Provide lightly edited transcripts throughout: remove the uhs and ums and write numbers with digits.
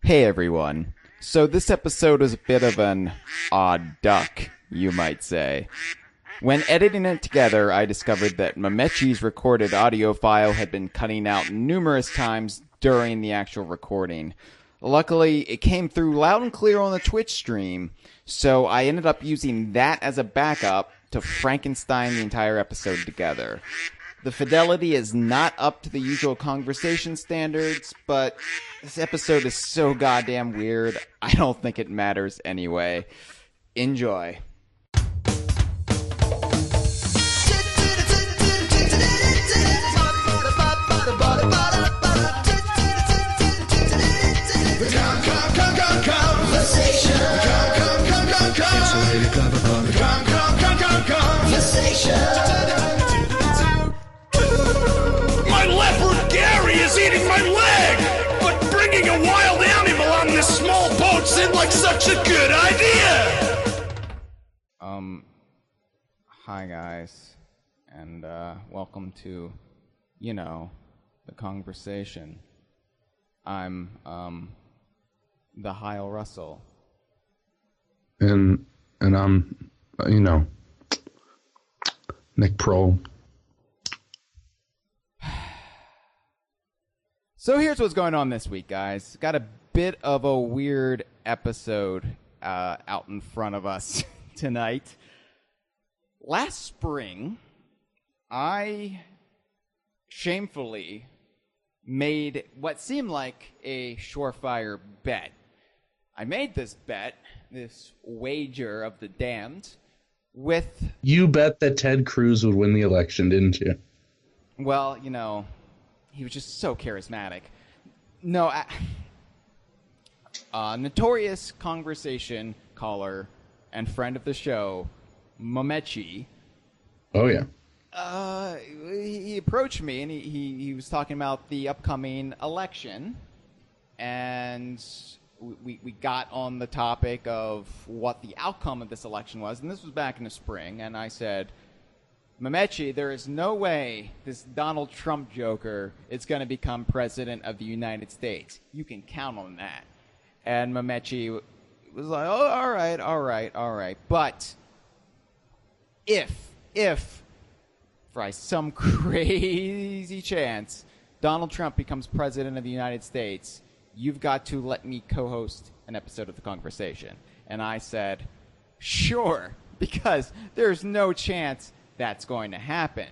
Hey everyone. So this episode is a bit of an odd duck, you might say. When editing it together, I discovered that Mametchi's recorded audio file had been cutting out numerous times during the actual recording. Luckily, it came through loud and clear on the Twitch stream, so I ended up using that as a backup to Frankenstein the entire episode together. The fidelity is not up to the usual Kongversation standards, but this episode is so goddamn weird, I don't think it matters anyway. Enjoy. My leopard Gary is eating my leg, but bringing a wild animal on this small boat seemed like such a good idea. Hi guys, and welcome to, the Kongversation. I'm the Hyle Russell. And I'm, Nick Prol. So here's what's going on this week, guys. Got a bit of a weird episode out in front of us tonight. Last spring, I shamefully made what seemed like a surefire bet. I made this bet, this wager of the damned, with... You bet that Ted Cruz would win the election, didn't you? Well, he was just so charismatic. No, notorious Kongversation caller and friend of the show, Mametchi. Oh, yeah. He approached me and he was talking about the upcoming election, and we got on the topic of what the outcome of this election was, and this was back in the spring, and I said, Mametchi, there is no way this Donald Trump joker is going to become president of the United States. You can count on that. And Mametchi was like, oh, all right. But if by some crazy chance Donald Trump becomes president of the United States, you've got to let me co-host an episode of The Kongversation. And I said, sure, because there's no chance that's going to happen.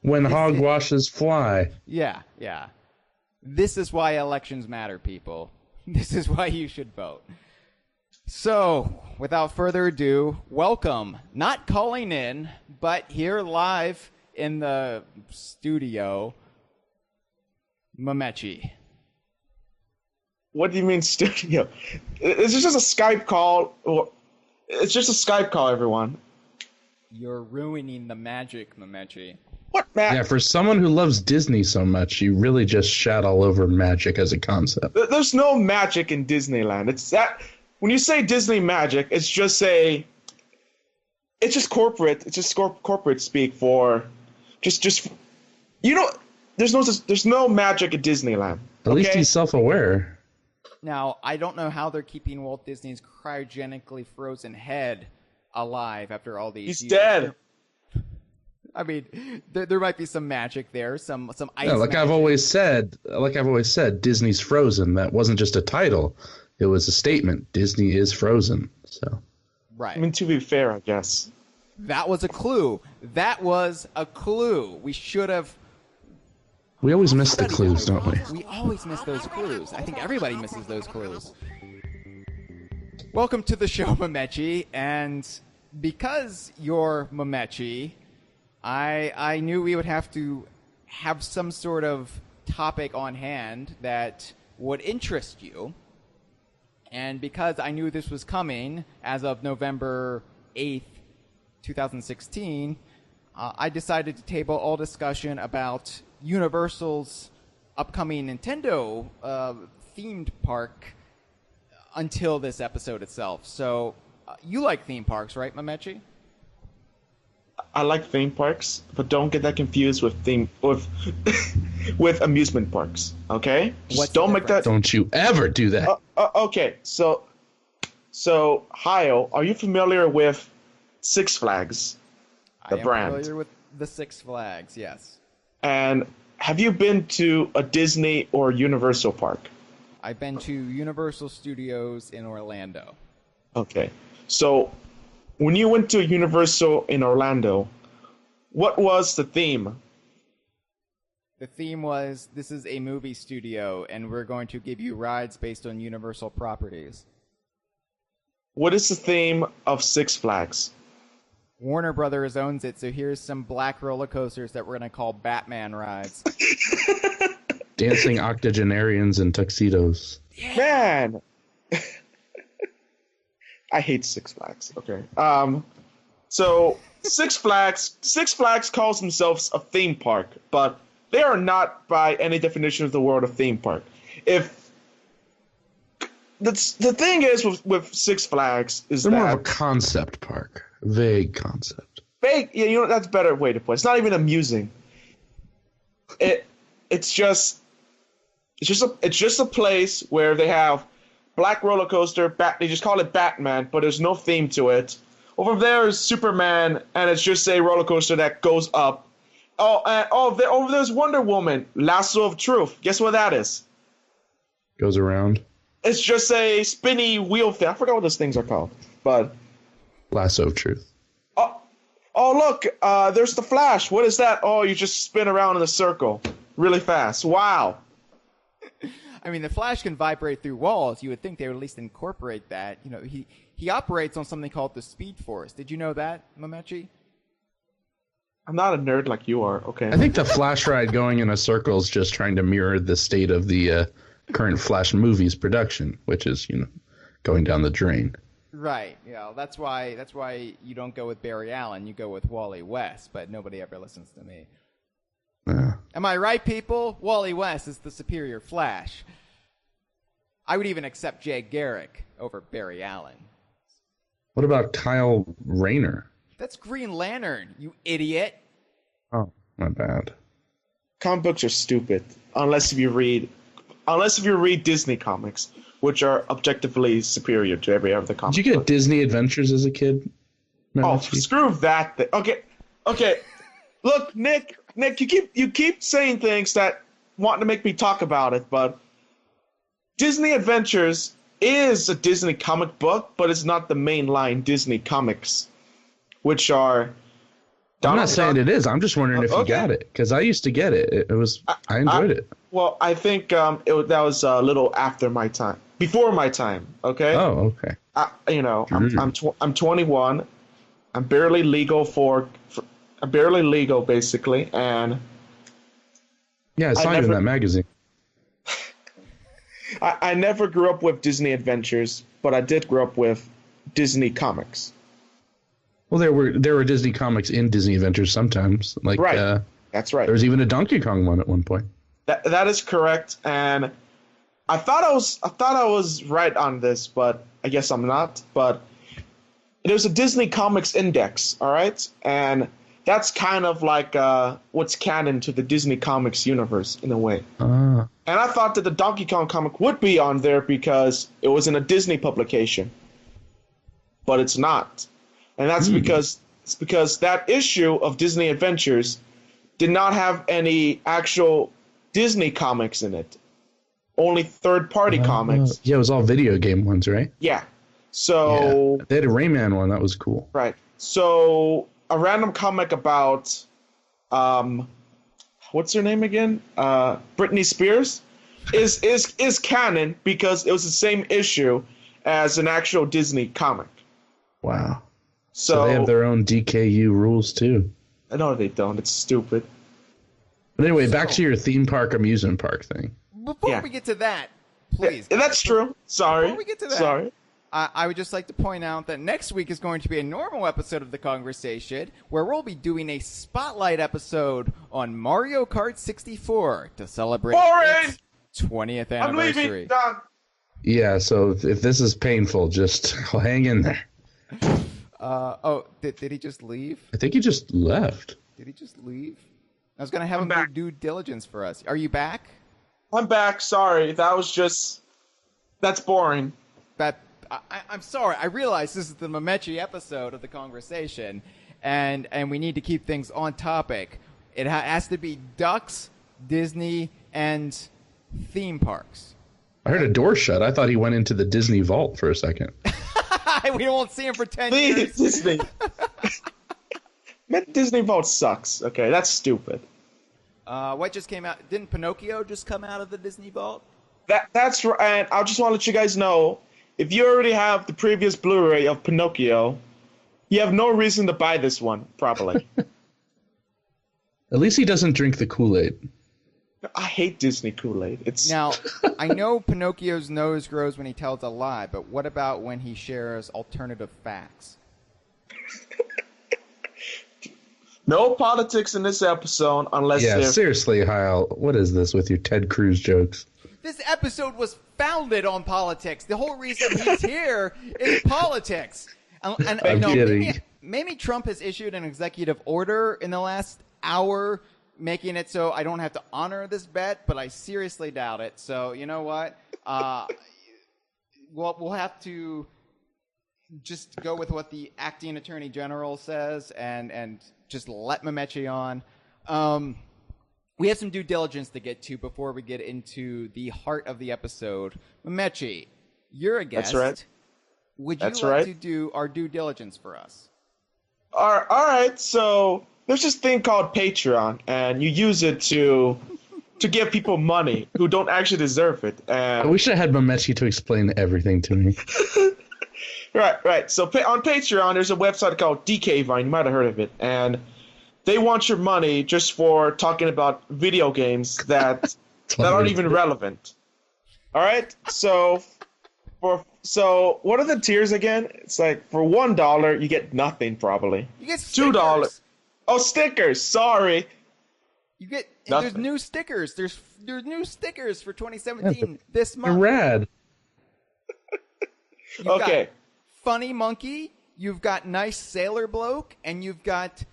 When hogwashes fly. Yeah. This is why elections matter, people. This is why you should vote. So, without further ado, welcome, not calling in, but here live in the studio, Mametchi. What do you mean studio? It's just a Skype call. It's just a Skype call, everyone. You're ruining the magic, Mametchi. What magic? Yeah, for someone who loves Disney so much, you really just shat all over magic as a concept. There's no magic in Disneyland. It's that when you say Disney magic, it's just corporate. It's just corporate speak for just there's no magic at Disneyland. At least he's self-aware. Now, I don't know how they're keeping Walt Disney's cryogenically frozen head alive after all these years. He's dead. I mean, there might be some magic there, some ice. Yeah, like magic. I've always said, Disney's frozen. That wasn't just a title; it was a statement. Disney is frozen. So, right. I mean, to be fair, I guess that was a clue. We should have. We always miss the clues, don't we? We always miss those clues. I think everybody misses those clues. Welcome to the show, Mametchi, and because you're Mametchi, I knew we would have to have some sort of topic on hand that would interest you. And because I knew this was coming as of November 8th, 2016, I decided to table all discussion about Universal's upcoming Nintendo themed park until this episode itself. So, you like theme parks, right, Mametchi? I like theme parks, but don't get that confused with with amusement parks. Okay, just What's the don't make that. Don't you ever do that. Okay, so Hyle, are you familiar with Six Flags, the I am brand? familiar with the Six Flags, yes. And have you been to a Disney or Universal park? I've been to Universal Studios in Orlando. Okay, so when you went to Universal in Orlando, what was the theme? The theme was, this is a movie studio, and we're going to give you rides based on Universal properties. What is the theme of Six Flags? Warner Brothers owns it, so here's some black roller coasters that we're going to call Batman rides. Dancing octogenarians in tuxedos. Man, I hate Six Flags. Okay. So Six Flags calls themselves a theme park, but they are not by any definition of the word a theme park. If the thing is with Six Flags is They're that more of a concept park, vague concept. fake. Yeah, you know that's a better way to put it. It's not even amusing. It's just a place where they have black roller coaster. They just call it Batman, but there's no theme to it. Over there is Superman, and it's just a roller coaster that goes up. Over there's Wonder Woman, Lasso of Truth. Guess what that is? Goes around. It's just a spinny wheel thing. I forgot what those things are called, but Lasso of Truth. oh look, there's the Flash. What is that? Oh, you just spin around in a circle really fast. Wow. I mean, the Flash can vibrate through walls. You would think they would at least incorporate that. You know, he operates on something called the Speed Force. Did you know that, Mametchi? I'm not a nerd like you are. Okay. I think the Flash ride going in a circle is just trying to mirror the state of the current Flash movies production, which is, going down the drain. Right. Yeah. That's why you don't go with Barry Allen. You go with Wally West. But nobody ever listens to me. Am I right, people? Wally West is the superior Flash. I would even accept Jay Garrick over Barry Allen. What about Kyle Rayner? That's Green Lantern, you idiot. Oh, my bad. Comic books are stupid unless if you read Disney comics, which are objectively superior to every other comic. Did you get book. Disney Adventures as a kid? Oh, screw that thing. Okay. Look, Nick, you keep saying things that want to make me talk about it, but Disney Adventures is a Disney comic book, but it's not the mainline Disney comics, which are. I'm not saying it is. I'm just wondering if you got it, because I used to get it. I enjoyed it. Well, I think that was a little after my time, before my time. Okay. Oh, okay. I'm 21. I'm barely legal barely legal basically, and yeah, I saw you in that magazine. I never grew up with Disney Adventures, but I did grow up with Disney comics. Well, there were Disney comics in Disney Adventures sometimes. Like, right. That's right. There was even a Donkey Kong one at one point. That is correct, and I thought I was right on this, but I guess I'm not. But there's a Disney Comics Index, all right, and that's kind of like what's canon to the Disney Comics universe in a way. And I thought that the Donkey Kong comic would be on there because it was in a Disney publication, but it's not, and that's because that issue of Disney Adventures did not have any actual Disney comics in it, only third-party comics. Yeah, it was all video game ones, right? Yeah. So they had a Rayman one that was cool. Right. So a random comic about what's her name again? Britney Spears is canon because it was the same issue as an actual Disney comic. Wow. So they have their own DKU rules too. No, they don't. It's stupid. But anyway, back to your theme park, amusement park thing. Before we get to that, please. Yeah, that's true. Sorry. Before we get to that, sorry. I would just like to point out that next week is going to be a normal episode of The Kongversation, where we'll be doing a spotlight episode on Mario Kart 64 to celebrate its 20th anniversary. I'm leaving. Done. Yeah, so if this is painful, just hang in there. Did he just leave? I think he just left. Did he just leave? I was going to have him back. do due diligence for us. Are you back? I'm back. Sorry, that's boring. I'm sorry. I realize this is the Mametchi episode of the Kongversation, and we need to keep things on topic. It has to be ducks, Disney, and theme parks. I heard a door shut. I thought he went into the Disney vault for a second. We won't see him for 10 Please, years. Disney. Man, Disney Vault sucks. Okay, that's stupid. What just came out? Didn't Pinocchio just come out of the Disney vault? That's right. And I just want to let you guys know, if you already have the previous Blu-ray of Pinocchio, you have no reason to buy this one, probably. At least he doesn't drink the Kool-Aid. I hate Disney Kool-Aid. It's Now, I know Pinocchio's nose grows when he tells a lie, but what about when he shares alternative facts? no politics in this episode unless Yeah, they're... seriously, Hyle. What is this with your Ted Cruz jokes? This episode was founded on politics. The whole reason he's here is politics. And I'm no, kidding. maybe Trump has issued an executive order in the last hour making it so I don't have to honor this bet, but I seriously doubt it. So, you know what? We'll have to just go with what the acting attorney general says and just let Mametchi on. We have some due diligence to get to before we get into the heart of the episode. Mametchi, you're a guest. That's right. Would you That's like right. to do our due diligence for us? All right, so there's this thing called Patreon, and you use it to give people money who don't actually deserve it. I And wish I had Mametchi to explain everything to me. right. So on Patreon, there's a website called DK Vine. You might have heard of it, and they want your money just for talking about video games that aren't even relevant. All right, so what are the tiers again? It's like for $1 you get nothing probably. You get $2. Oh, stickers. Sorry. You get Nothing. there's new stickers. There's new stickers for 2017 this They're month. rad. You've Okay. got Funny Monkey, you've got Nice Sailor Bloke, and you've got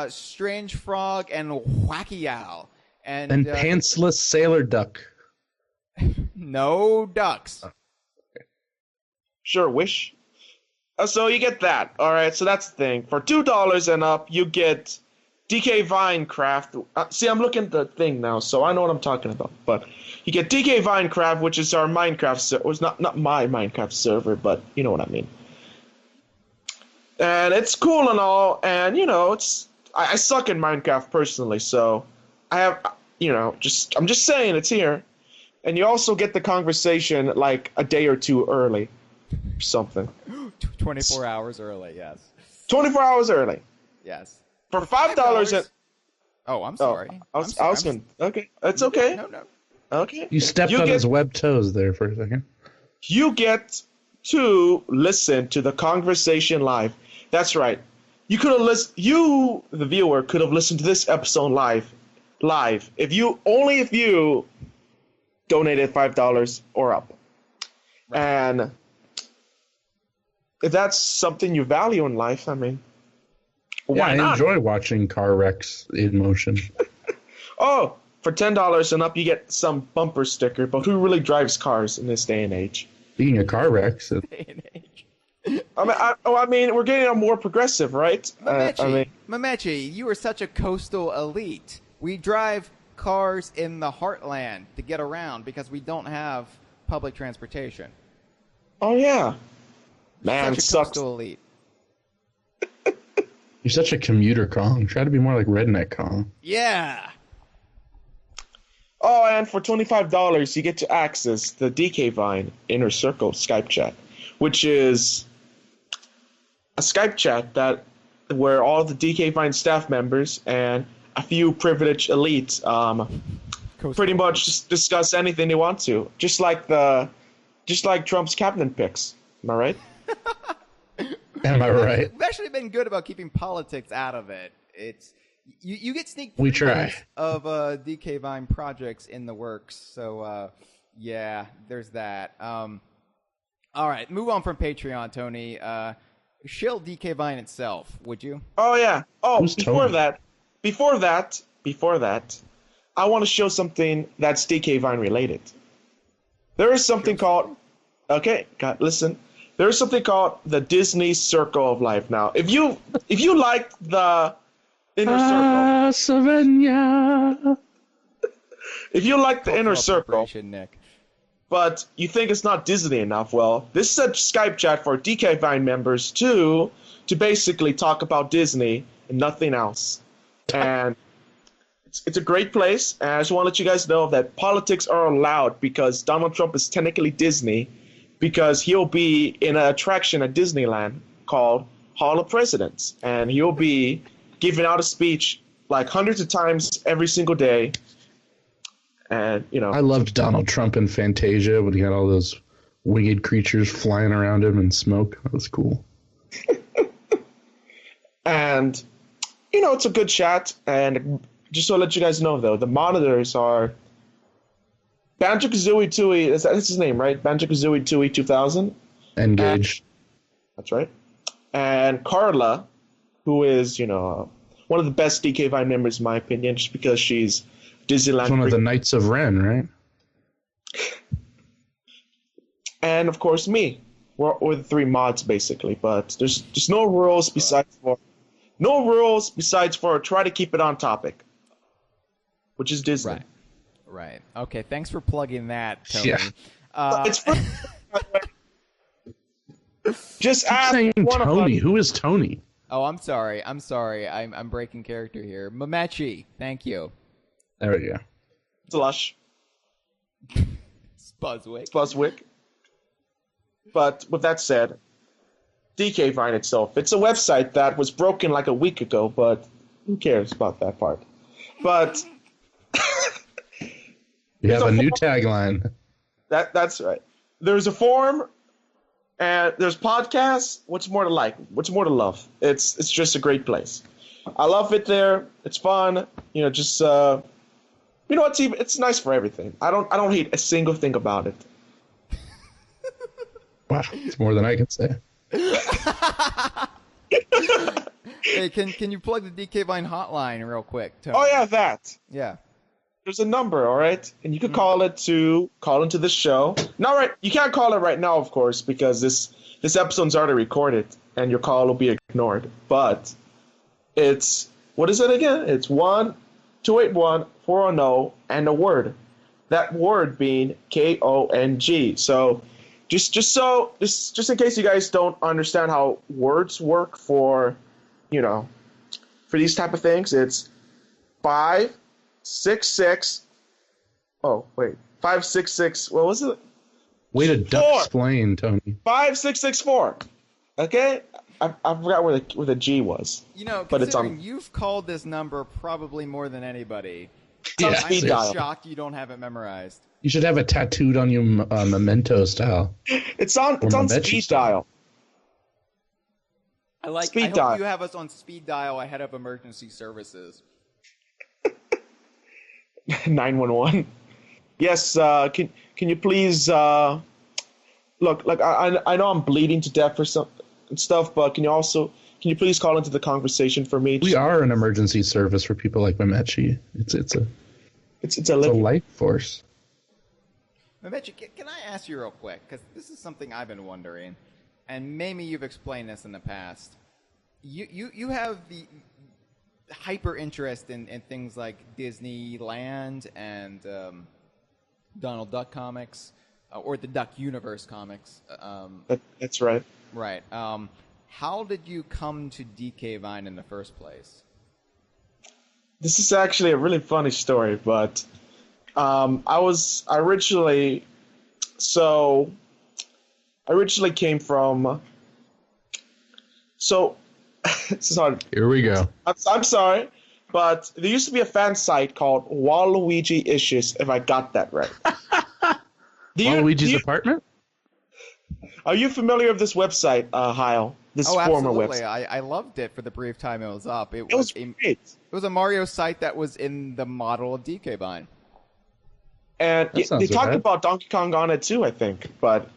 Strange Frog and Wacky Owl. And pantsless sailor duck. no ducks. Sure, wish. So you get that. All right, so that's the thing. For $2 and up, you get DK Vinecraft. See, I'm looking at the thing now, so I know what I'm talking about. But you get DK Vinecraft, which is our Minecraft server. It's not my Minecraft server, but you know what I mean. And it's cool and all, and I suck in Minecraft personally, so I have, I'm just saying it's here. And you also get the conversation like a day or two early, or something. 24 hours early, yes. 24 hours early. Yes. For $5 and... Oh, I'm sorry. I was going to... Okay, it's okay. No. Okay. You stepped on his web toes there for a second. You get to listen to the conversation live. That's right. You could have listened... You, the viewer, could have listened to this episode live. If you donated $5 or up. Right. And if that's something you value in life, I mean... Why not? I enjoy watching car wrecks in motion. Oh, for $10 and up, you get some bumper sticker. But who really drives cars in this day and age? Speaking of car wrecks, I mean, we're getting more progressive, right? Mametchi, you are such a coastal elite. We drive cars in the heartland to get around because we don't have public transportation. Oh yeah, man, such a sucks. Coastal elite. You're such a commuter Kong. Try to be more like redneck Kong. Yeah. Oh, and for $25, you get to access the DK Vine Inner Circle Skype chat, which is a Skype chat where all the DK Vine staff members and a few privileged elites pretty much just discuss anything they want to, just like Trump's cabinet picks. Am I right? Am I right? We've actually been good about keeping politics out of it. It's you get sneak We previews try. of DK Vine projects in the works. So yeah, there's that. All right, move on from Patreon, Tony. shill DK Vine itself, would you? Oh yeah. Oh, Who's before Tony? before that, I want to show something that's DK Vine related. There is something called. Okay, listen. There is something called the Disney Circle of Life. Now, if you like the Inner Circle, Savannah. if you like the Inner Circle, Nick. but you think it's not Disney enough, well, this is a Skype chat for DK Vine members to basically talk about Disney and nothing else. And it's a great place, and I just want to let you guys know that politics are allowed because Donald Trump is technically Disney, because he'll be in an attraction at Disneyland called Hall of Presidents, and he'll be giving out a speech like hundreds of times every single day. And, you know, I loved Donald Trump in Fantasia when he had all those winged creatures flying around him and smoke. That was cool. and, you know, it's a good chat. And just to let you guys know, though, the monitors are Banjo-Kazooie Tooie. That's his name, right? Banjo-Kazooie Tooie 2000. Engaged. That's right. And Carla, who is, you know, one of the best DK Vine members, in my opinion, just because she's Disneyland. One of the Knights of Ren, right? And of course me. We're the three mods basically, but there's no rules besides for try to keep it on topic, which is Disney. Right. Okay, thanks for plugging that, Tony. Yeah. It's fun. Just Keep ask saying one of Tony. us. Who is Tony? Oh, I'm sorry. I'm breaking character here. Mametchi, thank you. There we go. It's Lush. Buzzwick. But with that said, DK Vine itself, it's a website that was broken like a week ago, but who cares about that part? But You have There's a a new forum. tagline. that's right. There's a forum, and there's podcasts. What's more to like? What's more to love? It's just a great place. I love it there. It's fun. You know, just you know, it's nice for everything. I don't hate a single thing about it. Wow, it's more than I can say. Hey, can you plug the DK Vine hotline real quick, Tony? Oh yeah, that. Yeah. There's a number, all right, and you can call into this show. Not right. You can't call it right now, of course, because this episode's already recorded, and your call will be ignored. But it's what is it again? It's 1-281-410 and a word. That word being KONG. So just in case you guys don't understand how words work for, you know, for these type of things, it's 566. Oh wait, 566. What was it? Way to duck Four. explain, Tony. 5664. Okay, I forgot where the G was. You know, But it's considering on- you've called this number probably more than anybody, on Yeah, speed I'm dial. shocked you don't have it memorized. You should have it tattooed on you, memento style. It's on Mametchi speed style. dial. I Speed hope dial. you have us on speed dial ahead of emergency services. 911. Yes. Can you please look? Like I know I'm bleeding to death for some stuff, but can you please call into the conversation for me? We are an emergency service for people like Mametchi. It's a It's a living. life force. Mametchi, can I ask you real quick? Because this is something I've been wondering, and maybe you've explained this in the past. You have the hyper interest in things like Disneyland and Donald Duck comics, or the Duck Universe comics. That's right. Right. How did you come to DK Vine in the first place? This is actually a really funny story, but I originally came from. So, this is hard. Here we go. I'm sorry, but there used to be a fan site called Waluigi Issues, if I got that right. Waluigi's apartment? Are you familiar with this website, Hyle? This former absolutely. website. I loved it for the brief time it was up. It was great. It was a Mario site that was in the model of DK Vine. And That sounds they talked right. about Donkey Kong on it too, I think. But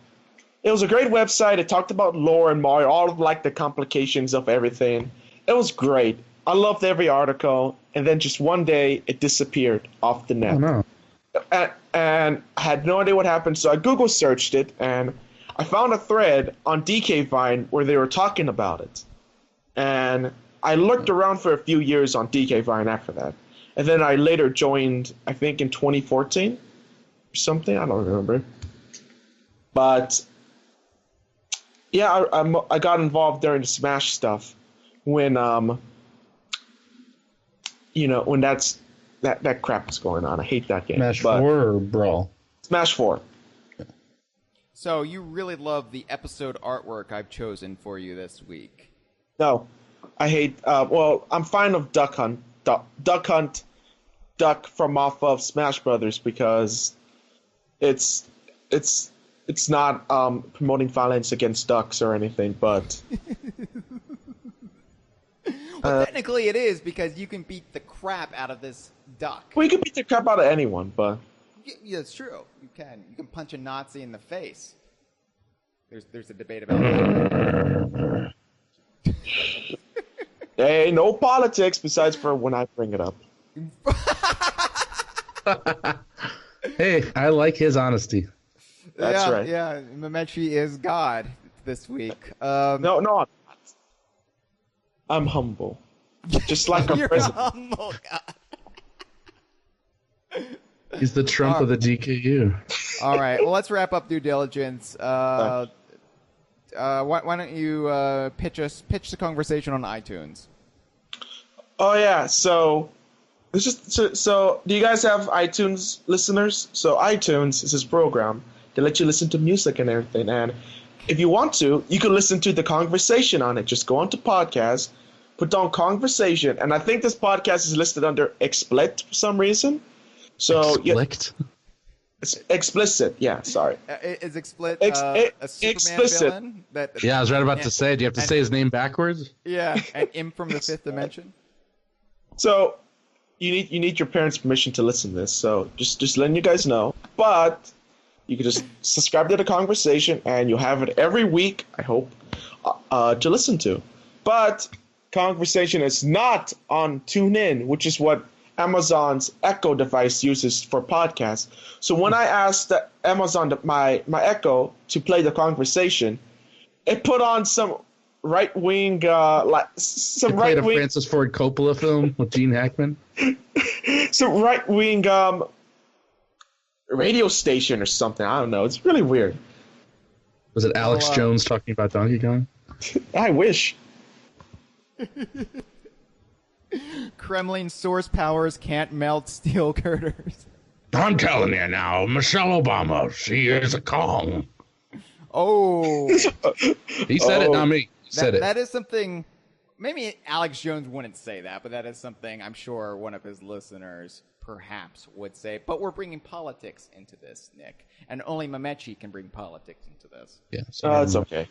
It was a great website. It talked about lore and Mario, all of like the complications of everything. It was great. I loved every article, and then just one day it disappeared off the net. Oh no. And I had no idea what happened, so I Google searched it, and I found a thread on DK Vine where they were talking about it. And I looked around for a few years on DK Vine after that. And then I later joined, I think in 2014 or something, I don't remember. But yeah, I got involved during the Smash stuff when when that crap was going on. I hate that game. Smash 4 or Brawl? Smash 4. So you really love the episode artwork I've chosen for you this week. No, I hate. I'm fine of Duck Hunt, Duck from off of Smash Brothers because it's not promoting violence against ducks or anything, but. Well, technically it is because you can beat the crap out of this duck. Well, you can beat the crap out of anyone, but. Yeah, it's true. You can. You can punch a Nazi in the face. There's a debate about that. Hey, no politics besides for when I bring it up. Hey, I like his honesty. That's right. Yeah, Mametchi is God this week. No, I'm humble. Just like a You're president. humble, God. He's the Trump of the DKU. All right, well, let's wrap up due diligence. Why don't you pitch the conversation on iTunes? Oh yeah, so do you guys have iTunes listeners? So iTunes is this program that lets you listen to music and everything, and if you want to, you can listen to the conversation on it. Just go onto podcast, put down conversation, and I think this podcast is listed under explit for some reason. So Explicit? it's explicit. Yeah, sorry. Is Explit a Superman explicit. villain? Yeah, I was right about to say. Do you have to say his name backwards? Yeah, and Imp from the Fifth Dimension. So you need your parents' permission to listen to this. So just letting you guys know. But you can just subscribe to the conversation, and you'll have it every week. I hope to listen to. But conversation is not on TuneIn, which is what Amazon's Echo device uses for podcasts. So when I asked Amazon my Echo to play the conversation, it put on some right-wing some Played a right-wing Francis Ford Coppola film with Gene Hackman. some right-wing radio station or something. I don't know. It's really weird. Was it Alex Jones talking about Donkey Kong? I wish. Kremlin source powers can't melt steel girders. I'm telling you now, Michelle Obama, she is a Kong. Oh. He said it, not me. He said it. That is something, maybe Alex Jones wouldn't say that, but that is something I'm sure one of his listeners perhaps would say. But we're bringing politics into this, Nick. And only Mametchi can bring politics into this. Yeah, so It's okay.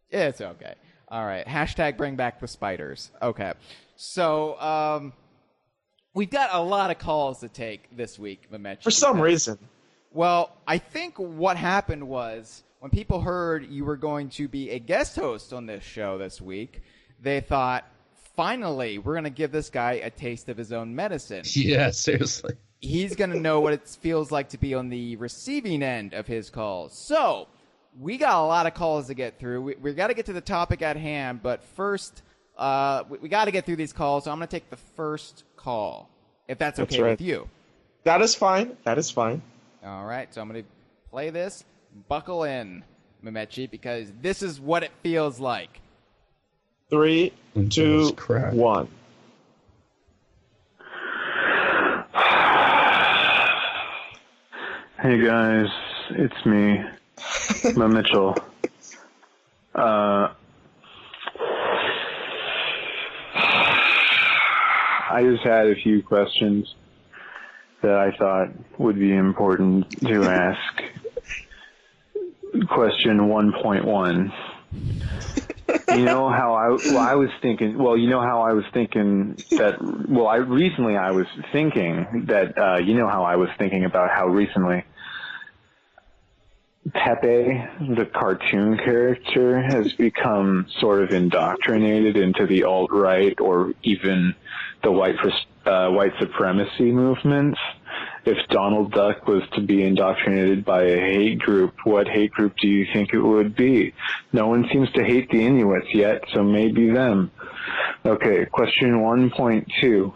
Yeah, it's okay. All right. Hashtag bring back the spiders. Okay. So, we've got a lot of calls to take this week, Mametchi. For some reason. Well, I think what happened was when people heard you were going to be a guest host on this show this week, they thought, finally, we're going to give this guy a taste of his own medicine. yeah, seriously. He's going to know what it feels like to be on the receiving end of his calls. So, we got a lot of calls to get through. We got to get to the topic at hand, but first, we got to get through these calls, so I'm going to take the first call, if that's okay with you. That is fine. That is fine. All right, so I'm going to play this. Buckle in, Mametchi, because this is what it feels like. 3, 2, 1. Hey guys, it's me, Mitchell. I just had a few questions that I thought would be important to ask. Question 1.1. You know how I was thinking that, you know how I was thinking about how recently Pepe, the cartoon character, has become sort of indoctrinated into the alt-right or even the white supremacy movements. If Donald Duck was to be indoctrinated by a hate group, what hate group do you think it would be? No one seems to hate the Inuits yet, so maybe them. Okay, question 1.2.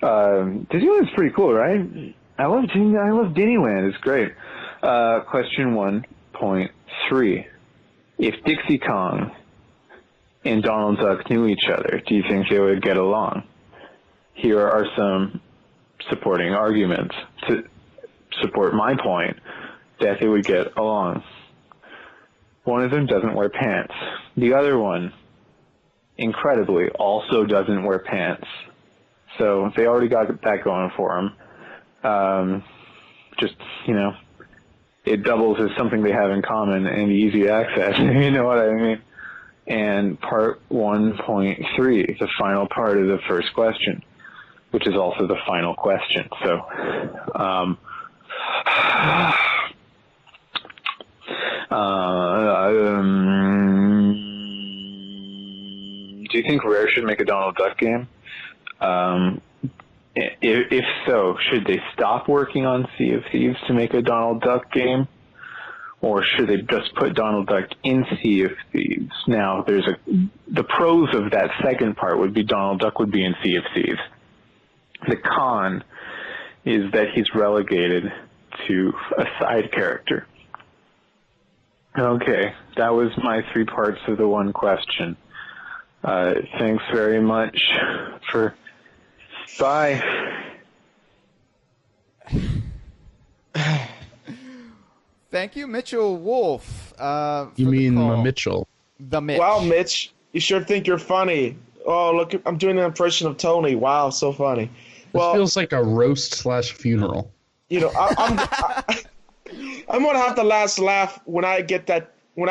Disneyland's pretty cool, right? I love Disneyland. It's great. Question 1.3. If Dixie Kong and Donald Duck knew each other, do you think they would get along? Here are some supporting arguments to support my point that they would get along. One of them doesn't wear pants. The other one, incredibly, also doesn't wear pants. So they already got that going for them. Just, it doubles as something they have in common and easy access. You know what I mean? And part 1.3, the final part of the first question, which is also the final question. So, do you think Rare should make a Donald Duck game? If so, should they stop working on Sea of Thieves to make a Donald Duck game? Or should they just put Donald Duck in Sea of Thieves? Now, the pros of that second part would be Donald Duck would be in Sea of Thieves. The con is that he's relegated to a side character. Okay, that was my 3 parts of the one question. Thanks very much for... Bye. Thank you, Mitchell Wolf. You mean Mitchell? The Mitch. Wow, Mitch, you sure think you're funny. Oh, look, I'm doing an impression of Tony. Wow, so funny. This feels like a roast/funeral. I'm gonna have the last laugh when I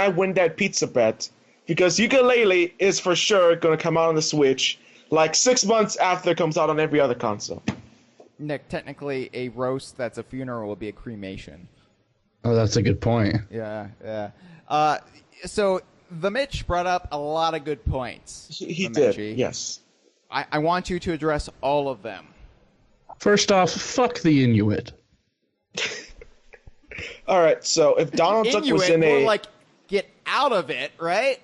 win that pizza bet, because Yooka-Laylee is for sure gonna come out on the Switch like 6 months after it comes out on every other console. Nick, technically, a roast that's a funeral would be a cremation. Oh, that's a good point. Yeah. So the Mitch brought up a lot of good points. He did, yes. I want you to address all of them. First off, fuck the Inuit. All right, so if Donald Duck was in more like, get out of it, right?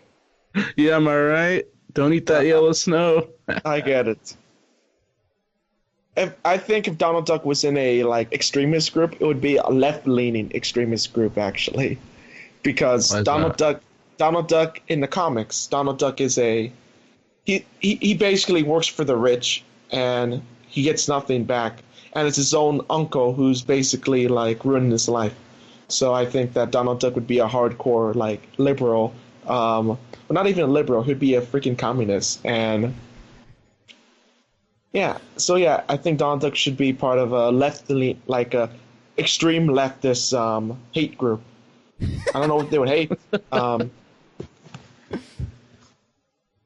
Yeah, am I right? Don't eat that yellow snow. I get it. I think if Donald Duck was in a extremist group, it would be a left-leaning extremist group, actually, because Donald Duck in the comics, Donald Duck is he basically works for the rich and he gets nothing back, and it's his own uncle who's basically ruining his life. So I think that Donald Duck would be a hardcore liberal, well, not even a liberal, he'd be a freaking communist, and. Yeah, so I think Donald Duck should be part of a a extreme leftist hate group. I don't know what they would hate.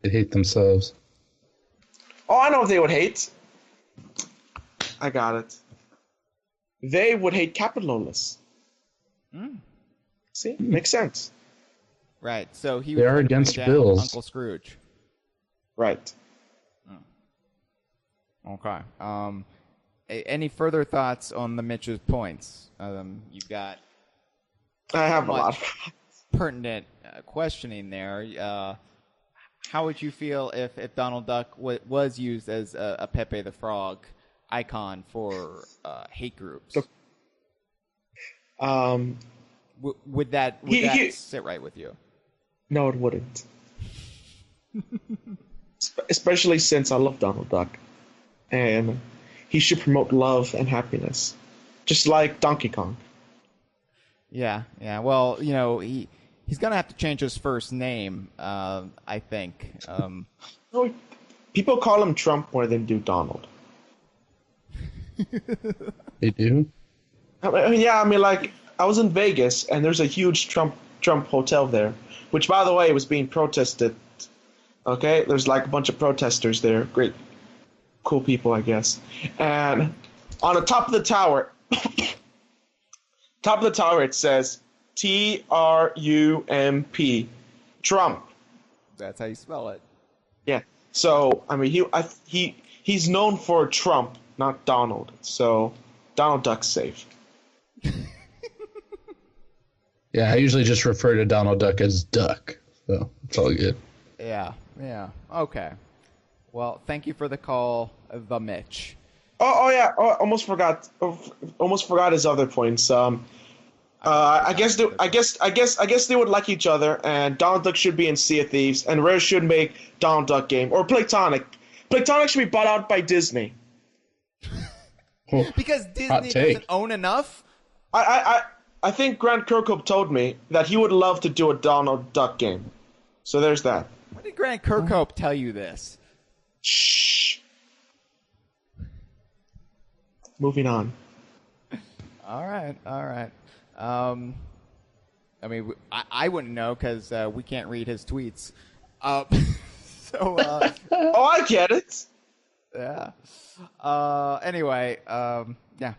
They hate themselves. Oh, I know what they would hate. I got it. They would hate capitalists. See, makes sense. Right. So they are against bills. Uncle Scrooge. Right. Okay. Any further thoughts on the Mitch's points? You've got. I have a lot. Pertinent questioning there. How would you feel if Donald Duck was used as a Pepe the Frog icon for hate groups? Would that sit right with you? No, it wouldn't. Especially since I love Donald Duck. And he should promote love and happiness, just like Donkey Kong. Yeah. Well, he's gonna have to change his first name, I think. People call him Trump more than do Donald. They do? I was in Vegas, and there's a huge Trump hotel there, which, by the way, was being protested. Okay, there's a bunch of protesters there. Great. Cool people, I guess. And on the top of the tower, Top of the tower it says Trump. Trump. That's how you spell it. Yeah. So I mean he's known for Trump, not Donald. So Donald Duck's safe. Yeah, I usually just refer to Donald Duck as Duck, so it's all good. Yeah. Okay. Well, thank you for the call, the Mitch. Oh yeah. Oh, almost forgot his other points. I guess they would like each other, and Donald Duck should be in Sea of Thieves, and Rare should make Donald Duck game or Platonic. Platonic should be bought out by Disney. Because Disney doesn't own enough. I think Grant Kirkhope told me that he would love to do a Donald Duck game. So there's that. When did Grant Kirkhope tell you this? Shh. Moving on. All right. I mean, I wouldn't know because we can't read his tweets. Oh, I get it. Yeah. Anyway, yeah.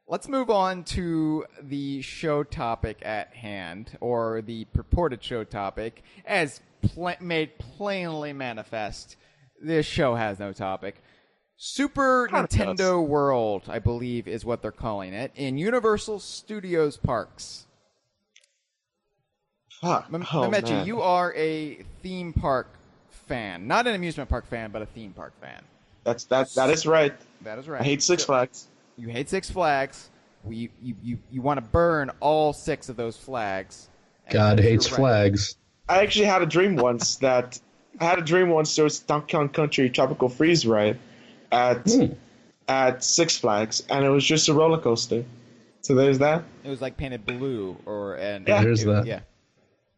Let's move on to the show topic at hand, or the purported show topic. As made plainly manifest, this show has no topic. Super Nintendo World, I believe, is what they're calling it, in Universal Studios parks. Mametchi, you are a theme park fan. Not an amusement park fan, but a theme park fan. That is right. That is right. I hate Six Flags. You hate Six Flags. You want to burn all 6 of those flags. God hates flags. I actually had a dream once there was Donkey Kong Country Tropical Freeze ride at Six Flags, and it was just a roller coaster. So there's that. It was like painted blue, There's that. Yeah.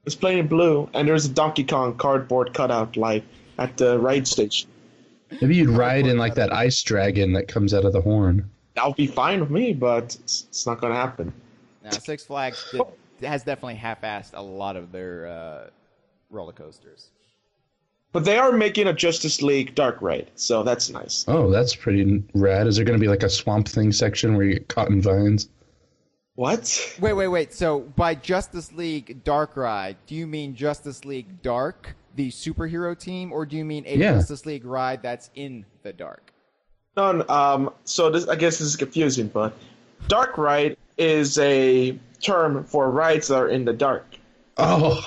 It's plain blue, and there's a Donkey Kong cardboard cutout like at the ride station. Maybe you'd ride in like that ice dragon that comes out of the horn. That would be fine with me, but it's not going to happen. Now, Six Flags has definitely half-assed a lot of their roller coasters. But they are making a Justice League Dark ride, so that's nice. Oh, that's pretty rad. Is there going to be like a Swamp Thing section where you get caught in vines? What? Wait. So by Justice League Dark ride, do you mean Justice League Dark, the superhero team, or do you mean a Justice League ride that's in the dark? No, so I guess this is confusing, but Dark Ride is a term for rides that are in the dark. Oh,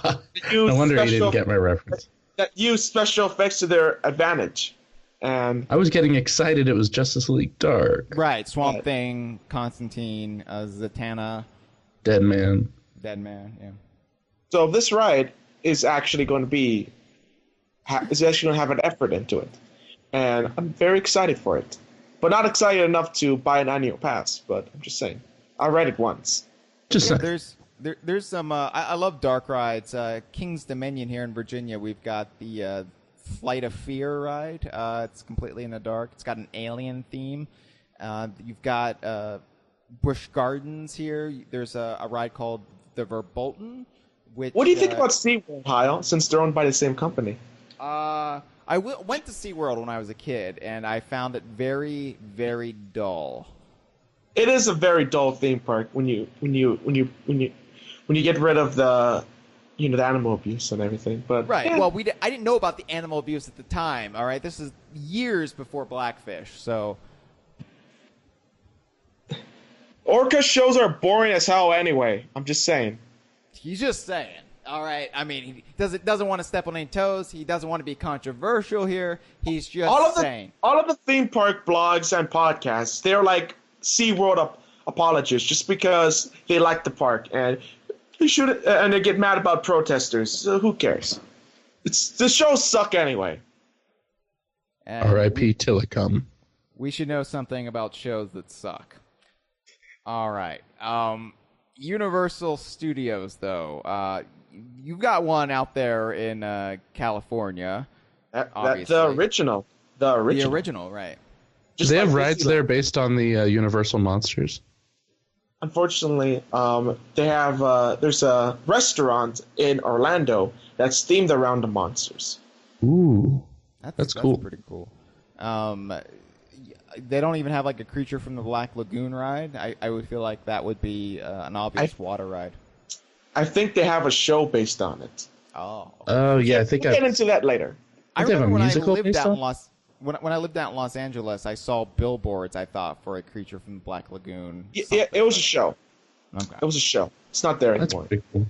no wonder you didn't get my reference. That use special effects to their advantage. And I was getting excited it was Justice League Dark. Right, Swamp Thing, Constantine, Zatanna. Deadman, yeah. So this ride is actually going to have an effort into it. And I'm very excited for it. But not excited enough to buy an annual pass, but I'm just saying. I'll ride it once. There's some I love dark rides. King's Dominion here in Virginia, we've got the Flight of Fear ride. It's completely in the dark. It's got an alien theme. You've got Busch Gardens here. There's a ride called the Verbolten. What do you think about SeaWorld, Hyle, since they're owned by the same company? I went to SeaWorld when I was a kid, and I found it very, very dull. It is a very dull theme park when you get rid of the animal abuse and everything. But right. Yeah. Well, I didn't know about the animal abuse at the time. All right, this is years before Blackfish, so. Orca shows are boring as hell anyway. I'm just saying. He's just saying. All right. I mean, he doesn't want to step on any toes. He doesn't want to be controversial here. He's just saying. All of the theme park blogs and podcasts, they're like SeaWorld apologists just because they like the park and they get mad about protesters. So who cares? The shows suck anyway. R.I.P. Tillicum. We should know something about shows that suck. All right. Universal Studios, though. You've got one out there in California. The original. The original, right. Do they have rides there based on the Universal monsters? Unfortunately, they have. There's a restaurant in Orlando that's themed around the monsters. Ooh, that's cool. Pretty cool. they don't even have like a Creature from the Black Lagoon ride. I would feel like that would be an obvious water ride. I think they have a show based on it. Oh. Oh yeah, I think We'll get into that later. I they have a remember when I musical lived based out in on? when I lived out in Los Angeles, I saw billboards. I thought for a Creature from the Black Lagoon. Yeah, it was a show. Okay. It was a show. It's not there that's anymore. pretty cool.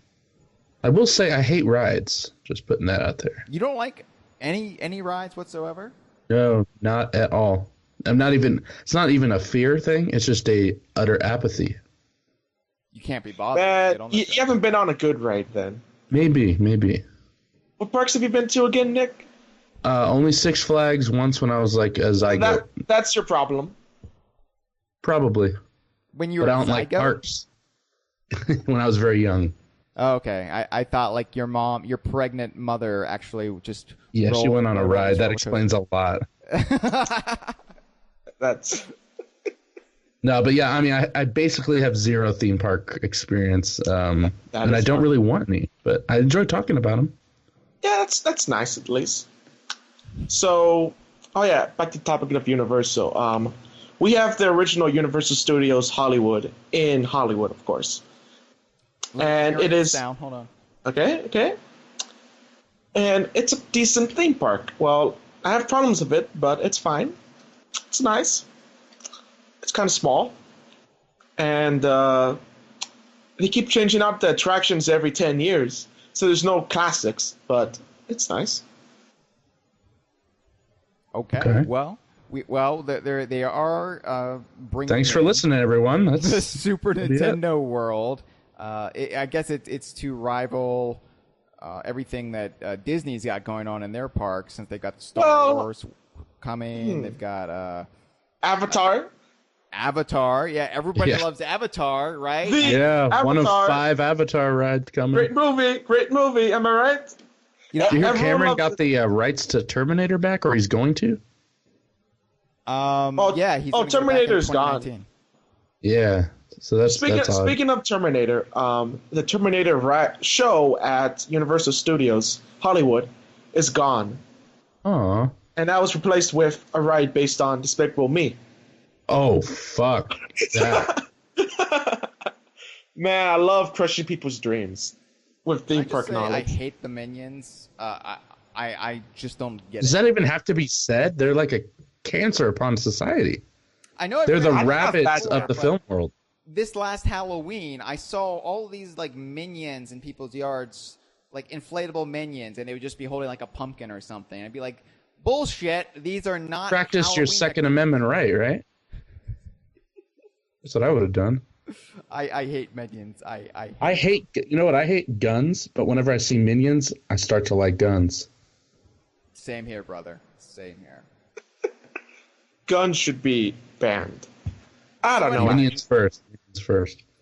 I will say I hate rides. Just putting that out there. You don't like any rides whatsoever? No, not at all. I'm not even. It's not even a fear thing. It's just a utter apathy. You can't be bothered. Man, you haven't been on a good ride then. Maybe. What parks have you been to again, Nick? Only Six Flags once when I was like a zygote. That's your problem. Probably. When you But were I don't like zygote? parks. When I was very young. Oh, okay. I thought like your pregnant mother actually just Yeah, she rolled went on a over ride. this That roller explains a lot. That's No, but yeah, I mean, I basically have zero theme park experience, and I don't fun. really want any, but I enjoy talking about them. Yeah, that's nice at least. So, back to the topic of Universal. We have the original Universal Studios Hollywood in Hollywood, of course. And it is down. Hold on. okay. And it's a decent theme park. Well, I have problems with it, but it's fine. It's nice. It's kind of small. And they keep changing out the attractions every 10 years. So there's no classics, but it's nice. Okay. Well, they are bringing. Thanks for listening, everyone. That's the Super Nintendo world. I guess it's to rival everything that Disney's got going on in their parks, since they've got the Star Wars coming. They've got Avatar. Yeah, everybody loves Avatar, right? one of 5 Avatar rides coming. Great movie. Am I right? You know, Do you hear Cameron got the rights to Terminator back, or he's going to? Yeah, he's Terminator's gone. Yeah, so that's odd. Speaking of Terminator, the Terminator show at Universal Studios Hollywood is gone. Aw. And that was replaced with a ride based on Despicable Me. Oh, fuck that. Man, I love crushing people's dreams with theme park knowledge. I hate the Minions. I just don't get it. Does that even have to be said? They're like a cancer upon society. I know they're the I rabbits of the film world. This last Halloween, I saw all of these like Minions in people's yards, like inflatable Minions, and they would just be holding like a pumpkin or something. I'd be like, bullshit! These are not. Practice Halloween your Second Amendment right? That's what I would have done. I hate Minions. I hate. You know what? I hate guns, but whenever I see Minions, I start to like guns. Same here, brother. Same here. Guns should be banned. I don't know. Minions first.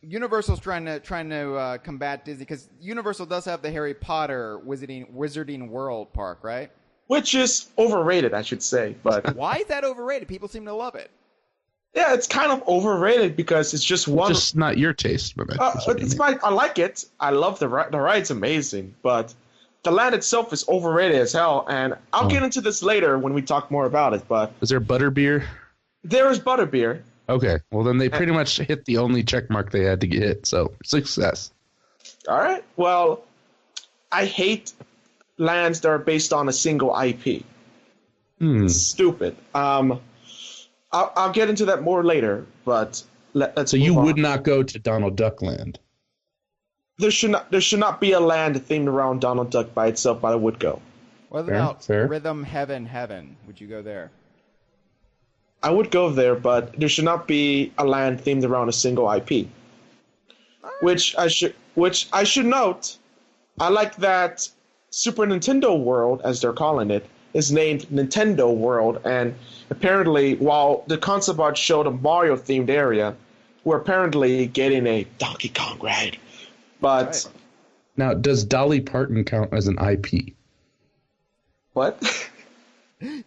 Universal's trying to combat Disney, because Universal does have the Harry Potter Wizarding World park, right? Which is overrated, I should say. But why is that overrated? People seem to love it. Yeah, it's kind of overrated because it's just one. Just not your taste, but I like it. I love the ride's amazing, but the land itself is overrated as hell. And I'll get into this later when we talk more about it. But is there butterbeer? There is butterbeer. Okay, well then they pretty much hit the only check mark they had to get. So success. All right. Well, I hate lands that are based on a single IP. It's stupid. I'll get into that more later, but let's. So you would not go to Donald Duck Land? There should not be a land themed around Donald Duck by itself, but I would go. What about Rhythm Heaven? Would you go there? I would go there, but there should not be a land themed around a single IP. Which I should note, I like that Super Nintendo World, as they're calling it, is named Nintendo World, and apparently, while the concept art showed a Mario-themed area, we're apparently getting a Donkey Kong ride. But now, does Dolly Parton count as an IP? What?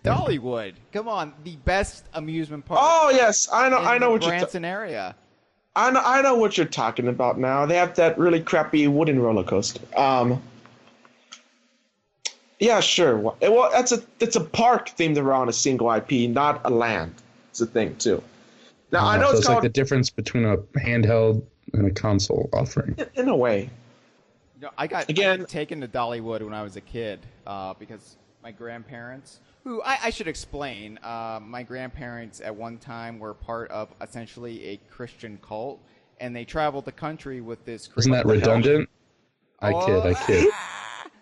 Dollywood, come on, the best amusement park. Oh yes, I know what you're Branson area. I know what you're talking about now. They have that really crappy wooden roller coaster. Yeah, sure. Well, it's a park themed around a single IP, not a land. is a thing too. Now I know so it's it's called like the difference between a handheld and a console offering. in a way. I got taken to Dollywood when I was a kid because my grandparents, who I should explain, my grandparents at one time were part of essentially a Christian cult, and they traveled the country with this Christian Isn't that redundant? I kid.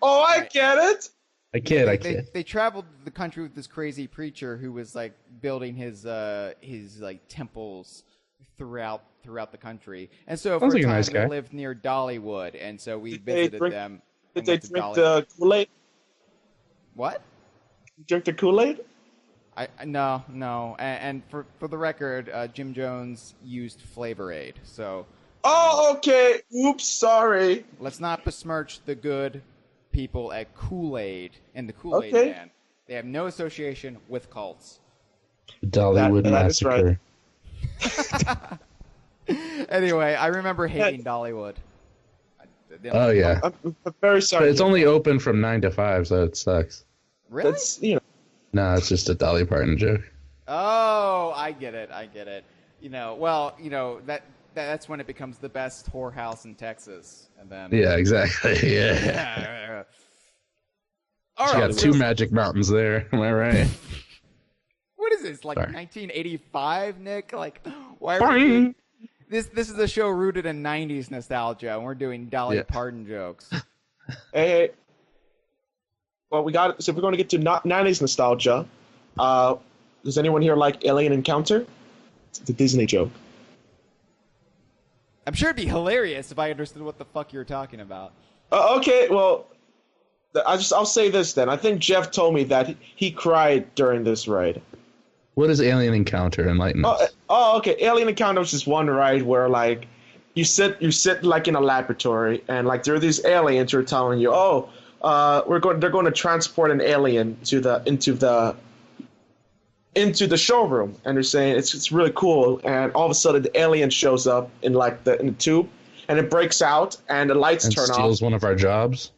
Oh, I get it. I kid. They traveled the country with this crazy preacher who was like building his like temples throughout the country, and so for a time they lived near Dollywood, and so we visited them. Did they drink the Kool-Aid? What? Drink the Kool-Aid? No, and for the record, Jim Jones used Flavor Aid, so. Oh, okay. Oops, sorry. Let's not besmirch the good people at Kool-Aid and the Kool-Aid Man. They have no association with cults. Dollywood Massacre. Right. Anyway, I remember hating Dollywood. Oh yeah. I'm very sorry. But it's only open from 9 to 5, so it sucks. Really? No, it's just a Dolly Parton joke. Oh, I get it. That's when it becomes the best whorehouse in Texas, and then. Yeah, exactly. Yeah. All right. Got 2 magic mountains there. Am I right? What is this? Like 1985, Nick? Like, why are we doing... This is a show rooted in 90s nostalgia, and we're doing Dolly Parton jokes. Hey. Well, so if we're going to get to 90s nostalgia, does anyone here like Alien Encounter? It's a Disney joke. I'm sure it'd be hilarious if I understood what the fuck you were talking about. Okay, well, I'll say this then. I think Jeff told me that he cried during this ride. What is Alien Encounter? Enlighten us. Oh, okay. Alien Encounter was just one ride where like you sit like in a laboratory, and like there are these aliens who are telling you, they're going to transport an alien into the showroom, and they're saying it's really cool, and all of a sudden the alien shows up in the tube, and it breaks out, and the lights turn off. Steals one of our jobs.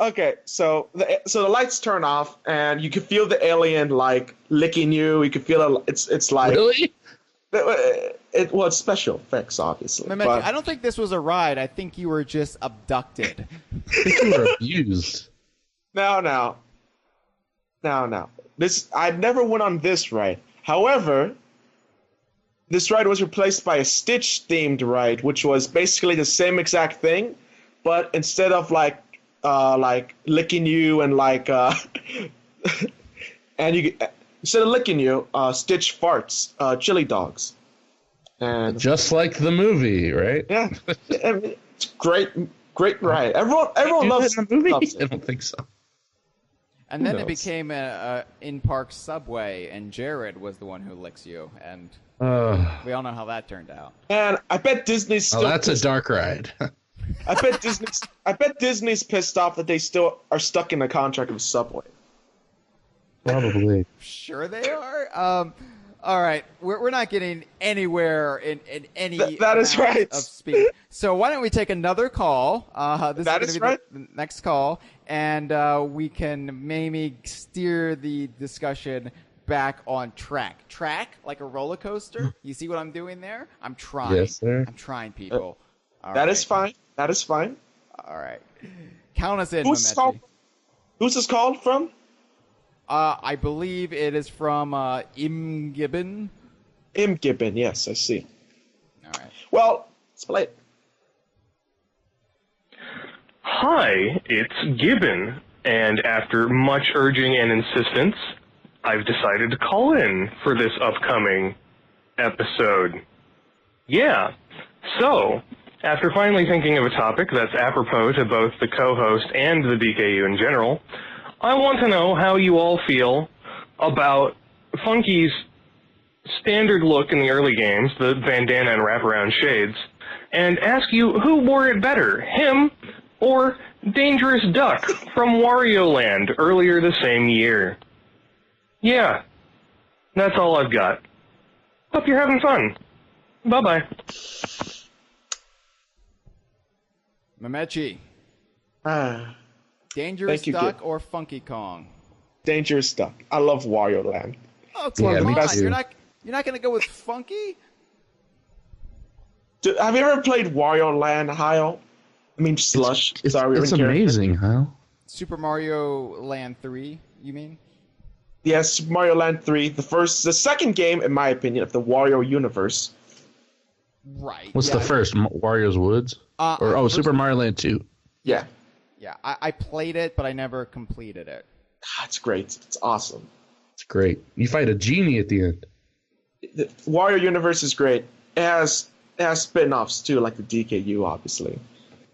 Okay, so the lights turn off, and you can feel the alien like licking you. You can feel it's like really. It was special effects, obviously. I don't think this was a ride. I think you were just abducted. I think you were abused. No. I never went on this ride. However, this ride was replaced by a Stitch-themed ride, which was basically the same exact thing, but instead of like licking you and instead of licking you, Stitch farts chili dogs. And just like the movie, right? Yeah, it's great ride. Everyone loves the movie. Loves it. I don't think so. And then it became a in-park subway, and Jared was the one who licks you, and we all know how that turned out. And I bet Disney's still. Oh, that's a dark ride. I bet Disney's pissed off that they still are stuck in the contract of Subway. Probably. Sure they are. All right, we're not getting anywhere in any that is right. of speed. So why don't we take another call? That is right. The next call, and we can maybe steer the discussion back on track. Track like a roller coaster. You see what I'm doing there? I'm trying. Yes, sir. I'm trying, people. Is fine. That is fine. All right. Count us in, Who's this called from? I believe it is from Im Gibbon. Im Gibbon, yes, I see. All right. Well, let's play it. Hi, it's Gibbon, and after much urging and insistence, I've decided to call in for this upcoming episode. Yeah, so, after finally thinking of a topic that's apropos to both the co-host and the DKU in general, I want to know how you all feel about Funky's standard look in the early games, the bandana and wraparound shades, and ask you who wore it better, him or Dangerous Duck from Wario Land earlier the same year. Yeah, that's all I've got. Hope you're having fun. Bye-bye. Mametchi. Dangerous Thank you, Duck Gib. or Funky Kong? Dangerous Duck. I love Wario Land. Oh, Yeah, come me on. too. You're not gonna go with Funky? Dude, have you ever played Wario Land, Hyle? I mean, Slush. It's Sorry, amazing, huh? Super Mario Land 3, you mean? Yes, Super Mario Land 3, the second game, in my opinion, of the Wario universe. Right. What's yeah. the first? Wario's Woods? Super Mario Land 2. Yeah. Yeah, I played it, but I never completed it. It's great. It's awesome. It's great. You fight a genie at the end. The Wario universe is great. It has spin-offs, too, like the DKU, obviously.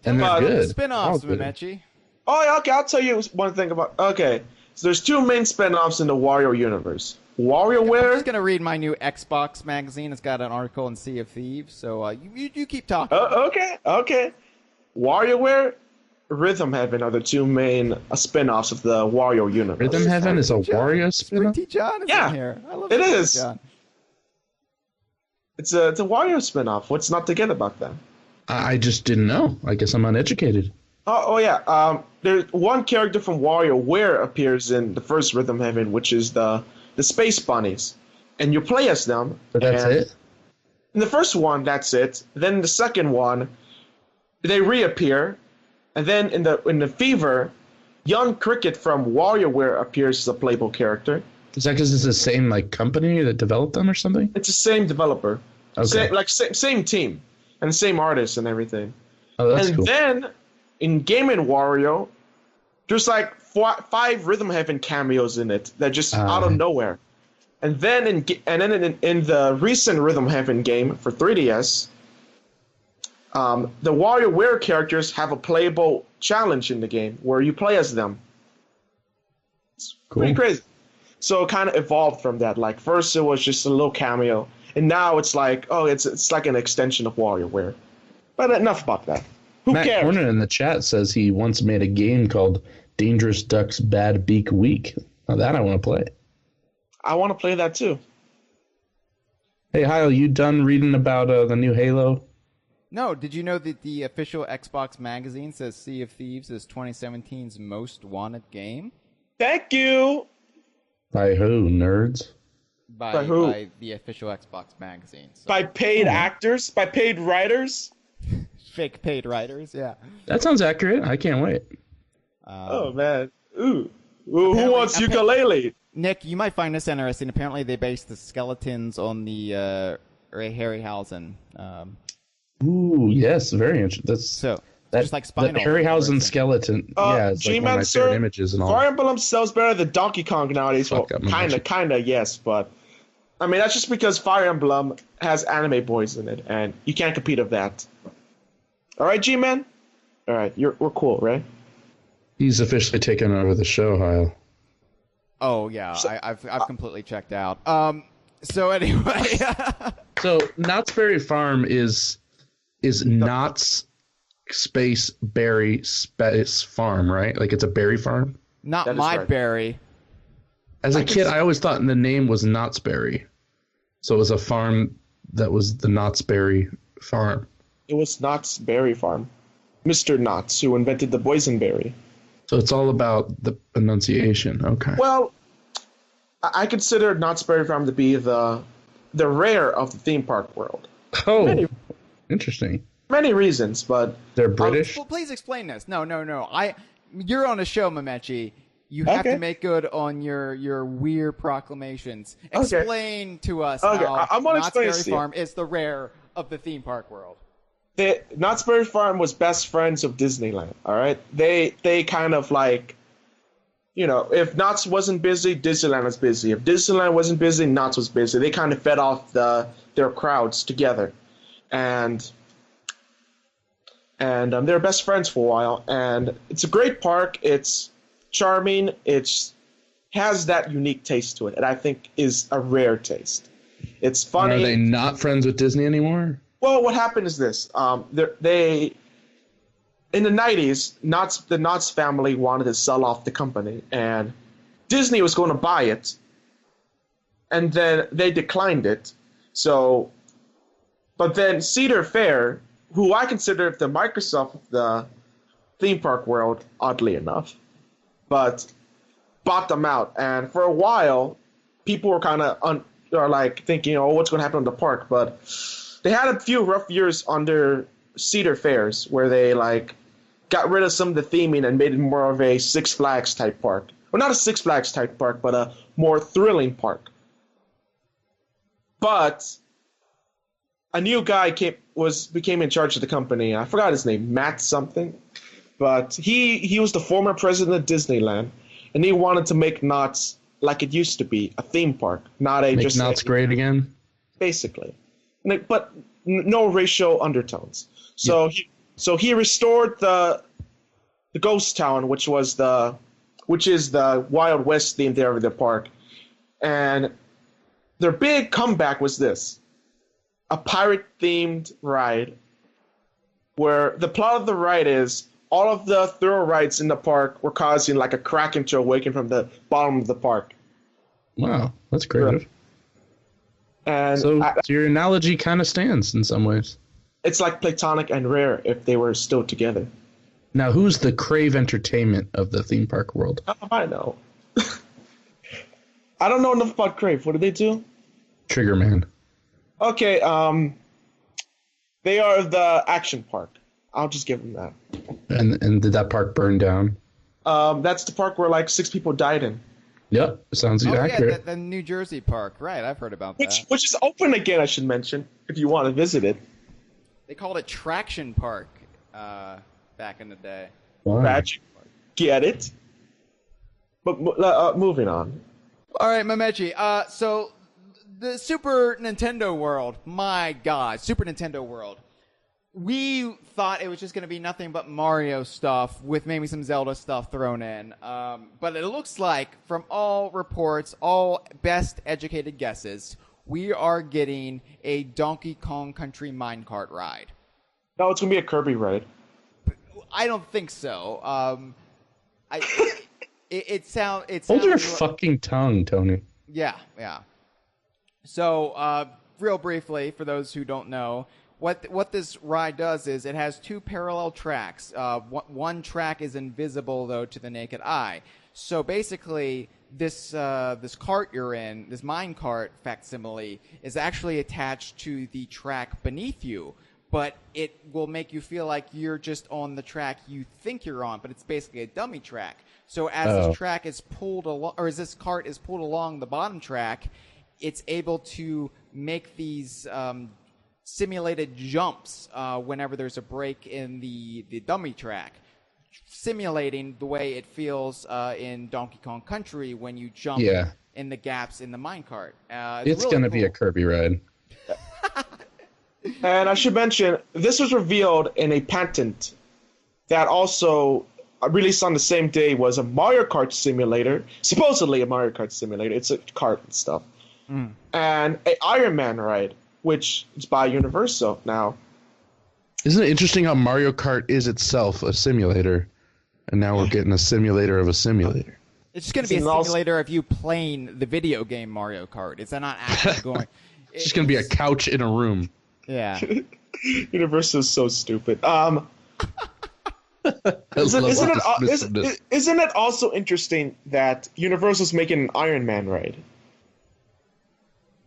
And they're But- good. Spin-offs, All good. Mametchi. Oh, yeah, okay, I'll tell you one thing about... Okay, so there's two main spin-offs in the Wario universe. I'm WarioWare... just gonna read my new Xbox magazine. It's got an article in Sea of Thieves, so you keep talking. Okay. WarioWare, Rhythm Heaven are the two main spin-offs of the Wario universe. Rhythm Heaven is a Wario spin-off? Pretty John is Yeah, in here. I love it Pretty is. John. It's a Wario spin-off. What's not to get about that? I just didn't know. I guess I'm uneducated. Oh yeah. There's one character from WarioWare appears in the first Rhythm Heaven, which is the Space Bunnies, and you play as them. But that's and it? In the first one, that's it. Then in the second one, they reappear, and then in the Fever, young Cricket from WarioWare appears as a playable character. Is that because it's the same company that developed them or something? It's the same developer, Okay. same team, and same artist and everything. Oh, that's And cool. then in Game & Wario, there's like 5 Rhythm Heaven cameos in it that just out of nowhere. And then in the recent Rhythm Heaven game for 3DS, the WarioWare characters have a playable challenge in the game where you play as them. It's pretty crazy. So it kind of evolved from that. Like first it was just a little cameo, and now it's like, oh, it's like an extension of WarioWare. But enough about that. Who Matt cares? Corner in the chat says he once made a game called Dangerous Duck's Bad Beak Week. Now that I want to play. I want to play that too. Hey, Hyle, you done reading about the new Halo? No, did you know that the official Xbox magazine says Sea of Thieves is 2017's most wanted game? Thank you. By who, nerds? By who? By the official Xbox magazine. So. By paid actors, by paid writers. Fake paid writers, yeah. That sounds accurate. I can't wait. Oh man. Ooh. Who wants ukulele? Nick, you might find this interesting. Apparently, they based the skeletons on the Ray Harryhausen. Ooh, yes, very interesting. That's just like Spinal. That Harryhausen skeleton. Yeah, it's like one of my favorite images and all. Fire Emblem sells better than Donkey Kong nowadays. Well, kinda, yes, but I mean that's just because Fire Emblem has anime boys in it, and you can't compete with that. All right, G-Man. All right, we're cool, right? He's officially taken over the show, Hyle. Oh yeah, I've completely checked out. So anyway, so Knott's Berry Farm is Knott's Space Berry Space Farm, right? Like it's a berry farm. Not my right. berry. As a kid, I always thought the name was Knott's Berry, so it was a farm that was the Knott's Berry Farm. It was Knott's Berry Farm. Mr. Knotts, who invented the boysenberry. So it's all about the pronunciation. Okay. Well, I consider Knott's Berry Farm to be the rare of the theme park world. Oh, interesting. Many reasons, but They're British. Well, please explain this. No. You're on a show, Mametchi. You have to make good on your weird proclamations. Explain to us how I'm gonna Knott's explain Berry this to you. Farm is the rare of the theme park world. Knott's Berry Farm was best friends of Disneyland. All right, they kind of like, if Knott's wasn't busy, Disneyland was busy. If Disneyland wasn't busy, Knott's was busy. They kind of fed off their crowds together, and they're best friends for a while. And it's a great park. It's charming. It has that unique taste to it, and I think is a rare taste. It's funny. Are they not friends with Disney anymore? Well, what happened is this: they in the 90s, the Knott's family wanted to sell off the company, and Disney was going to buy it, and then they declined it. So, but then Cedar Fair, who I consider the Microsoft of the theme park world, oddly enough, but bought them out, and for a while, people were kind of like thinking, oh, what's going to happen in the park? But they had a few rough years under Cedar Fairs where they like got rid of some of the theming and made it more of a Six Flags type park. Well, not a Six Flags type park, but a more thrilling park. But a new guy became in charge of the company. I forgot his name, Matt something. But he was the former president of Disneyland, and he wanted to make Knott's like it used to be, a theme park, not a Make just Knott's great again. Basically, but no racial undertones. So he restored the ghost town, which is the Wild West themed area of the park, and their big comeback was this: a pirate themed ride, where the plot of the ride is all of the thrill rides in the park were causing like a kraken to awaken from the bottom of the park. Wow, that's creative. And so your analogy kind of stands in some ways. It's like Platonic and Rare if they were still together. Now, who's the Crave Entertainment of the theme park world? I know. I don't know enough about Crave. What do they do? Triggerman. Okay, they are the action park. I'll just give them that. And did that park burn down? That's the park where like 6 people died in. Yep, sounds accurate. Yeah, the New Jersey park. Right, I've heard about that. Which is open again, I should mention, if you want to visit it. They called it Traction Park back in the day. Wow. Traction Park. Get it? But moving on. All right, Mametchi. So the Super Nintendo world, my God, Super Nintendo world. We thought it was just going to be nothing but Mario stuff with maybe some Zelda stuff thrown in. But it looks like, from all reports, all best educated guesses, we are getting a Donkey Kong Country minecart ride. No, it's going to be a Kirby ride. I don't think so. It sounds... Hold your fucking tongue, Tony. Yeah. So, real briefly, for those who don't know, what this ride does is it has 2 parallel tracks. One track is invisible, though, to the naked eye. So basically, this cart you're in, this minecart facsimile, is actually attached to the track beneath you. But it will make you feel like you're just on the track you think you're on, but it's basically a dummy track. So as this track is pulled along, or as this cart is pulled along the bottom track, it's able to make these simulated jumps whenever there's a break in the dummy track, simulating the way it feels in Donkey Kong Country when you jump in the gaps in the minecart. It's really going to be a Kirby ride. And I should mention, this was revealed in a patent that also released on the same day was a Mario Kart simulator, supposedly a Mario Kart simulator. It's a kart and stuff. And an Iron Man ride, which is by Universal now. Isn't it interesting how Mario Kart is itself a simulator, and now we're getting a simulator of a simulator? It's just going to be a simulator of you playing the video game Mario Kart. It's not actually going... It's just going to be a couch in a room. Yeah. Universal is so stupid. Isn't it also interesting that Universal's making an Iron Man ride?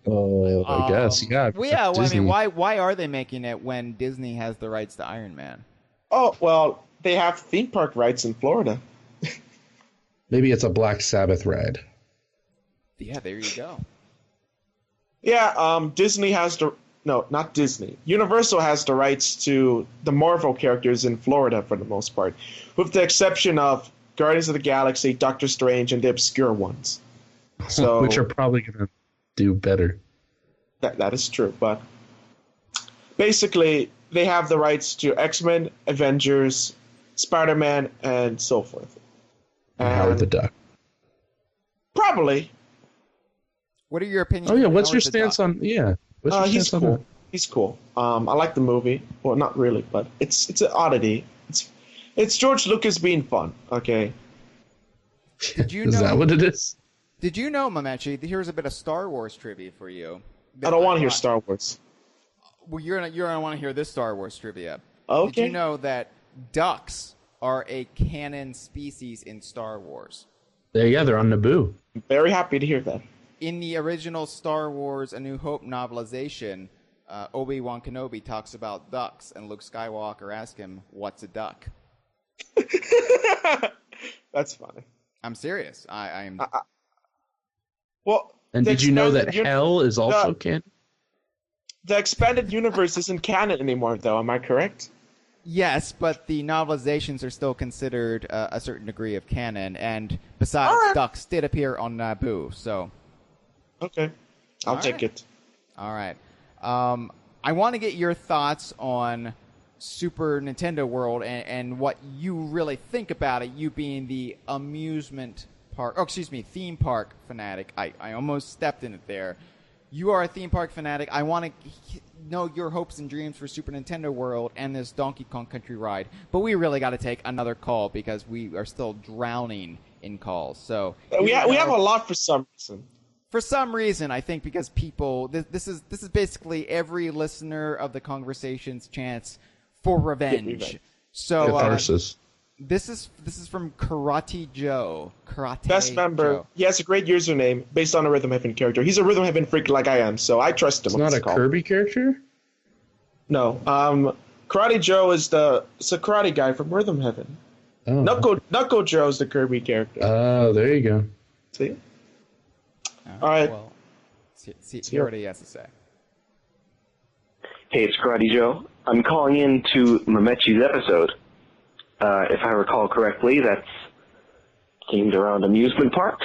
Oh, I guess, yeah. Well, yeah. Well, I mean, why are they making it when Disney has the rights to Iron Man? Oh, well, they have theme park rides in Florida. Maybe it's a Black Sabbath ride. Yeah, there you go. Yeah, Disney has the... No, not Disney. Universal has the rights to the Marvel characters in Florida for the most part, with the exception of Guardians of the Galaxy, Doctor Strange, and the obscure ones. So, which are probably going to do better. That is true, but basically they have the rights to X-Men, Avengers, Spider-Man, and so forth. And Howard the Duck. Probably. What are your opinions? Oh yeah, what's your stance on... Yeah. He's cool. He's cool. I like the movie. Well, not really, but it's an oddity. It's George Lucas being fun. Okay. Did you is that what it is? Did you know, Mametchi? Here's a bit of Star Wars trivia for you. I don't want to hear Star Wars. Well, you're gonna want to hear this Star Wars trivia. Okay. Did you know that ducks are a canon species in Star Wars? They're on Naboo. I'm very happy to hear that. In the original Star Wars A New Hope novelization, Obi-Wan Kenobi talks about ducks, and Luke Skywalker asks him, "What's a duck?" That's funny. I'm serious. I'm. Well, And did you know that expanded Hell is also canon? The expanded universe isn't canon anymore, though. Am I correct? Yes, but the novelizations are still considered a certain degree of canon, and besides, Alright. ducks did appear on Naboo, so... Okay. I'll take Alright. it. All right. I want to get your thoughts on Super Nintendo World and what you really think about it, you being the theme park fanatic. I almost stepped in it there. You are a theme park fanatic. I want to know your hopes and dreams for Super Nintendo World and this Donkey Kong Country ride. But we really got to take another call because we are still drowning in calls. So We have a lot for some reason. for some reason, I think because people, this is basically every listener of the Kongversation's chance for revenge. So Catharsis. this is from Karate Joe. Best member. He has a great username based on a Rhythm Heaven character. He's a Rhythm Heaven freak like I am, so I trust him. It's on not this a call. Kirby character? No. Karate Joe is it's a karate guy from Rhythm Heaven. Oh. Knuckle Joe's the Kirby character. Oh, there you go. See? All right. Well, see what he has to say. Hey, it's Karate Joe. I'm calling in to Mametchi's episode. If I recall correctly, that's themed around amusement parks,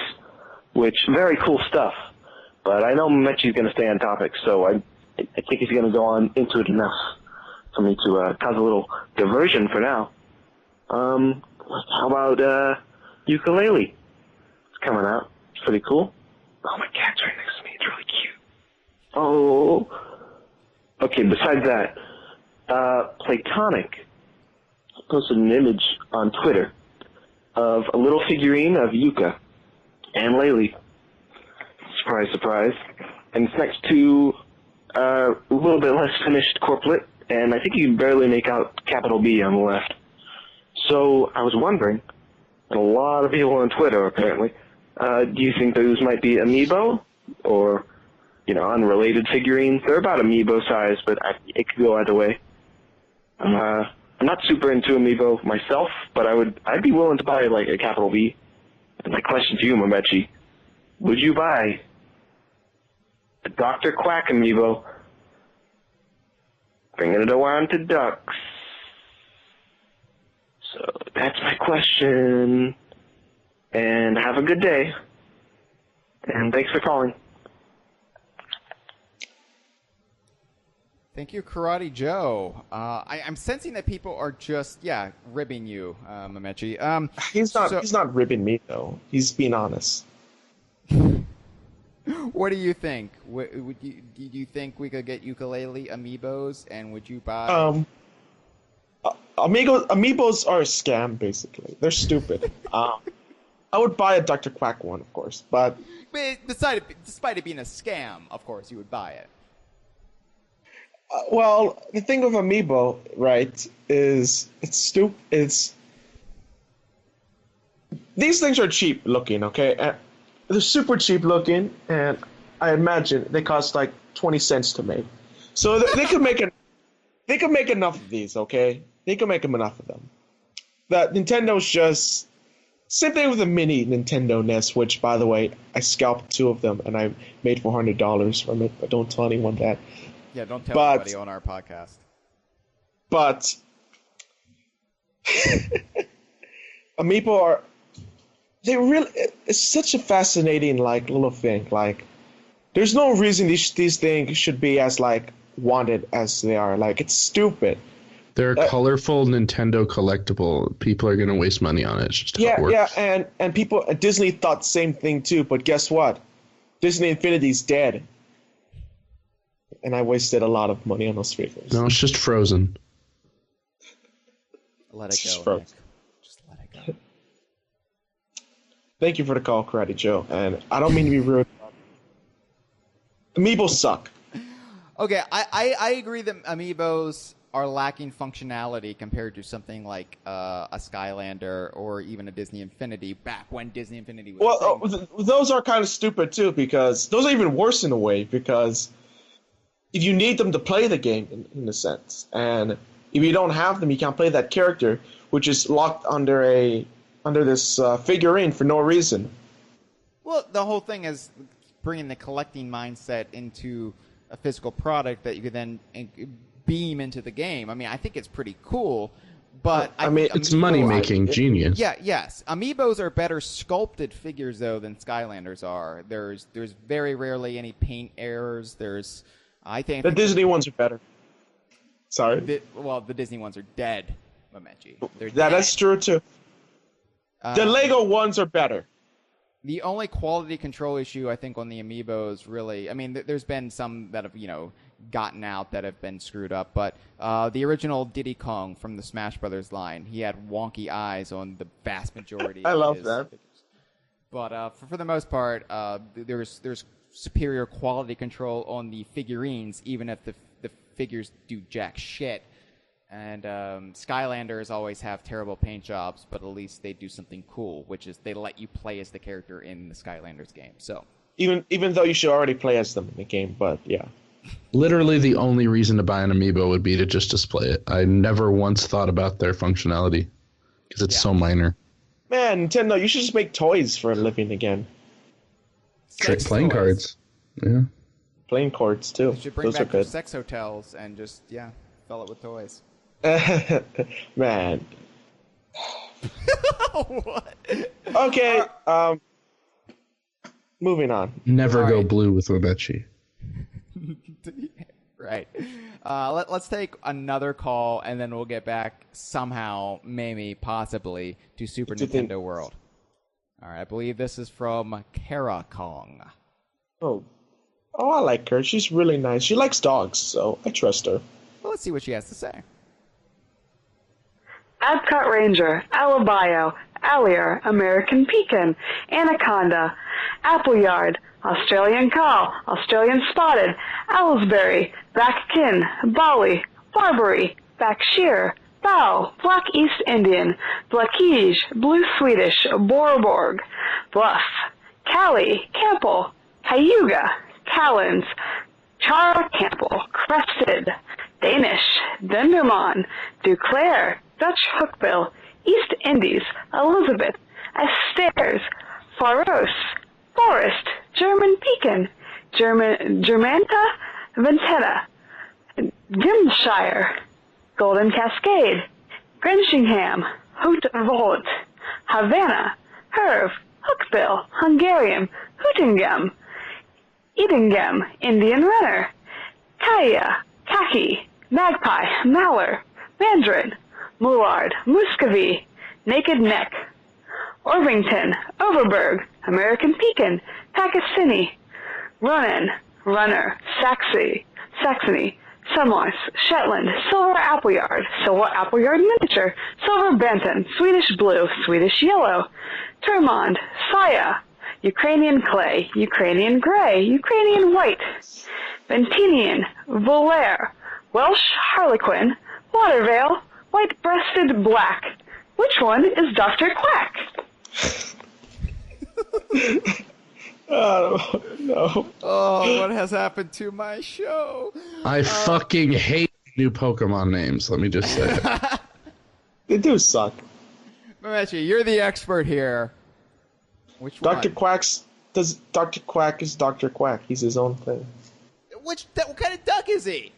which very cool stuff. But I know Mametchi's going to stay on topic, so I think he's going to go on into it enough for me to cause a little diversion for now. How about ukulele? It's coming out. It's pretty cool. Oh, my cat's right next to me. It's really cute. Oh. Okay, besides that, Platonic posted an image on Twitter of a little figurine of Yuka and Laylee. Surprise, surprise. And it's next to a little bit less finished corplet, and I think you can barely make out capital B on the left. So I was wondering, and a lot of people on Twitter apparently, do you think those might be amiibo or, unrelated figurines? They're about amiibo size, but it could go either way. I'm not super into amiibo myself, but I'd be willing to buy like a capital B. And my question to you, Mametchi, would you buy a Dr. Quack amiibo? Bringing it around to ducks. So that's my question. And have a good day. And thanks for calling. Thank you, Karate Joe. I'm sensing that people are just, ribbing you, Mametchi. He's not ribbing me though. He's being honest. What do you think? Do you think we could get ukulele amiibos, and would you buy? Amiibos are a scam, basically. They're stupid. I would buy a Dr. Quack one, of course, but Despite it being a scam, of course, you would buy it. well, the thing with Amiibo, right, is it's stupid. These things are cheap looking, okay? And they're super cheap looking, and I imagine they cost like 20 cents to make. So they could make they could make enough of these, okay? They could make enough of them. That Nintendo's just same thing with the mini Nintendo NES, which, by the way, I scalped 2 of them and I made $400 from it. But don't tell anyone that. Yeah, don't tell anybody on our podcast. But Amiibo are it's such a fascinating little thing. Like, there's no reason these things should be as wanted as they are. Like, it's stupid. They're a colorful Nintendo collectible. People are going to waste money on it. It's just how it works. And people at Disney thought the same thing too. But guess what? Disney Infinity's dead. And I wasted a lot of money on those figures. No, it's just Frozen. Let it Just go, frozen. Nick. Just let it go. Thank you for the call, Karate Joe. And I don't mean to be rude. Amiibos suck. Okay, I agree that amiibos are lacking functionality compared to something like a Skylander or even a Disney Infinity back when Disney Infinity was a thing. Those are kind of stupid too, because those are even worse in a way, because if you need them to play the game in a sense, and if you don't have them, you can't play that character, which is locked under this figurine for no reason. Well, the whole thing is bringing the collecting mindset into a physical product that you could then beam into the game. I mean, I think it's pretty cool, but I mean, it's money-making genius. Yeah, yes. Amiibos are better sculpted figures, though, than Skylanders are. There's very rarely any paint errors. I think the Disney ones are better. Sorry. The Disney ones are dead, Mametchi. That's true, too. The Lego ones are better. The only quality control issue, I think, on the Amiibos, really... I mean, there's been some that have, gotten out that have been screwed up, but the original Diddy Kong from the Smash Brothers line, he had wonky eyes on the vast majority I of love his that. figures. But for the most part, there's superior quality control on the figurines, even if the figures do jack shit. And Skylanders always have terrible paint jobs, but at least they do something cool, which is they let you play as the character in the Skylanders game. So even though you should already play as them in the game, but yeah. Literally the only reason to buy an Amiibo would be to just display it. I never once thought about their functionality because it's so minor. Man, Nintendo, you should just make toys for a living again. Playing cards. Yeah. Playing cards, too. You should bring Those are back your good. sex hotels and just, fill it with toys. Man. What? Okay, moving on. Never go blue with Mametchi. Right. Let's take another call, and then we'll get back somehow, maybe, possibly, to Super Nintendo World. All right, I believe this is from Kara Kong. Oh, I like her. She's really nice. She likes dogs, so I trust her. Well, let's see what she has to say. Adcot Ranger, Alabio, Allier, American Pekin, Anaconda, Appleyard, Australian Cow, Australian Spotted, Owlsbury, Backkin, Bali, Barbary, Backshear, Bow, Black East Indian, Blackige, Blue Swedish, Borborg, Bluff, Callie, Campbell, Cayuga, Callens, Char Campbell, Crested, Danish, Dendermonde, Duclair, Dutch Hookbill, East Indies, Elizabeth, Astairs, Faros, Forest, German Pekin, Germanta Ventena, Gimshire, Golden Cascade, Grinsingham, Hoot Volt, Havana, Herv, Hookbill, Hungarian, Hootingem, Edingham, Indian Runner, Kaya, Khaki, Magpie, Maller, Mandarin, Mullard, Muscovy, Naked Neck, Orvington, Overberg, American Pekin, Pakistani, Ronan, Runner, Saxony, Sunloss, Shetland, Silver Appleyard Miniature, Silver Benton, Swedish Blue, Swedish Yellow, Termond, Saya, Ukrainian Clay, Ukrainian Gray, Ukrainian White, Ventinian, Volaire, Welsh Harlequin, Watervale, White-Breasted Black. Which one is Dr. Quack? Oh, no. Oh, what has happened to my show? I fucking hate new Pokemon names, let me just say. They do suck. Mametchi, you're the expert here. Which one? Dr. Quack is Dr. Quack. He's his own thing. What kind of duck is he?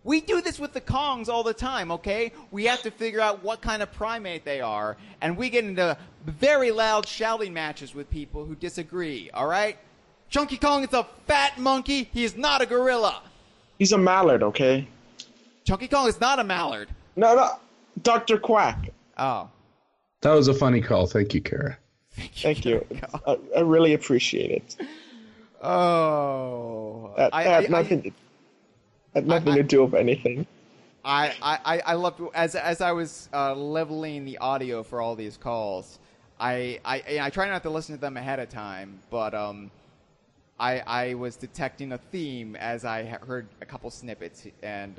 We do this with the Kongs all the time, okay? We have to figure out what kind of primate they are, and we get into very loud shouting matches with people who disagree, all right? Chunky Kong is a fat monkey. He is not a gorilla. He's a mallard, okay? Chunky Kong is not a mallard. No, Dr. Quack. Oh. That was a funny call. Thank you, Kara. Thank you. I really appreciate it. Oh. That had nothing to do with anything. I loved as I was leveling the audio for all these calls. I try not to listen to them ahead of time, but I was detecting a theme as I heard a couple snippets, and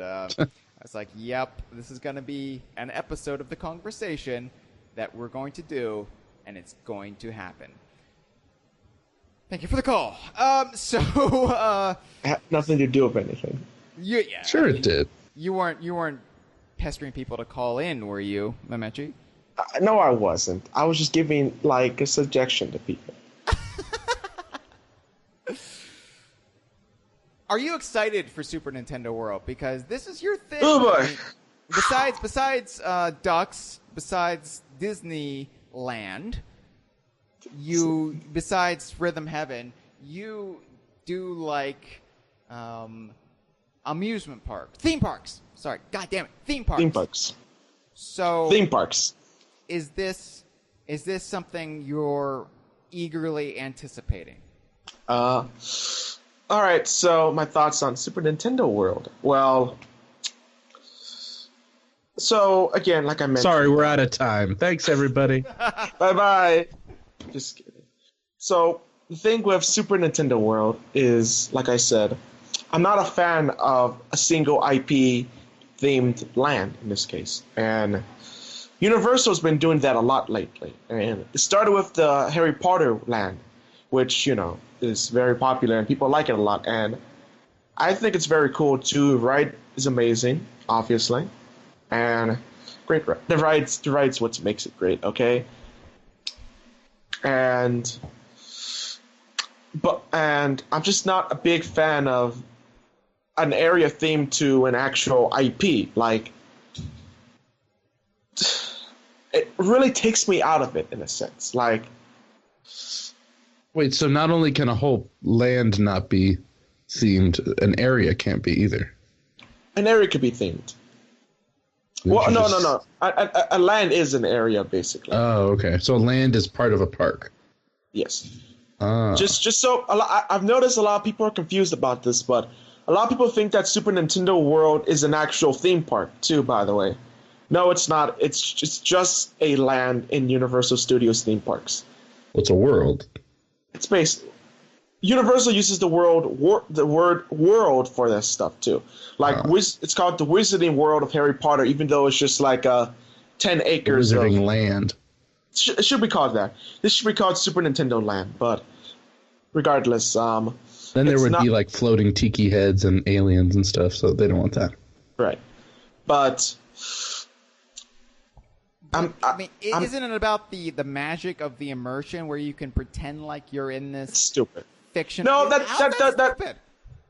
I was like, yep, this is going to be an episode of the Kongversation that we're going to do, and it's going to happen. Thank you for the call. It had nothing to do with anything. Yeah, Sure it did. You weren't pestering people to call in, were you, Mametchi? No, I wasn't. I was just giving, like, a suggestion to people. Are you excited for Super Nintendo World? Because this is your thing. Oh, boy. I mean, besides Ducks, besides Disneyland, besides Rhythm Heaven, you do like amusement theme parks. Sorry, god damn it, theme parks. Theme parks. So Theme parks. Is this something you're eagerly anticipating? All right, so my thoughts on Super Nintendo World. Well, so again, like I mentioned. Sorry, we're out of time. Thanks, everybody. Bye-bye. Just kidding. So the thing with Super Nintendo World is, like I said, I'm not a fan of a single IP themed land in this case, and Universal's been doing that a lot lately. And it started with the Harry Potter land, which, you know, is very popular and people like it a lot. And I think it's very cool too. The ride is amazing, obviously, and great. The ride's what makes it great. Okay, and I'm just not a big fan of an area themed to an actual IP. Like, it really takes me out of it in a sense. Like, Wait, so not only can a whole land not be themed, an area can't be either. an area could be themed. Well, no. A land is an area, basically. Oh, okay. So land is part of a park. Yes. Ah. Just so I've noticed a lot of people are confused about this, but a lot of people think that Super Nintendo World is an actual theme park too. By the way, no, it's not. It's just a land in Universal Studios theme parks. What's a world? It's based. Universal uses the word world for this stuff too. Like it's called the Wizarding World of Harry Potter, even though it's just like 10 acres of Wizarding land. It should be called that. This should be called Super Nintendo Land, but regardless, then there would be like floating tiki heads and aliens and stuff, so they don't want that. Right. But isn't it about the magic of the immersion where you can pretend like you're in this stupid fiction? No, Stupid?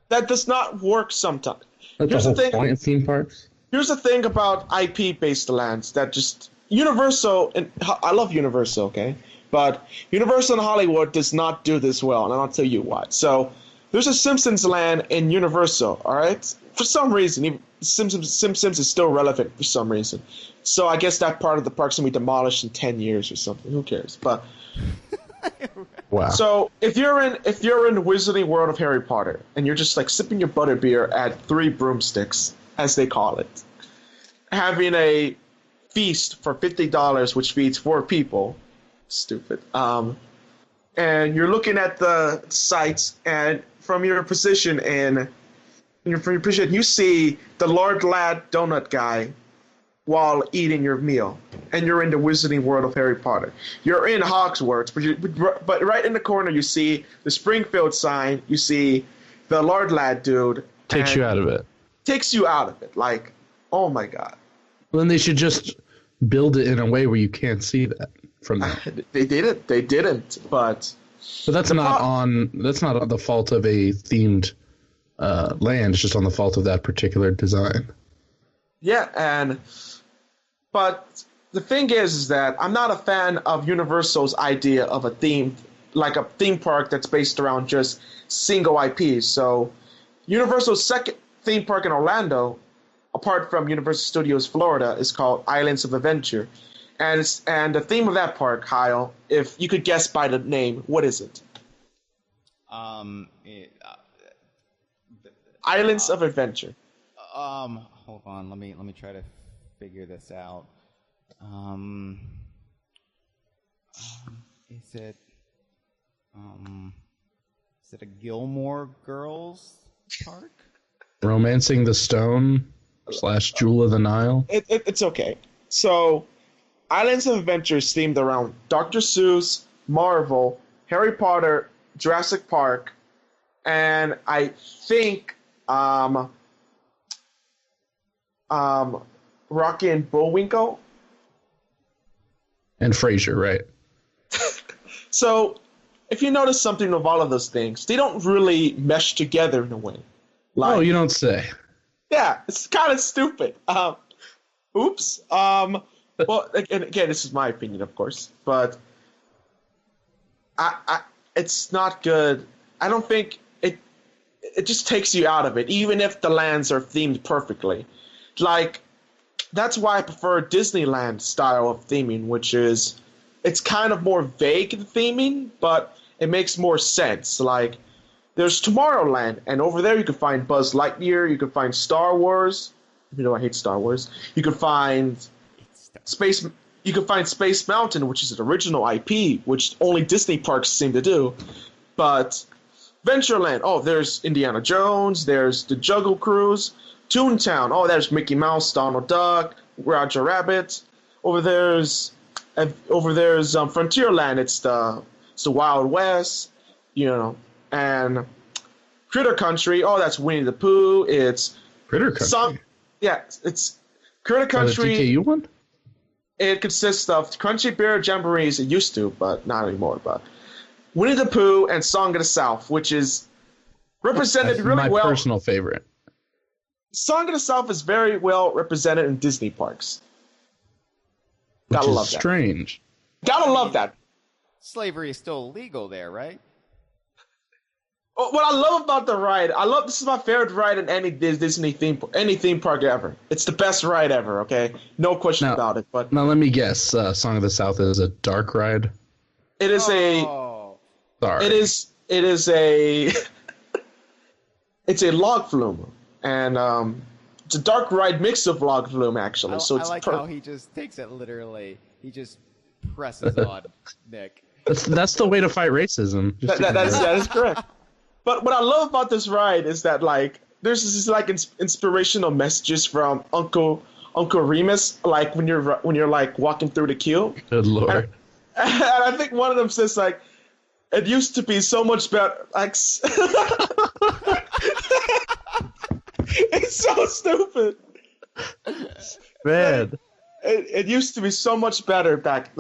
that does not work sometimes. That's the whole point of theme parks. Here's the thing about IP-based lands that just Universal, and I love Universal, okay? But Universal and Hollywood does not do this well, and I'll tell you why. So there's a Simpsons land in Universal, all right? For some reason, even Simpsons is still relevant for some reason. So I guess that part of the park's gonna be demolished in 10 years or something. Who cares? But wow. So if you're in the Wizarding World of Harry Potter and you're just like sipping your butterbeer at 3 broomsticks, as they call it, having a feast for $50, which feeds 4 people, stupid. And you're looking at the sights, and from your position you see the Lord Lad Donut guy while eating your meal, and you're in the Wizarding World of Harry Potter. You're in Hogwarts, but right in the corner you see the Springfield sign, you see the Lord Lad dude. Takes you out of it. Takes you out of it. Like, oh my god. Well, then they should just build it in a way where you can't see that from there. They didn't, but that's not the fault of a themed land. It's just on the fault of that particular design. Yeah, but the thing is that I'm not a fan of Universal's idea of a theme park that's based around just single IPs. So Universal's second theme park in Orlando, apart from Universal Studios Florida, is called Islands of Adventure. And the theme of that park, Hyle, if you could guess by the name, what is it? Islands of Adventure. Hold on, let me try to figure this out. Is it a Gilmore Girls park? Romancing the Stone? slash Jewel of the Nile. It's okay. So, Islands of Adventure is themed around Dr. Seuss, Marvel, Harry Potter, Jurassic Park, and I think Rocky and Bullwinkle. And Frasier, right? So, if you notice something of all of those things, they don't really mesh together in a way. Oh, you don't say. Yeah, it's kind of stupid. Oops. Well, again, this is my opinion, of course, but it's not good. I don't think it just takes you out of it, even if the lands are themed perfectly. Like, that's why I prefer Disneyland style of theming, which is, it's kind of more vague theming, but it makes more sense. Like, there's Tomorrowland, and over there you can find Buzz Lightyear, you can find Star Wars, even though I hate Star Wars. You can find Space Mountain, which is an original IP, which only Disney parks seem to do. But Ventureland, oh, there's Indiana Jones, there's the Jungle Cruise. Toontown, oh, there's Mickey Mouse, Donald Duck, Roger Rabbit. Over there's Frontierland. It's the Wild West, and Critter Country. Oh, that's Winnie the Pooh. It's Critter Country. It's Critter Country. The DKU one. It consists of Crunchy Bear Jamborees. It used to, but not anymore. But Winnie the Pooh and Song of the South, which is represented really well. My personal favorite. Song of the South is very well represented in Disney parks. Which Gotta is love that. Strange. Gotta love that. Slavery is still illegal there, right? What I love about the ride, this is my favorite ride in any Disney theme park ever. It's the best ride ever. Okay, no question about it. But now let me guess. Song of the South is a dark ride. It is Sorry. It is a. It's a log flume, and it's a dark ride mix of log flume actually. I It's like how he just takes it literally. He just presses on Nick. That's the way to fight racism. That is correct. But what I love about this ride is that there's this inspirational messages from Uncle Remus, like when you're like walking through the queue. Good Lord. And I think one of them says it used to be so much better. It's so stupid. Man. It used to be so much better back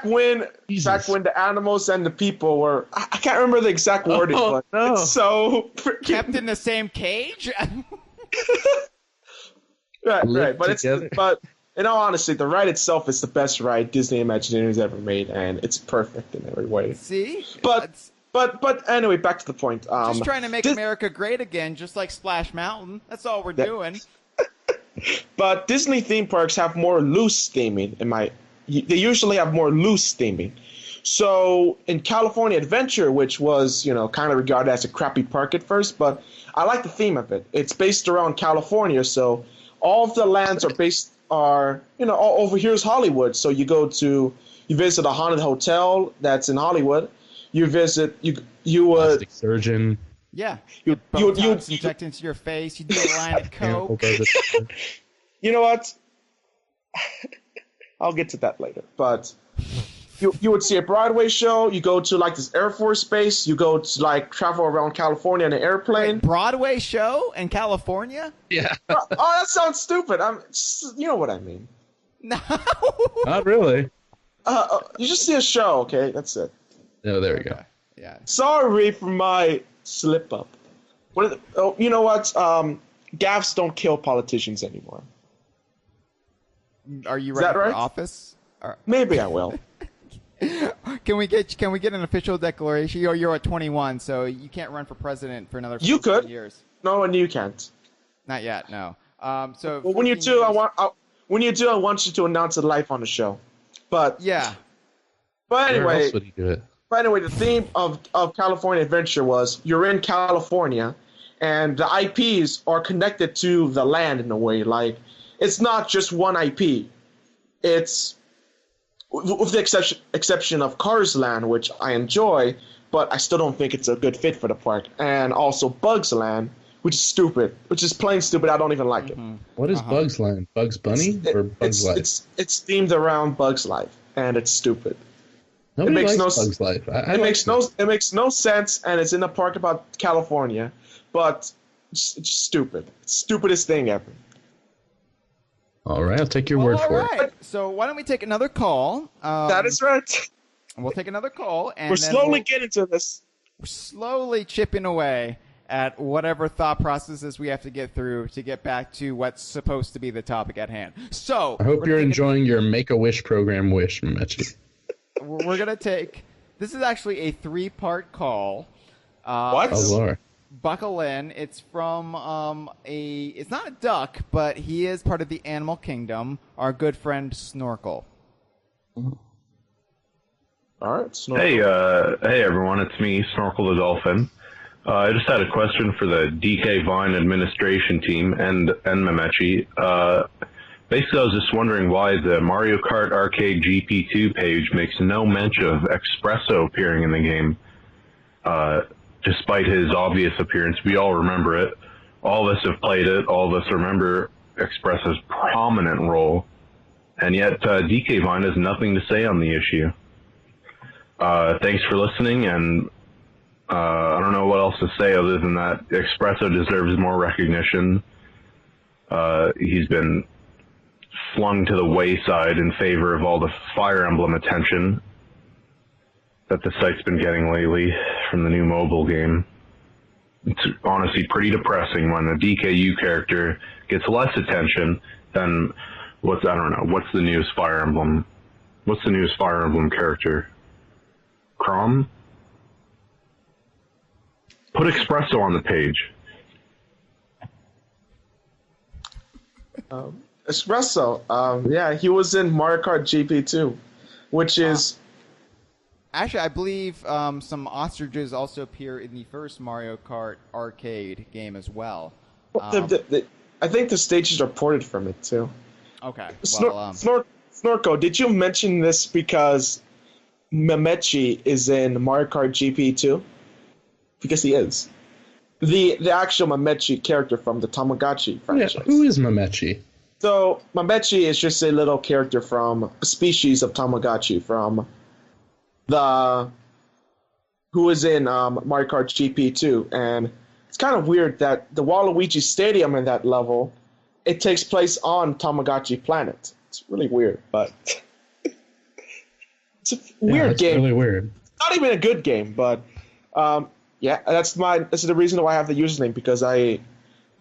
when the animals and the people were, I can't remember the exact wording, but it's so kept in the same cage. right. But in all honesty, the ride itself is the best ride Disney Imagineering has ever made, and it's perfect in every way. See, but anyway, back to the point. Just trying to make America great again, just like Splash Mountain. That's all we're doing. But Disney theme parks have more loose theming. They usually have more loose theming. So in California Adventure, which was kind of regarded as a crappy park at first, but I like the theme of it. It's based around California, so all of the lands are over here's Hollywood. So you visit a haunted hotel that's in Hollywood. You visit you would plastic surgeon. Yeah, you inject into your face. You do a line of coke. You know what? I'll get to that later. But you would see a Broadway show. You go to this Air Force base. You go to travel around California in an airplane. Wait, Broadway show in California? Yeah. Oh, that sounds stupid. You know what I mean. No. Not really. You just see a show, okay? That's it. No, there we go. Yeah. Sorry for my slip up. You know what? Gaffes don't kill politicians anymore. Are you ready for office? Maybe I will. Can we get an official declaration? You're at 21, so you can't run for president for another 15 You could. years. No, and you can't. Not yet, no. So when you do, I want you to announce it live on the show. But yeah. But anyway, where else would he do it? The theme of California Adventure was you're in California, and the IPs are connected to the land in a way. It's not just one IP. It's, with the exception of Cars Land, which I enjoy, but I still don't think it's a good fit for the park. And also Bugs Land, which is stupid, which is plain stupid. I don't even like it. What is Bugs Line? Bugs Bunny or Bugs Life? It's themed around Bugs Life, and it's stupid. Nobody likes Bugs Life. It makes no sense, and it's in a park about California, but it's stupid. It's the stupidest thing ever. All right, I'll take your word for it. So why don't we take another call? That is right. We'll take another call, and we're slowly getting to this. We're slowly chipping away at whatever thought processes we have to get through to get back to what's supposed to be the topic at hand. So I hope you're enjoying your Make-A-Wish program, Mametchi. We're going to take... This is actually a 3-part call. What? Oh, Lord. Buckle in. It's from It's not a duck, but he is part of the animal kingdom. Our good friend Snorkel. All right, Snorkel. Hey everyone, it's me, Snorkel the Dolphin. I just had a question for the DK Vine administration team and Mametchi. Basically, I was just wondering why the Mario Kart Arcade GP2 page makes no mention of Espresso appearing in the game. Despite his obvious appearance, we all remember it. All of us have played it. All of us remember Espresso's prominent role. And yet, DK Vine has nothing to say on the issue. Thanks for listening, and I don't know what else to say other than that Espresso deserves more recognition. He's been flung to the wayside in favor of all the Fire Emblem attention that the site's been getting lately from the new mobile game. It's honestly pretty depressing when a DKU character gets less attention than what's the newest Fire Emblem? What's the newest Fire Emblem character? Crom? Put Espresso on the page. Espresso. Yeah, he was in Mario Kart GP2, which is... Actually, I believe some ostriches also appear in the first Mario Kart arcade game as well. I think the stages are ported from it, too. Okay. Snorko, did you mention this because Mametchi is in Mario Kart GP2? Because he is. The actual Mametchi character from the Tamagotchi franchise. Yeah, who is Mametchi? So, Mametchi is just a little character from a species of Tamagotchi from who is in Mario Kart GP2, and it's kind of weird that the Waluigi Stadium in that level, it takes place on Tamagotchi Planet. It's really weird, but it's a weird game. It's really weird. It's not even a good game, but that's the reason why I have the username, because I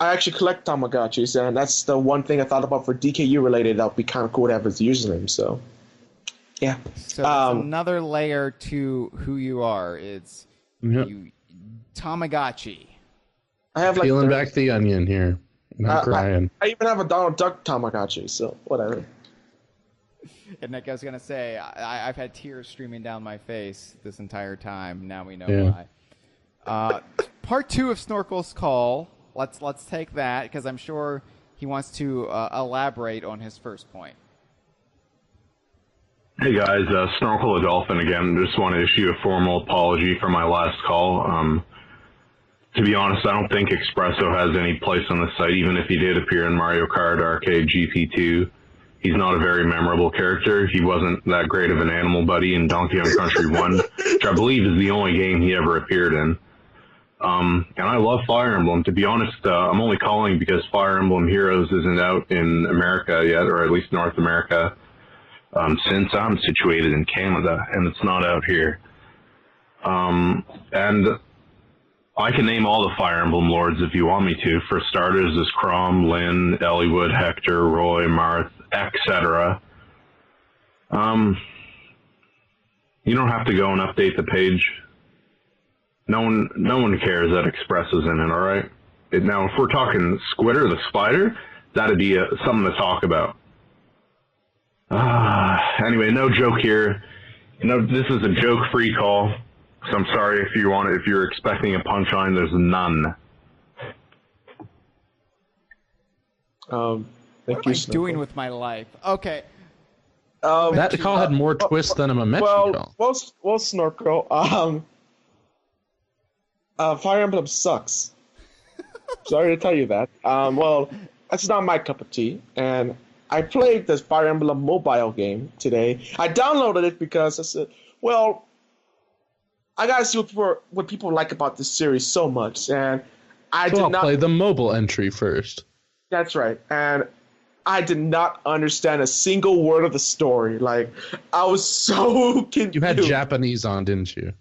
actually collect Tamagotchis, and that's the one thing I thought about for DKU related. That would be kind of cool to have as a username. So. Yeah. So there's another layer to who you are. It's you, Tamagotchi. I have peeling back the onion here. Not crying. I even have a Donald Duck Tamagotchi, so whatever. And like I was gonna say, I've had tears streaming down my face this entire time. Now we know why. Part 2 of Snorkel's call. Let's take that, because I'm sure he wants to elaborate on his first point. Hey guys, Snorkel the Dolphin again. Just want to issue a formal apology for my last call. To be honest, I don't think Espresso has any place on the site, even if he did appear in Mario Kart Arcade GP2. He's not a very memorable character. He wasn't that great of an animal buddy in Donkey Kong Country 1, which I believe is the only game he ever appeared in. And I love Fire Emblem. To be honest, I'm only calling because Fire Emblem Heroes isn't out in America yet, or at least North America. Since I'm situated in Canada, and it's not out here. And I can name all the Fire Emblem Lords if you want me to. For starters, there's Chrom, Lyn, Eliwood, Hector, Roy, Marth, etc. You don't have to go and update the page. No one cares that Express is in it, alright? Now, if we're talking Squitter the Spider, that'd be something to talk about. Anyway, no joke here. This is a joke-free call, so I'm sorry if you're expecting a punchline. There's none. What am I doing with my life? Okay. That call had more twist than a Mametchi call. Well, Snorkel, Fire Emblem sucks. Sorry to tell you that. Well, that's not my cup of tea. And I played this Fire Emblem mobile game today. I downloaded it because I said, well, I gotta see what people like about this series so much. And I'll play the mobile entry first. That's right. And I did not understand a single word of the story. Like, I was so confused. You had Japanese on, didn't you?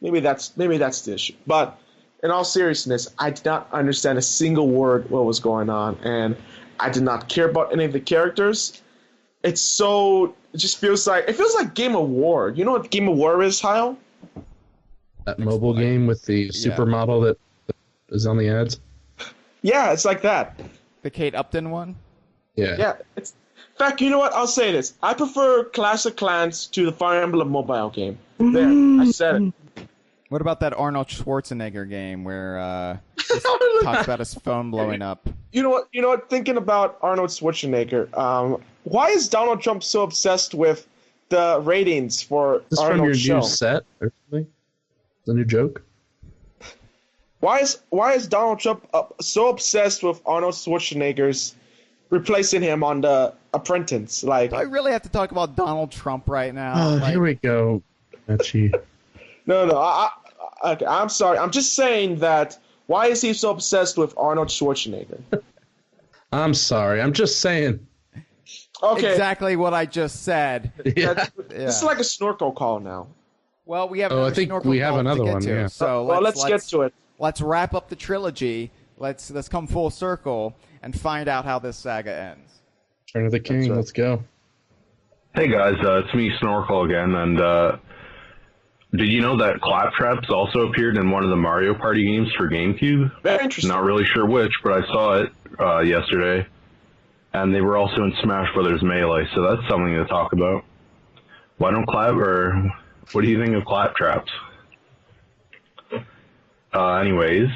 Maybe that's the issue. But in all seriousness, I did not understand a single word what was going on, and I did not care about any of the characters. It just feels like Game of War. You know what Game of War is, Hyle? That mobile game with the supermodel that is on the ads? Yeah, it's like that. The Kate Upton one? Yeah. Yeah. In fact, you know what? I'll say this. I prefer Clash of Clans to the Fire Emblem mobile game. There, I said it. What about that Arnold Schwarzenegger game where he talks about his phone blowing up? You know what? Thinking about Arnold Schwarzenegger, why is Donald Trump so obsessed with the ratings for Is this Arnold's from your show? new set or something? The new joke? Why is Donald Trump so obsessed with Arnold Schwarzenegger's replacing him on The Apprentice? Like, Do I really have to talk about Donald Trump right now? Here we go. Mametchi. no. Okay, I'm sorry. I'm just saying that. Why is he so obsessed with Arnold Schwarzenegger? I'm sorry. I'm just saying. Okay, Exactly what I just said. Yeah. This is like a snorkel call now. Well, we have. I think we have another one. Yeah. So let's get to it. Let's wrap up the trilogy. Let's come full circle and find out how this saga ends. Turn of the King. right. Let's go. Hey guys, it's me Snorkel again, and did you know that Claptraps also appeared in one of the Mario Party games for GameCube? Very interesting. Not really sure which, but I saw it yesterday. And they were also in Smash Brothers Melee, so that's something to talk about. What do you think of Claptraps? Anyways,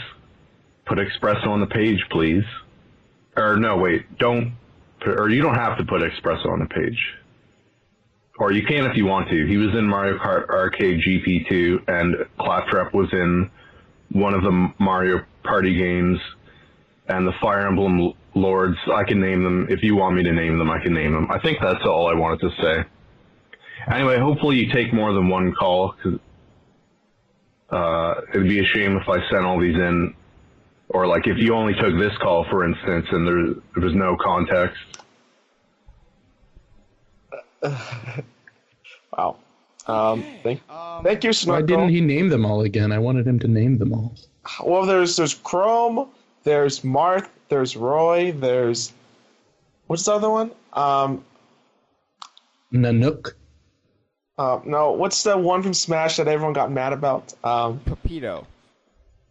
put espresso on the page, please. Or no, wait, you don't have to put espresso on the page. Or you can if you want to. He was in Mario Kart Arcade GP2, and Claptrap was in one of the Mario Party games, and the Fire Emblem Lords. I can name them. If you want me to name them, I can name them. I think that's all I wanted to say. Anyway, hopefully you take more than one call, because it'd be a shame if I sent all these in, or like if you only took this call, for instance, and there was no context. Wow. Thank you, Snorkel. Why didn't he name them all again? I wanted him to name them all. Well, there's Chrome, there's Marth, there's Roy, there's what's the other one? Nanook. No, what's the one from Smash that everyone got mad about? Pepito.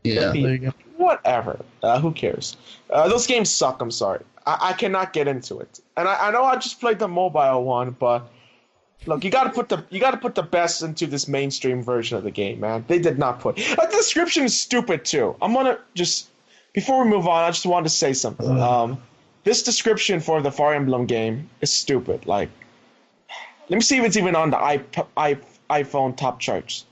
Yeah, there you go. Whatever. Who cares? Those games suck. I'm sorry. I cannot get into it. And I know I just played the mobile one, but look, you gotta put the best into this mainstream version of the game, man. They did not put. The description is stupid too. I'm gonna just before we move on, I just wanted to say something. This description for the Fire Emblem game is stupid. Like, let me see if it's even on the iPhone top charts.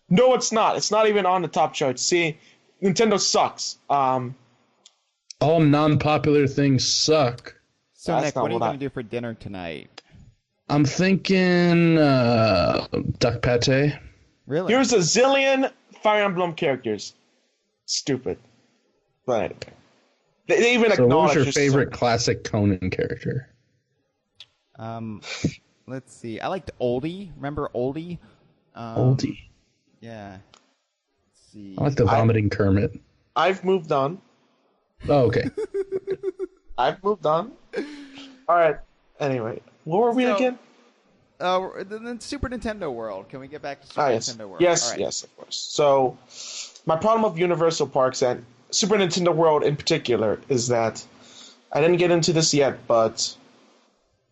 No, it's not. It's not even on the top charts. See, Nintendo sucks. All non-popular things suck. So, That's Nick, not what are you what I- going to do for dinner tonight? I'm thinking duck pate. Really? Here's a zillion Fire Emblem characters. Stupid. But anyway. They even So what acknowledge was your there's favorite classic Conan character? Let's see. I liked Oldie. Remember Oldie? Oldie. Yeah. Let's see. I like the vomiting Kermit. I've moved on. Oh, okay. I've moved on. All right. Anyway, what were we So- again? The Super Nintendo World. Can we get back to Super Yes. Nintendo World? Yes, All right. yes, of course. So, my problem with Universal Parks and Super Nintendo World in particular is that I didn't get into this yet, but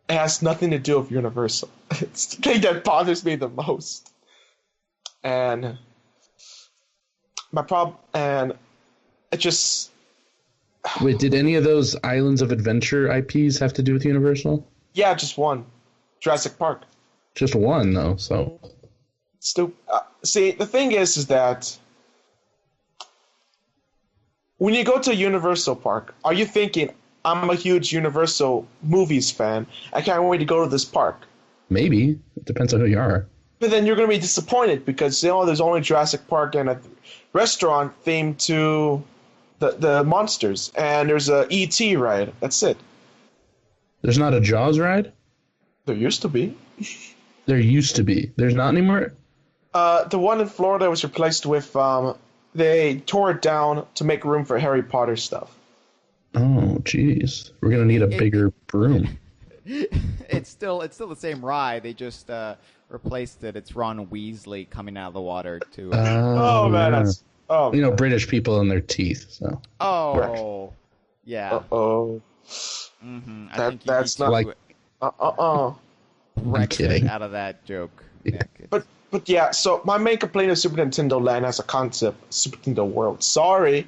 it has nothing to do with Universal. It's the thing that bothers me the most. And it just Wait, did any of those Islands of Adventure IPs have to do with Universal? yeah, just one. Jurassic Park. Just one, though, so... See, the thing is that when you go to Universal Park, are you thinking, I'm a huge Universal movies fan, I can't wait to go to this park? Maybe. It depends on who you are. But then you're going to be disappointed because there's only Jurassic Park and a restaurant themed to the monsters, and there's a E.T. ride. That's it. There's not a Jaws ride? There used to be. There used to be. There's not anymore? The one in Florida was replaced with, they tore it down to make room for Harry Potter stuff. Oh, jeez. We're going to need a bigger broom. It's still the same ride. They just replaced it. It's Ron Weasley coming out of the water to. Oh man, that's British people and their teeth. So. Oh, yeah. Oh. Mm-hmm. That's not like. I'm kidding. Out of that joke. Yeah. But yeah. So my main complaint of Super Nintendo Land as a concept, Super Nintendo World. Sorry,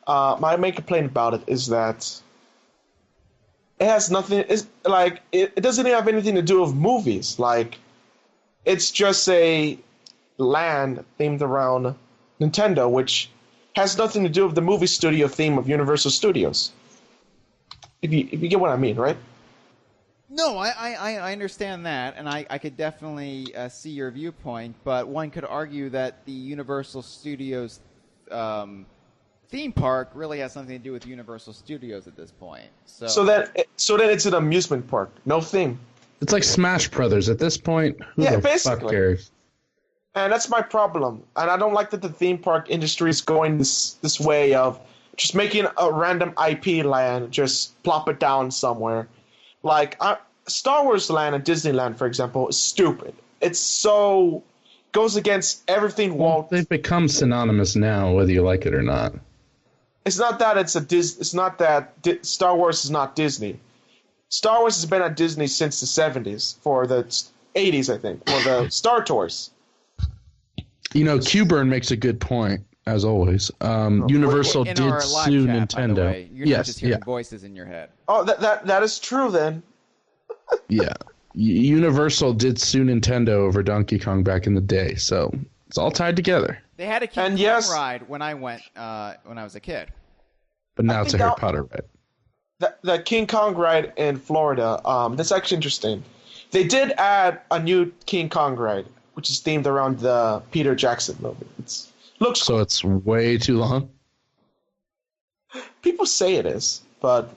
my main complaint about it is that. It has nothing. It's like it doesn't even have anything to do with movies. Like, it's just a land themed around Nintendo, which has nothing to do with the movie studio theme of Universal Studios. If you get what I mean, right? No, I understand that, and I could definitely see your viewpoint. But one could argue that the Universal Studios theme park really has something to do with Universal Studios at this point. So then it's an amusement park, no theme. It's like Smash Brothers at this point. Who the basically. fuck cares? And that's my problem. And I don't like that the theme park industry is going this way of just making a random IP land, just plop it down somewhere. Like Star Wars Land and Disneyland, for example, is stupid. It's so goes against everything Walt. They've become synonymous now, whether you like it or not. It's not that it's not that Star Wars is not Disney. Star Wars has been at Disney since the 70s, for the 80s, I think, for the Star Tours. Q-Burn makes a good point, as always. Universal did sue Nintendo. You're not just hearing voices in your head. Oh, that is true then. Yeah. Universal did sue Nintendo over Donkey Kong back in the day, so it's all tied together. They had a King Kong ride when I went when I was a kid. But now it's a Harry Potter ride. The King Kong ride in Florida, that's actually interesting. They did add a new King Kong ride, which is themed around the Peter Jackson movie. Looks so cool. It's way too long? People say it is, but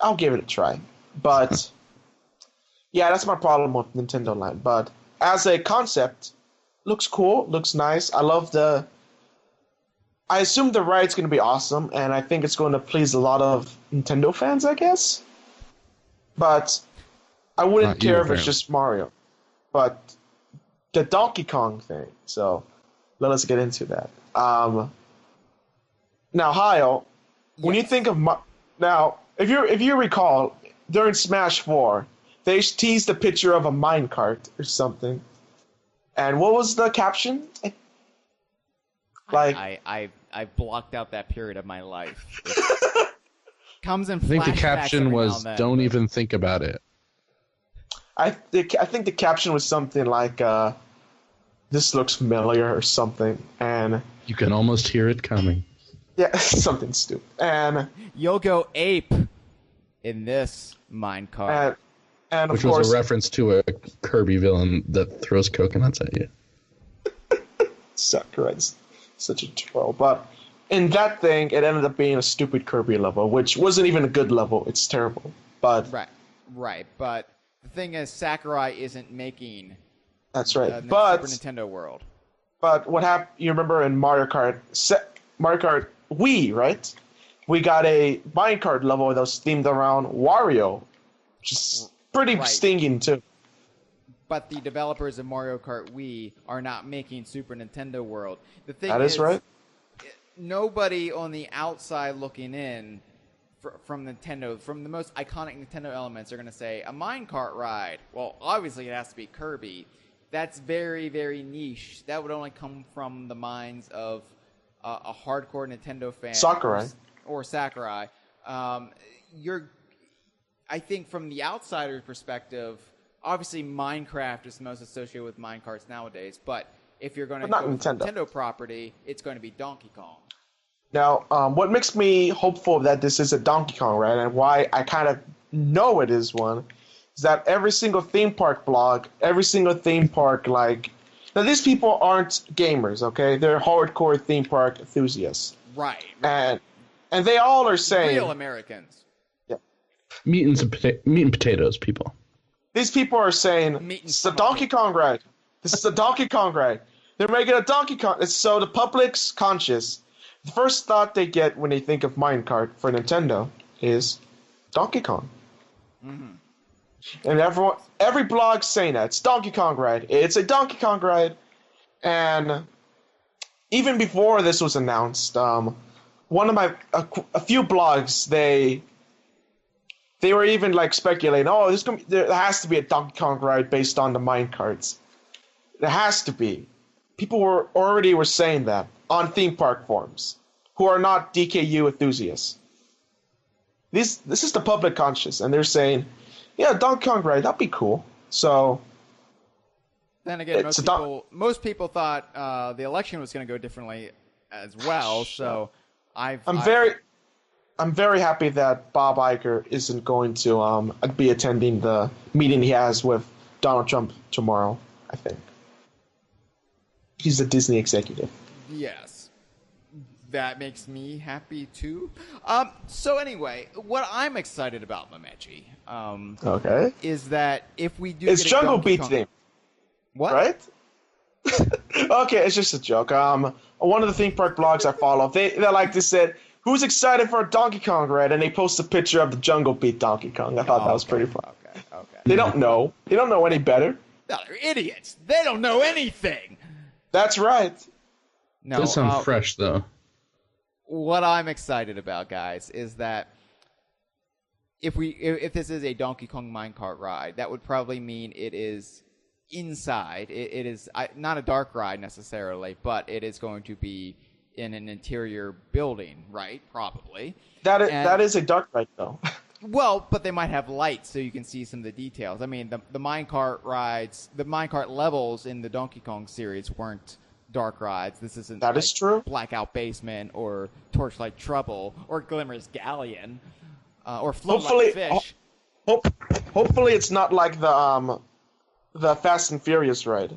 I'll give it a try. But yeah, that's my problem with Nintendo Land. But as a concept, looks cool, looks nice. I assume the ride's going to be awesome, and I think it's going to please a lot of Nintendo fans, I guess. But I wouldn't care if it's just Mario. But the Donkey Kong thing, so let us get into that. Now, Hyle, when you think of if you recall, during Smash 4, they teased a picture of a minecart or something. And what was the caption? I blocked out that period of my life. Comes in. I think the caption was "Don't even think about it." I think the caption was something like "This looks familiar" or something, and you can almost hear it coming. Yeah, something stupid. And you'll go ape in this minecart. And which of course, was a reference to a Kirby villain that throws coconuts at you. Sakurai's such a troll. But in that thing, it ended up being a stupid Kirby level, which wasn't even a good level. It's terrible. But right. But the thing is, Sakurai isn't making. That's right. Super Nintendo World. But what happened? You remember in Mario Kart Wii, right? We got a minecart level that was themed around Wario, which is pretty stinging too. But the developers of Mario Kart Wii are not making Super Nintendo World. The thing is right. Nobody on the outside looking in from Nintendo, from the most iconic Nintendo elements, are going to say a minecart ride. Well, obviously it has to be Kirby. That's very, very niche. That would only come from the minds of a hardcore Nintendo fan. Sakurai. Or Sakurai. I think from the outsider's perspective, obviously Minecraft is most associated with minecarts nowadays, but if you're going to But go not with Nintendo. Nintendo property, it's going to be Donkey Kong. Now, what makes me hopeful that this is a Donkey Kong ride, and why I kind of know it is one, is that every single theme park blog, every single theme park, like... Now, these people aren't gamers, okay? They're hardcore theme park enthusiasts. Right. And they all are saying... Real Americans. Yeah. Meat and potatoes, people. These people are saying, it's the Donkey Kong ride. This is the Donkey Kong ride. They're making a Donkey Kong... So the public's conscious. The first thought they get when they think of minecart for Nintendo is Donkey Kong. Mm-hmm. And every blog's saying that. It's Donkey Kong ride. It's a Donkey Kong ride. And even before this was announced, one of my... A few blogs, they were even like speculating, oh, there has to be a Donkey Kong ride based on the minecarts. There has to be. People were saying that on theme park forums, who are not DKU enthusiasts. This is the public conscious, and they're saying, yeah, Donkey Kong ride, that'd be cool. So then again, most people thought the election was going to go differently as well. So I'm very happy that Bob Iger isn't going to be attending the meeting he has with Donald Trump tomorrow. I think he's a Disney executive. Yes. That makes me happy too. So anyway, what I'm excited about, Mametchi, okay, is that if we do, it's get Jungle Donkey Beat Kong... theme, what? Right? Okay, it's just a joke. One of the theme park blogs I follow, they like to say, "Who's excited for a Donkey Kong ride?" And they post a picture of the Jungle Beat Donkey Kong. I thought that was pretty fun. Okay. They don't know. They don't know any better. No, they're idiots. They don't know anything. That's right. No, Does sound fresh though. What I'm excited about, guys, is that if this is a Donkey Kong minecart ride, that would probably mean it is inside. It is not a dark ride necessarily, but it is going to be in an interior building, right? Probably. That is a dark ride, though. Well, but they might have lights so you can see some of the details. I mean, the minecart rides, the minecart levels in the Donkey Kong series weren't dark rides. This isn't that is true. Blackout Basement or Torchlight Trouble or Glimmer's Galleon or Float Like Fish. Hopefully it's not like the Fast and Furious ride,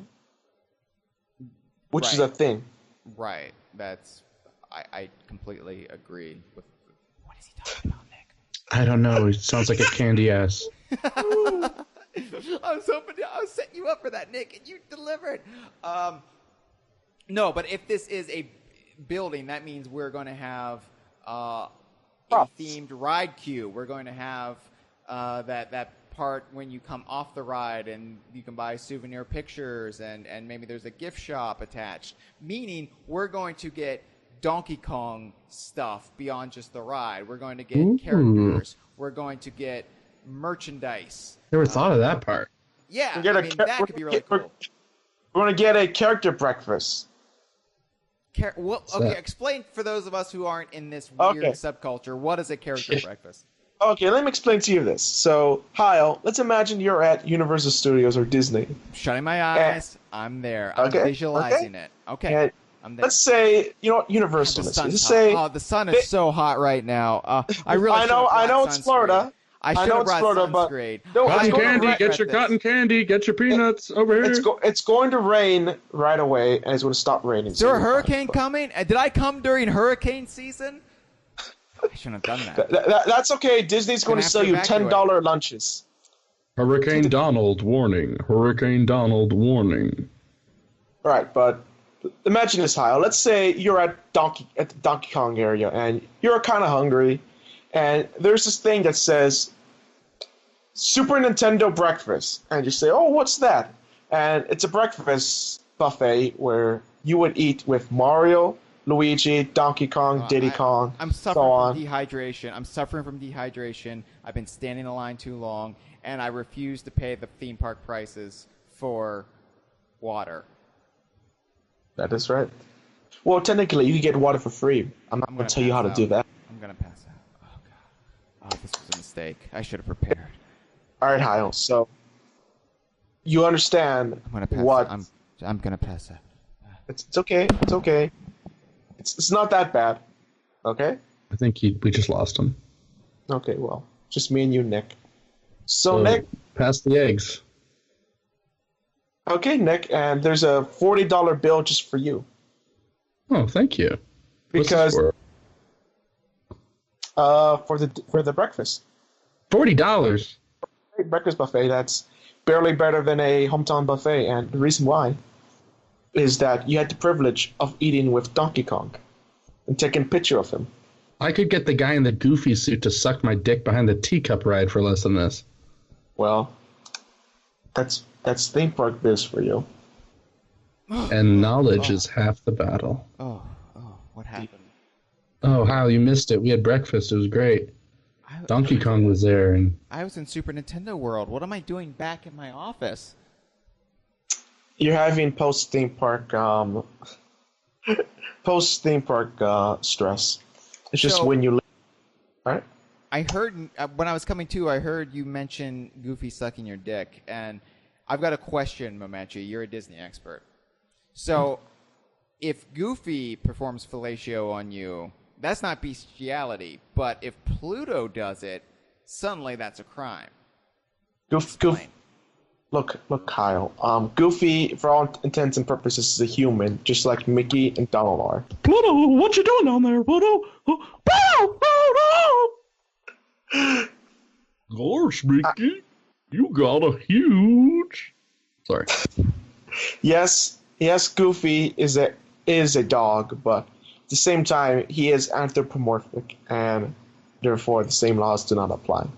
which is a thing. Right. I completely agree with. What is he talking about, Nick? I don't know. It sounds like a candy ass. I was hoping I was setting you up for that, Nick, and you delivered. No, but if this is a building, that means we're going to have a themed ride queue. We're going to have that part when you come off the ride and you can buy souvenir pictures and maybe there's a gift shop attached. Meaning we're going to get Donkey Kong stuff beyond just the ride. We're going to get characters. We're going to get merchandise. Never thought of that part. Yeah, that could be really cool. We're going to get a character breakfast. Explain for those of us who aren't in this weird subculture, what is a character breakfast? Okay, let me explain to you this. So, Hyle, let's imagine you're at Universal Studios or Disney. Shutting my eyes, I'm there. I'm visualizing it. Okay, I'm there. Let's say, Universal. The sun is so hot right now. I know it's Florida. I should have brought sunscreen. Cotton candy, get your cotton candy, get your peanuts over here. It's going to rain right away, and it's going to stop raining. Is there a hurricane coming? Did I come during hurricane season? I shouldn't have done that. That's okay. Disney's going to sell you $10 lunches. Hurricane Donald warning. Hurricane Donald warning. Right, but imagine this, Hyle. Let's say you're at the Donkey Kong area, and you're kind of hungry. And there's this thing that says Super Nintendo breakfast. And you say, oh, what's that? And it's a breakfast buffet where you would eat with Mario, Luigi, Donkey Kong, Diddy Kong, I'm suffering from dehydration. I've been standing in line too long, and I refuse to pay the theme park prices for water. That is right. Well, technically, you can get water for free. I'm not going to tell you how to do that. I'm going to pass out. This was a mistake. I should have prepared. All right, Hyle. So you understand I'm gonna pass what? I'm gonna pass out. It's okay. It's okay. It's not that bad. Okay? I think we just lost him. Okay, well, just me and you, Nick. So Nick... Pass the eggs. Okay, Nick, and there's a $40 bill just for you. Oh, thank you. Because... for the breakfast. $40? Breakfast buffet, that's barely better than a hometown buffet, and the reason why is that you had the privilege of eating with Donkey Kong and taking a picture of him. I could get the guy in the Goofy suit to suck my dick behind the teacup ride for less than this. Well, that's theme park biz for you. And knowledge is half the battle. Oh, what happened? Oh, Hyle, you missed it. We had breakfast. It was great. Donkey Kong was there, and I was in Super Nintendo World. What am I doing back in my office? You're having post theme park stress. It's just when you leave. All right. I heard when I was coming to, I heard you mention Goofy sucking your dick, and I've got a question, Mametchi. You're a Disney expert. So, if Goofy performs fellatio on you, that's not bestiality. But if Pluto does it, suddenly that's a crime. Goofy. Look, Kyle. Goofy, for all intents and purposes, is a human, just like Mickey and Donald are. Pluto, what you doing down there, Pluto? Gosh, Mickey, you got a huge... Sorry. Yes, Goofy is a dog, but at the same time, he is anthropomorphic, and therefore the same laws do not apply.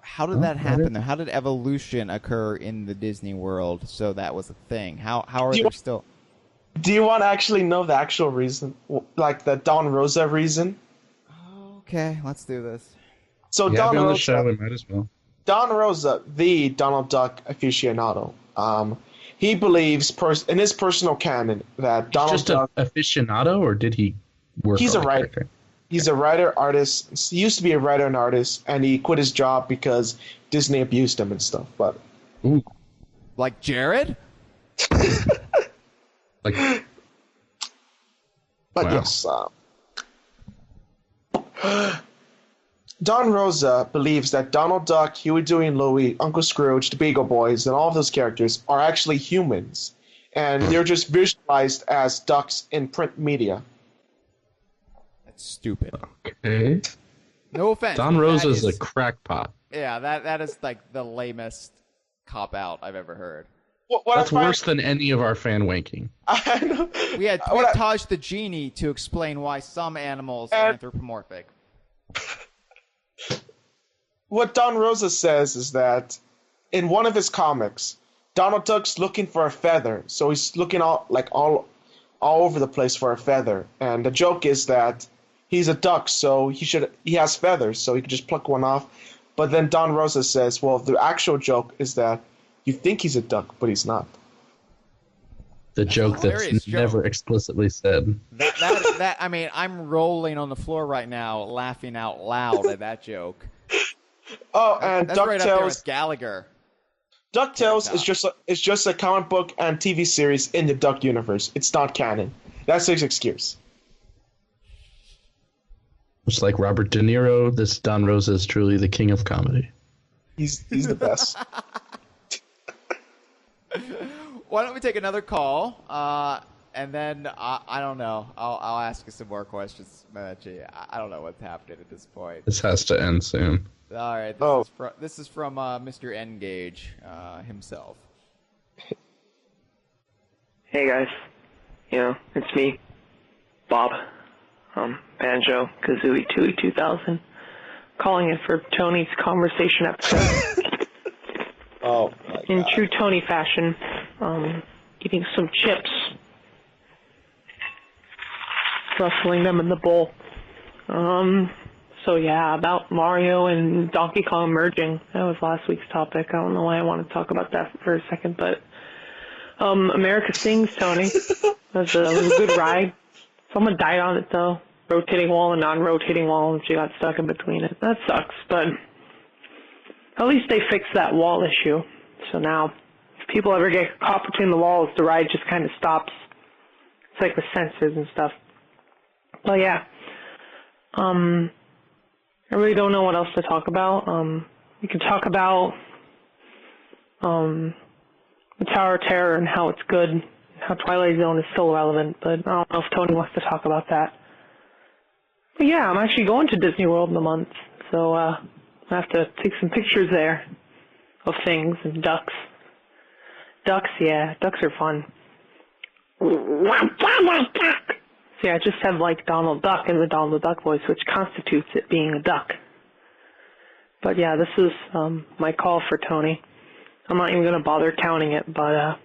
How did that happen? How did evolution occur in the Disney world so that was a thing? How are they still... Do you want to actually know the actual reason? Like the Don Rosa reason? Okay, let's do this. So Don Don on Rosa, the show, we might as well. Don Rosa, the Donald Duck aficionado, he believes in his personal canon that Donald Duck... Just an aficionado, or did he work He's on a writer. Character? He's a writer, artist. He used to be a writer and artist, and he quit his job because Disney abused him and stuff. But like Jared? But wow. Yes. Don Rosa believes that Donald Duck, Huey, Dewey, and Louie, Uncle Scrooge, the Beagle Boys, and all of those characters are actually humans, and they're just visualized as ducks in print media. That's stupid. Okay. No offense. Don Rosa's a crackpot. Yeah, that is like the lamest cop-out I've ever heard. That's worse than any of our fan wanking. I know. We had Taj the Genie to explain why some animals are anthropomorphic. What Don Rosa says is that in one of his comics, Donald Duck's looking for a feather, so he's looking all over the place for a feather. And the joke is that he's a duck, so he has feathers, so he can just pluck one off. But then Don Rosa says, well, the actual joke is that you think he's a duck, but he's not. The joke that's never explicitly said. That I mean, I'm rolling on the floor right now, laughing out loud at that joke. Oh, and that's DuckTales, right up there with Gallagher. DuckTales is just a comic book and TV series in the Duck universe. It's not canon. That's his excuse. Just like Robert De Niro, this Don Rosa is truly the king of comedy. He's the best. Why don't we take another call, and then I don't know. I'll ask you some more questions, Mametchi. I don't know what's happening at this point. This has to end soon. All right. This is from Mr. Engage himself. Hey guys, it's me, Bob, Banjo Kazooie Tooie 2000, calling in for Tony's conversation episode. Oh my God. In true Tony fashion, eating some chips, rustling them in the bowl. So yeah, about Mario and Donkey Kong merging. That was last week's topic. I don't know why I want to talk about that for a second, but America Sings, Tony. It was a good ride. Someone died on it though. Rotating wall and non-rotating wall, and she got stuck in between it. That sucks, but at least they fixed that wall issue. So now people ever get caught between the walls, the ride just kind of stops. It's like with sensors and stuff. But yeah, I really don't know what else to talk about. We can talk about the Tower of Terror and how it's good, how Twilight Zone is still relevant, but I don't know if Tony wants to talk about that. But yeah, I'm actually going to Disney World in a month, so I have to take some pictures there of things and ducks. Ducks, yeah, ducks are fun. See, I just have like Donald Duck in the Donald Duck voice, which constitutes it being a duck. But yeah, this is my call for Tony. I'm not even going to bother counting it, but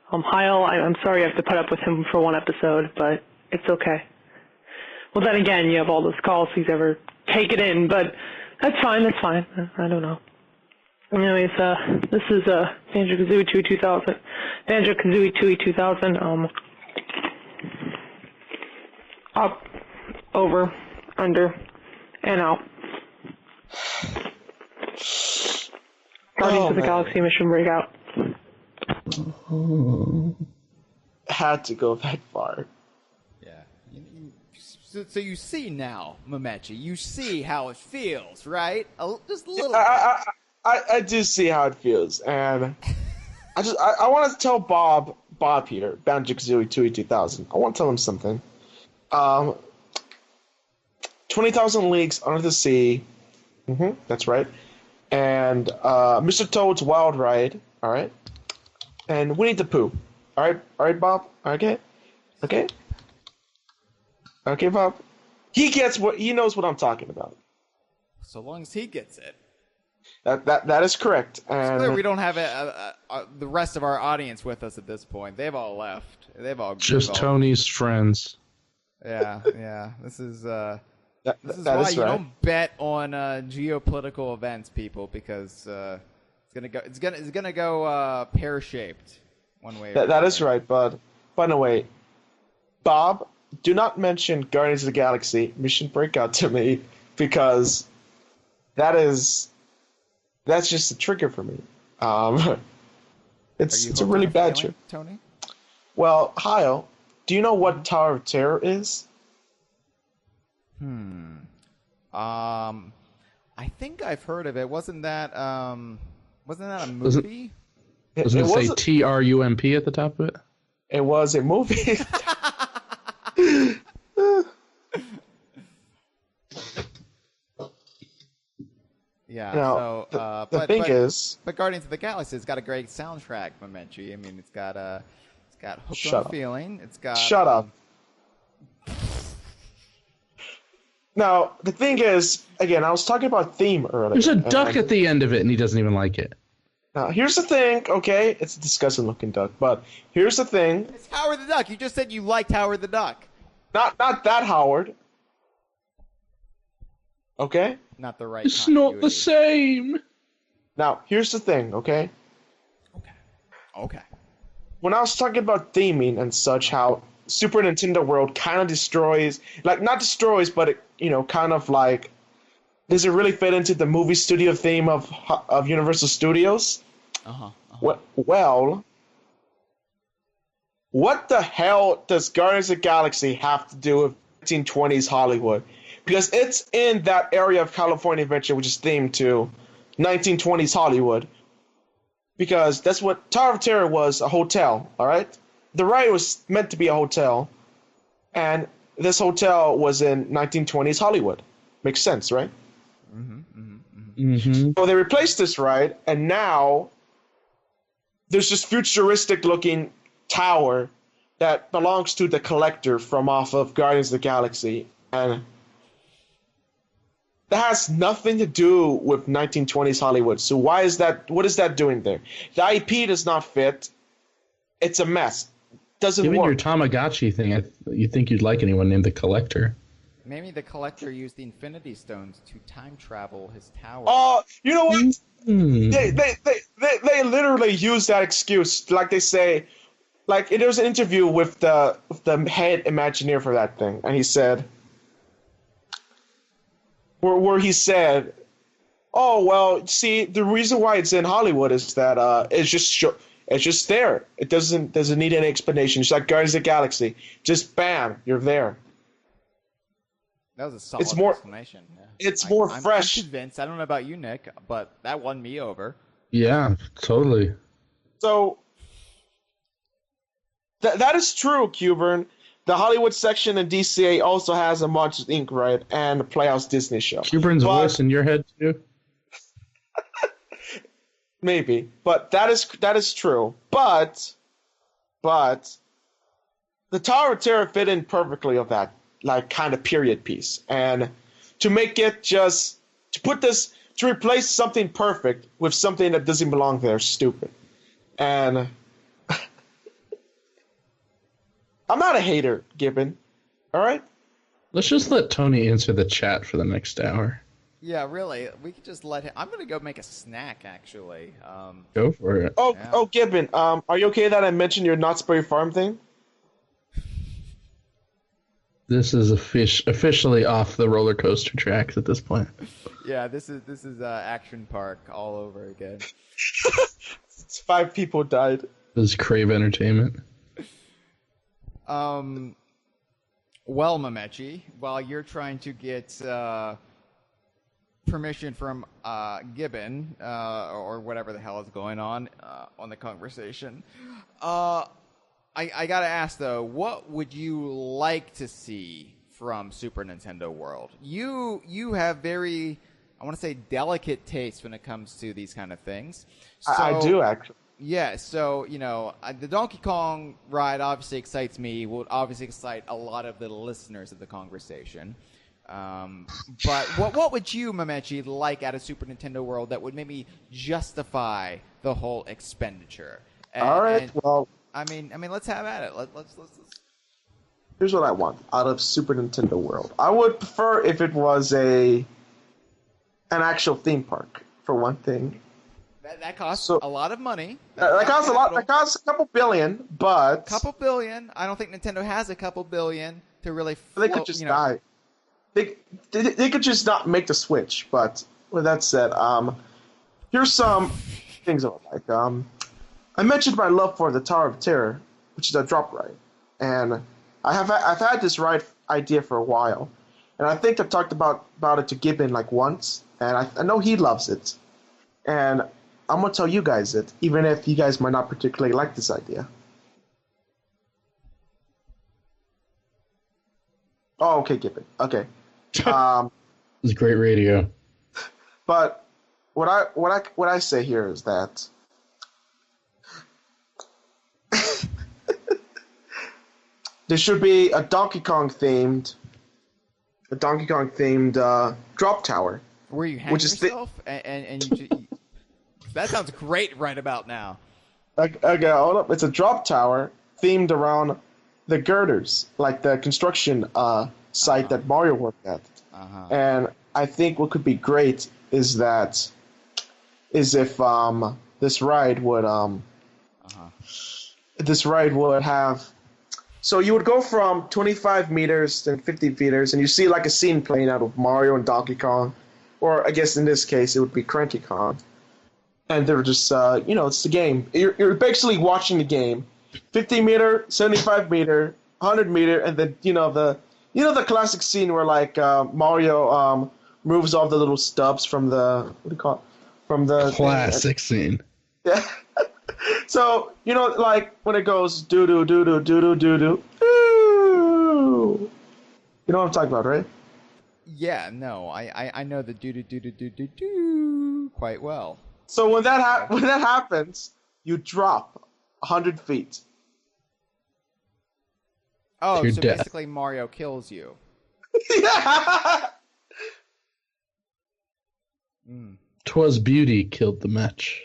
Hyle, I'm sorry I have to put up with him for one episode, but it's okay. Well, then again, you have all those calls he's ever taken in, but that's fine. I don't know. Anyways, this is Banjo-Kazooie 2000. Banjo-Kazooie 2000. Up, over, under, and out. Guardians of the Galaxy Mission Breakout. Had to go that far. Yeah. So you see now, Mametchi, you see how it feels, right? Just a little bit. I do see how it feels, and I want to tell Bob here, Banjo-Kazooie 2000. I want to tell him something. 20,000 Leagues Under the Sea. That's right. And Mr. Toad's Wild Ride. All right. And Winnie the Pooh. All right, Bob. Okay, Bob. He knows what I'm talking about. So long as he gets it. That is correct. And it's clear we don't have the rest of our audience with us at this point. They've all left. They've all just Tony's friends. Yeah. This is why you right. don't bet on geopolitical events, people, because it's gonna go pear shaped one way. That is right, bud. By the way, Bob, do not mention Guardians of the Galaxy Mission Breakout to me, because that's just a trigger for me. It's a really bad trigger. Tony? Well, Hyle, do you know what Tower of Terror is? I think I've heard of it. Wasn't that a movie? Doesn't it say TRUMP at the top of it? It was a movie. Yeah. Now, so the thing is, but Guardians of the Galaxy has got a great soundtrack, Mametchi. I mean, it's got Hooked on Feeling. It's got. Shut up. Now, the thing is, again, I was talking about theme earlier. There's a duck at the end of it, and he doesn't even like it. Now, here's the thing, okay? It's a disgusting-looking duck, but here's the thing. It's Howard the Duck. You just said you liked Howard the Duck. Not that Howard. Okay? Not the right It's continuity. not the same. Now, here's the thing, okay? Okay. When I was talking about theming and such, how Super Nintendo World kind of destroys, like, not destroys, but it, kind of like, does it really fit into the movie studio theme of Universal Studios? Well, what the hell does Guardians of the Galaxy have to do with 1920s Hollywood? Because it's in that area of California Adventure which is themed to 1920s Hollywood. Because that's what Tower of Terror was, a hotel, all right? The ride was meant to be a hotel, and this hotel was in 1920s Hollywood. Makes sense, right? So they replaced this ride, and now there's this futuristic-looking tower that belongs to the Collector from off of Guardians of the Galaxy, and that has nothing to do with 1920s Hollywood. So why is that? What is that doing there? The IP does not fit. It's a mess. Doesn't Given work. your Tamagotchi thing, you think you'd like anyone named the Collector? Maybe the Collector used the Infinity Stones to time travel his tower. Oh, you know what? They literally use that excuse. Like they say, like there was an interview with the head Imagineer for that thing, and he said, where he said, "Oh well, see, the reason why it's in Hollywood is that It's just there. It doesn't need any explanation. It's like Guardians of the Galaxy. Just bam, you're there. That was a solid explanation. Yeah. It's more fresh. I'm convinced. I don't know about you, Nick, but that won me over. Yeah, totally. So that is true, Cuburn. The Hollywood section in DCA also has a Monsters Inc. right and a Playhouse Disney show. Cuburn's voice in your head too. Maybe, but that is true. But the Tower of Terror fit in perfectly of that like kind of period piece, and to make it just to replace something perfect with something that doesn't belong there is stupid. And I'm not a hater, Gibbon. All right. Let's just let Tony answer the chat for the next hour. Yeah, really. We could just let him. I'm gonna go make a snack, actually. Go for it. Oh, Gibbon. Are you okay that I mentioned your Knott's Berry Farm thing? This is officially off the roller coaster tracks at this point. Yeah, this is Action Park all over again. 5 people died. This is Crave Entertainment. Well, Mametchi, while you're trying to get permission from Gibbon or whatever the hell is going on the Kongversation, I gotta ask though, what would you like to see from Super Nintendo World? You have very, I want to say, delicate taste when it comes to these kind of things. So, I do actually. Yeah, so, the Donkey Kong ride obviously excites me, will obviously excite a lot of the listeners of the Kongversation. But what would you, Mametchi, like out of Super Nintendo World that would maybe justify the whole expenditure? All right, well... I mean, let's have at it. Let's. Here's what I want out of Super Nintendo World. I would prefer if it was an actual theme park, for one thing. That costs a lot of money. That costs a lot. That costs a couple billion, but couple billion. I don't think Nintendo has a couple billion to really. They could just die. They could just not make the Switch. But with that said, here's some things I would like. I mentioned my love for the Tower of Terror, which is a drop ride, and I've had this ride idea for a while, and I think I've talked about it to Gibbon like once, and I know he loves it, and I'm gonna tell you guys it, even if you guys might not particularly like this idea. Oh, okay, Gibbon. Okay. It's great radio. But what I say here is that. There should be a Donkey Kong themed drop tower. Where you hang yourself and you that sounds great right about now. Okay, hold up. It's a drop tower themed around the girders, like the construction site that Mario worked at. And I think what could be great is if this ride would have. So you would go from 25 meters to 50 meters, and you see like a scene playing out of Mario and Donkey Kong, or I guess in this case it would be Cranky Kong, and they're just it's the game. You're basically watching the game, 50 meter, 75 meter, 100 meter, and then the classic scene where like Mario moves all the little stubs from the classic scene. Yeah. So, like when it goes doo-doo-doo-doo-doo-doo-doo-doo, you know what I'm talking about, right? Yeah, no, I know the doo-doo-doo-doo-doo-doo quite well. So when that happens, you drop 100 feet. Oh, to so death. Basically Mario kills you. Yeah. 'Twas beauty killed the match.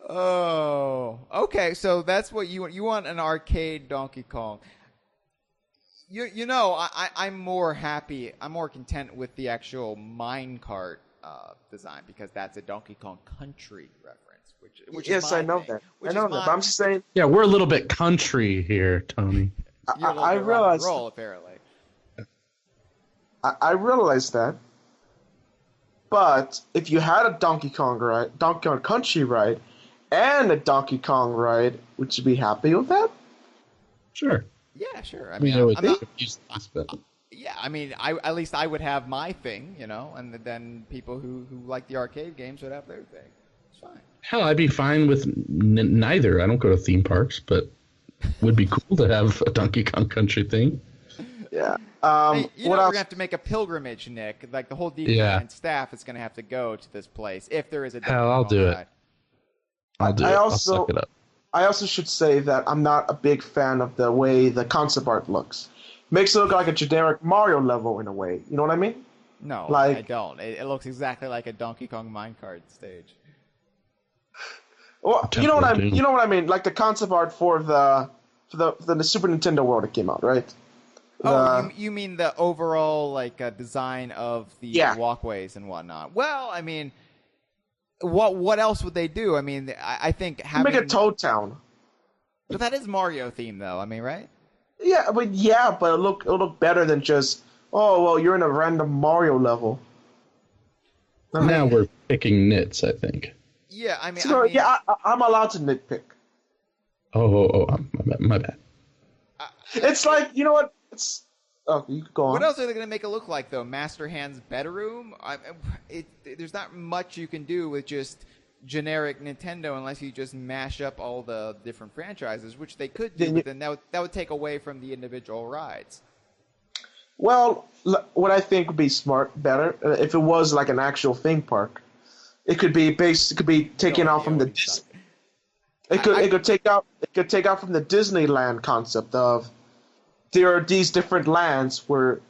Oh, okay. So that's what you want. You want an arcade Donkey Kong. I'm more happy. I'm more content with the actual minecart design because that's a Donkey Kong Country reference. Which yes, is I know thing, that. which I know is that. But I'm just saying. Yeah, we're a little bit country here, Tony. I realize. Roll apparently. I realize that. But if you had a Donkey Kong Country ride, and a Donkey Kong ride, would you be happy with that? Sure. Yeah, sure. I mean, I would think but yeah, I mean, at least I would have my thing, you know, and then people who like the arcade games would have their thing. It's fine. Hell, I'd be fine with neither. I don't go to theme parks, but would be cool to have a Donkey Kong Country thing. Yeah. Hey, we're going to have to make a pilgrimage, Nick. Like, the whole DK staff is going to have to go to this place if there is a Donkey Hell, I'll Kong do ride. it. I'll do it. I'll suck it up. I also should say that I'm not a big fan of the way the concept art looks. Makes it look like a generic Mario level in a way. You know what I mean? No, like, I don't. It looks exactly like a Donkey Kong minecart stage. Well, you know what I mean? Like the concept art for the Super Nintendo World that came out, right? You mean the overall design of the walkways and whatnot? Well, I mean, what else would they do? I mean, I think having make a Toad Town. But that is Mario themed, though. I mean, right? Yeah, but it'll look better than just you're in a random Mario level. Now we're picking nits, I think. Yeah, I mean, I'm allowed to nitpick. My bad. It's like, you know what? You could go on. What else are they going to make it look like, though? Master Hand's bedroom? There's not much you can do with just generic Nintendo unless you just mash up all the different franchises, which they could do, but then that would take away from the individual rides. Well, what I think would be better, if it was like an actual theme park, it could be taken off from the Disney. It could take out from the Disneyland concept of there are these different lands where,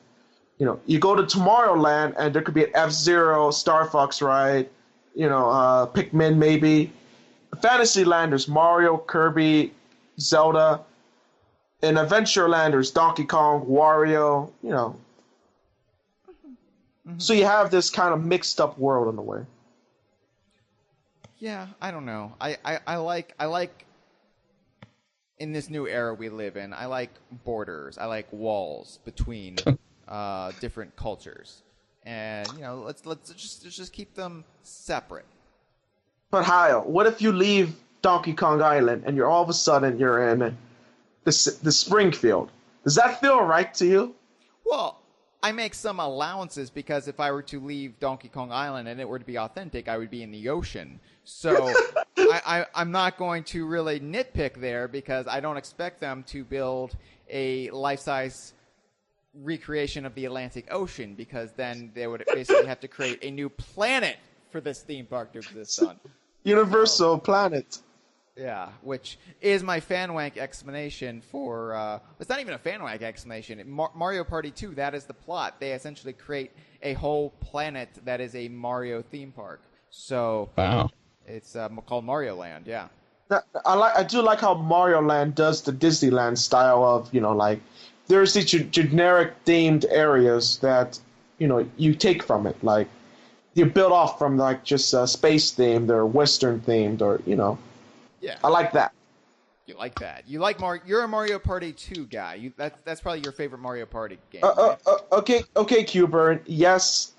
you go to Tomorrowland and there could be an F-Zero, Star Fox ride, Pikmin maybe. Fantasyland there's Mario, Kirby, Zelda. In Adventureland there's Donkey Kong, Wario, Mm-hmm. So you have this kind of mixed up world in a way. Yeah, I don't know. I like in this new era we live in, I like borders. I like walls between different cultures. And, let's just keep them separate. But Hyle, what if you leave Donkey Kong Island and all of a sudden you're in the Springfield? Does that feel right to you? Well, I make some allowances because if I were to leave Donkey Kong Island and it were to be authentic, I would be in the ocean. So I'm not going to really nitpick there because I don't expect them to build a life-size recreation of the Atlantic Ocean because then they would basically have to create a new planet for this theme park to exist on. Universal planet. Yeah, which is my fanwank explanation for... it's not even a fanwank explanation. Mario Party 2, that is the plot. They essentially create a whole planet that is a Mario theme park. So wow. It's called Mario Land, yeah. I do like how Mario Land does the Disneyland style of, there's these generic themed areas that, you take from it. Like, you build off from, just space themed or Western themed or, Yeah. I like that. You like that. You like Mario. You're a Mario Party 2 guy. That's probably your favorite Mario Party game. Okay, Q-Burn. Yes,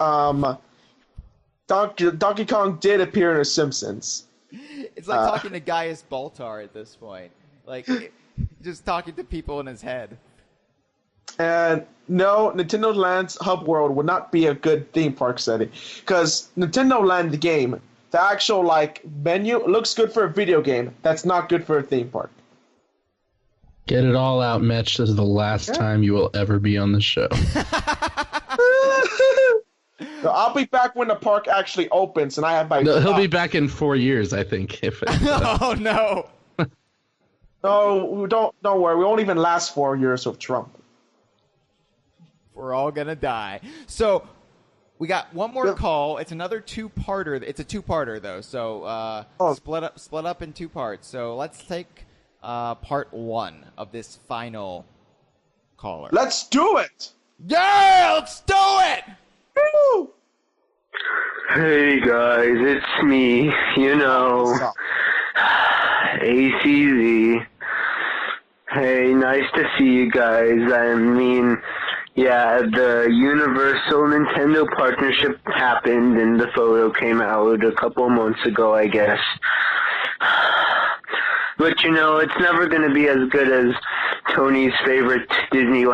Donkey Kong did appear in The Simpsons. It's like talking to Gaius Baltar at this point. Like, just talking to people in his head. And no, Nintendo Land's Hub World would not be a good theme park setting. Because Nintendo Land, the game, the actual, menu looks good for a video game. That's not good for a theme park. Get it all out, Mitch. This is the last time you will ever be on the show. So I'll be back when the park actually opens, and I have my... No, he'll be back in 4 years, I think. Oh, no. No, don't worry. We won't even last 4 years with Trump. We're all going to die. So... We got one more call. It's another two-parter. It's a two-parter, though. So split up in two parts. So let's take part one of this final caller. Let's do it! Yeah, let's do it! Woo! Hey, guys, it's me. ACZ. Hey, nice to see you guys. I mean... Yeah, the Universal Nintendo partnership happened, and the photo came out a couple of months ago, I guess. But it's never going to be as good as Tony's favorite Disney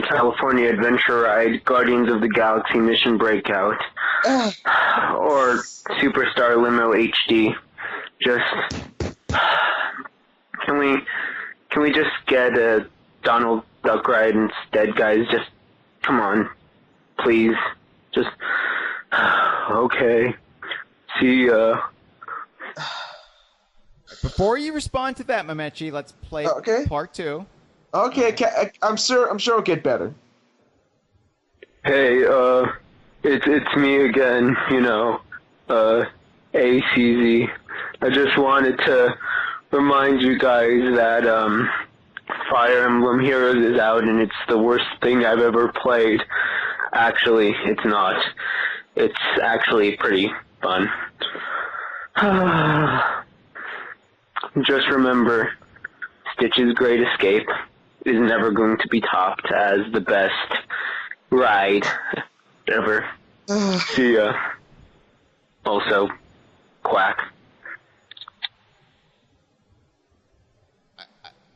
California adventure ride, Guardians of the Galaxy Mission Breakout, or Superstar Limo HD. Can we just get a Donald Duck ride instead, guys? Just come on, please. Just okay. See ya. Before you respond to that, Mametchi, let's play part 2. Okay, I'm sure it'll get better. Hey, it's me again. ACZ. I just wanted to remind you guys that Fire Emblem Heroes is out, and it's the worst thing I've ever played. Actually, it's not. It's actually pretty fun. Just remember, Stitch's Great Escape is never going to be topped as the best ride ever. See ya. Also, quack.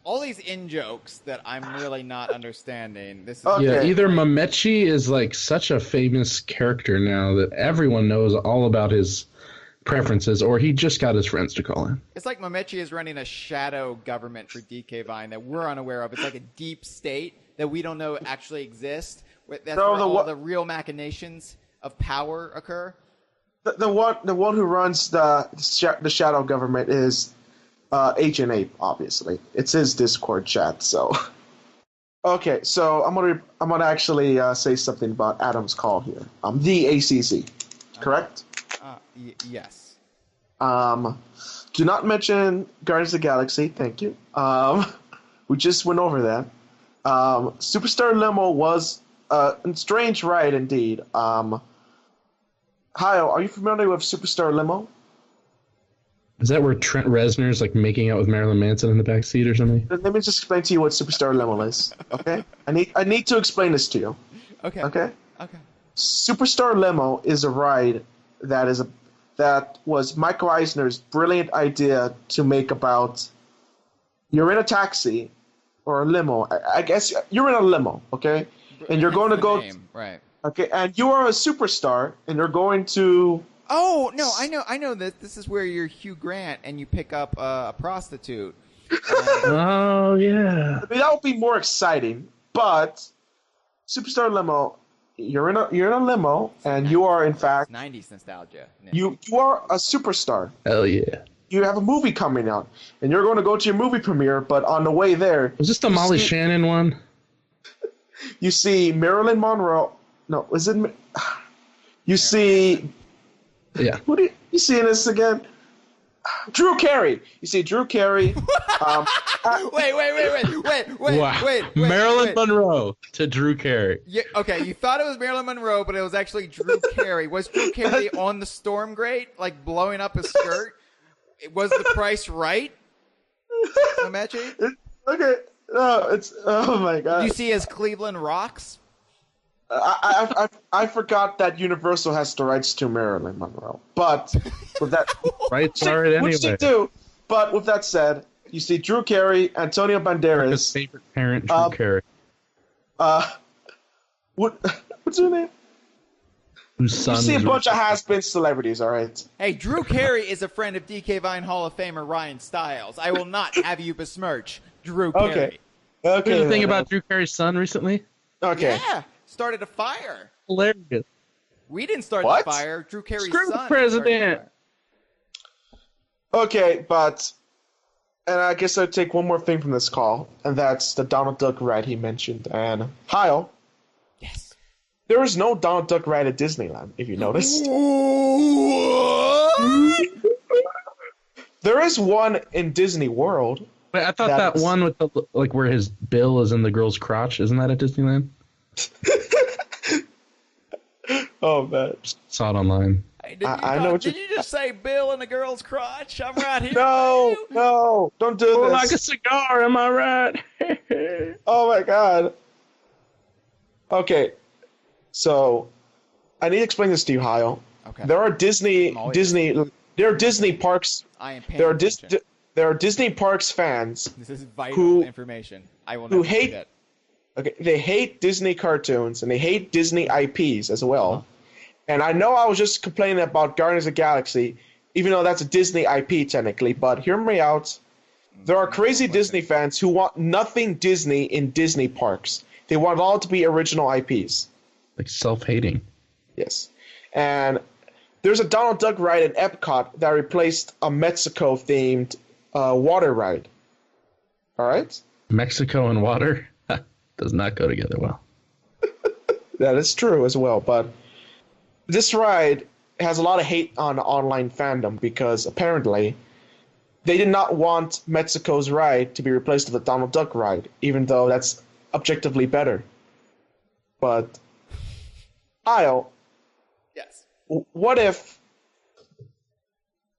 All these in-jokes that I'm really not understanding. This is Yeah, either Mametchi is like such a famous character now that everyone knows all about his preferences, or he just got his friends to call him. It's like Mametchi is running a shadow government for DK Vine that we're unaware of. It's like a deep state that we don't know actually exists. That's where all the real machinations of power occur. The one who runs the shadow government is Agent Ape. Obviously, it's his Discord chat. So, okay, so I'm gonna actually say something about Adam's call here. The ACZ, correct? Yes. Do not mention Guardians of the Galaxy. Thank you. We just went over that. Superstar Limo was a strange ride indeed. Hyle, are you familiar with Superstar Limo? Is that where Trent Reznor's like making out with Marilyn Manson in the back seat or something? Let me just explain to you what Superstar Limo is. Okay, I need to explain this to you. Okay. Okay. Superstar Limo is a ride that was Michael Eisner's brilliant idea to make about you're in a taxi or a limo. I guess you're in a limo, okay? And you're going to go right. Okay, and you are a superstar and you're going to Oh, no, I know that this is where you're Hugh Grant and you pick up a prostitute. Oh, yeah. I mean, that would be more exciting, but Superstar Limo, you're in a limo, and you are in fact 90s nostalgia. You are a superstar. Hell yeah! You have a movie coming out, and you're going to go to your movie premiere. But on the way there, was this the Molly Shannon one? You see Marilyn Monroe. No, is it? You see. Yeah. What are you see in this again? Drew Carey. You see Drew Carey. Wait. Marilyn Monroe to Drew Carey. Yeah, okay, you thought it was Marilyn Monroe, but it was actually Drew Carey. Was Drew Carey on the storm grate, like blowing up his skirt? Was the price right? Imagine. Okay. No, it's oh my god. Did you see his Cleveland Rocks? I forgot that Universal has the rights to Marilyn Monroe, but with that rights are it anyway. Which they do. But with that said, you see Drew Carey, Antonio Banderas. His favorite parent, Drew Carey. What's her name? Whose son? You see a bunch of has-been celebrities, all right. Hey, Drew Carey is a friend of DK Vine Hall of Famer Ryan Stiles. I will not have you besmirch Drew Carey. Okay. Here's the thing about Drew Carey's son recently. Okay. Yeah. Started a fire. Hilarious. We didn't start the fire. Drew Carey's Screw son. the president. Okay, and I guess I'll take one more thing from this call, and that's the Donald Duck ride he mentioned. And Hyle. Yes. There is no Donald Duck ride at Disneyland, if you noticed. There is one in Disney World. Wait, I thought that one with the where his bill is in the girl's crotch. Isn't that at Disneyland? Oh man, saw it online. Hey, did you just say Bill in the girl's crotch? I'm right here. No, don't do this. Like a cigar, am I right? Oh my god. Okay, so I need to explain this to you, Hyle. Okay. There are Disney parks. I am paying There are attention. there are Disney parks fans. This is vital who- information. I will who never hate- forget. Okay, they hate Disney cartoons and they hate Disney IPs as well. Uh-huh. And I know I was just complaining about Guardians of the Galaxy, even though that's a Disney IP technically. But hear me out. There are crazy Disney fans who want nothing Disney in Disney parks. They want it all to be original IPs. Like self-hating. Yes. And there's a Donald Duck ride at Epcot that replaced a Mexico-themed water ride. All right? Mexico and water does not go together well. That is true as well. But this ride has a lot of hate on online fandom because apparently they did not want Mexico's ride to be replaced with a Donald Duck ride, even though that's objectively better. But, Kyle, Yes. what if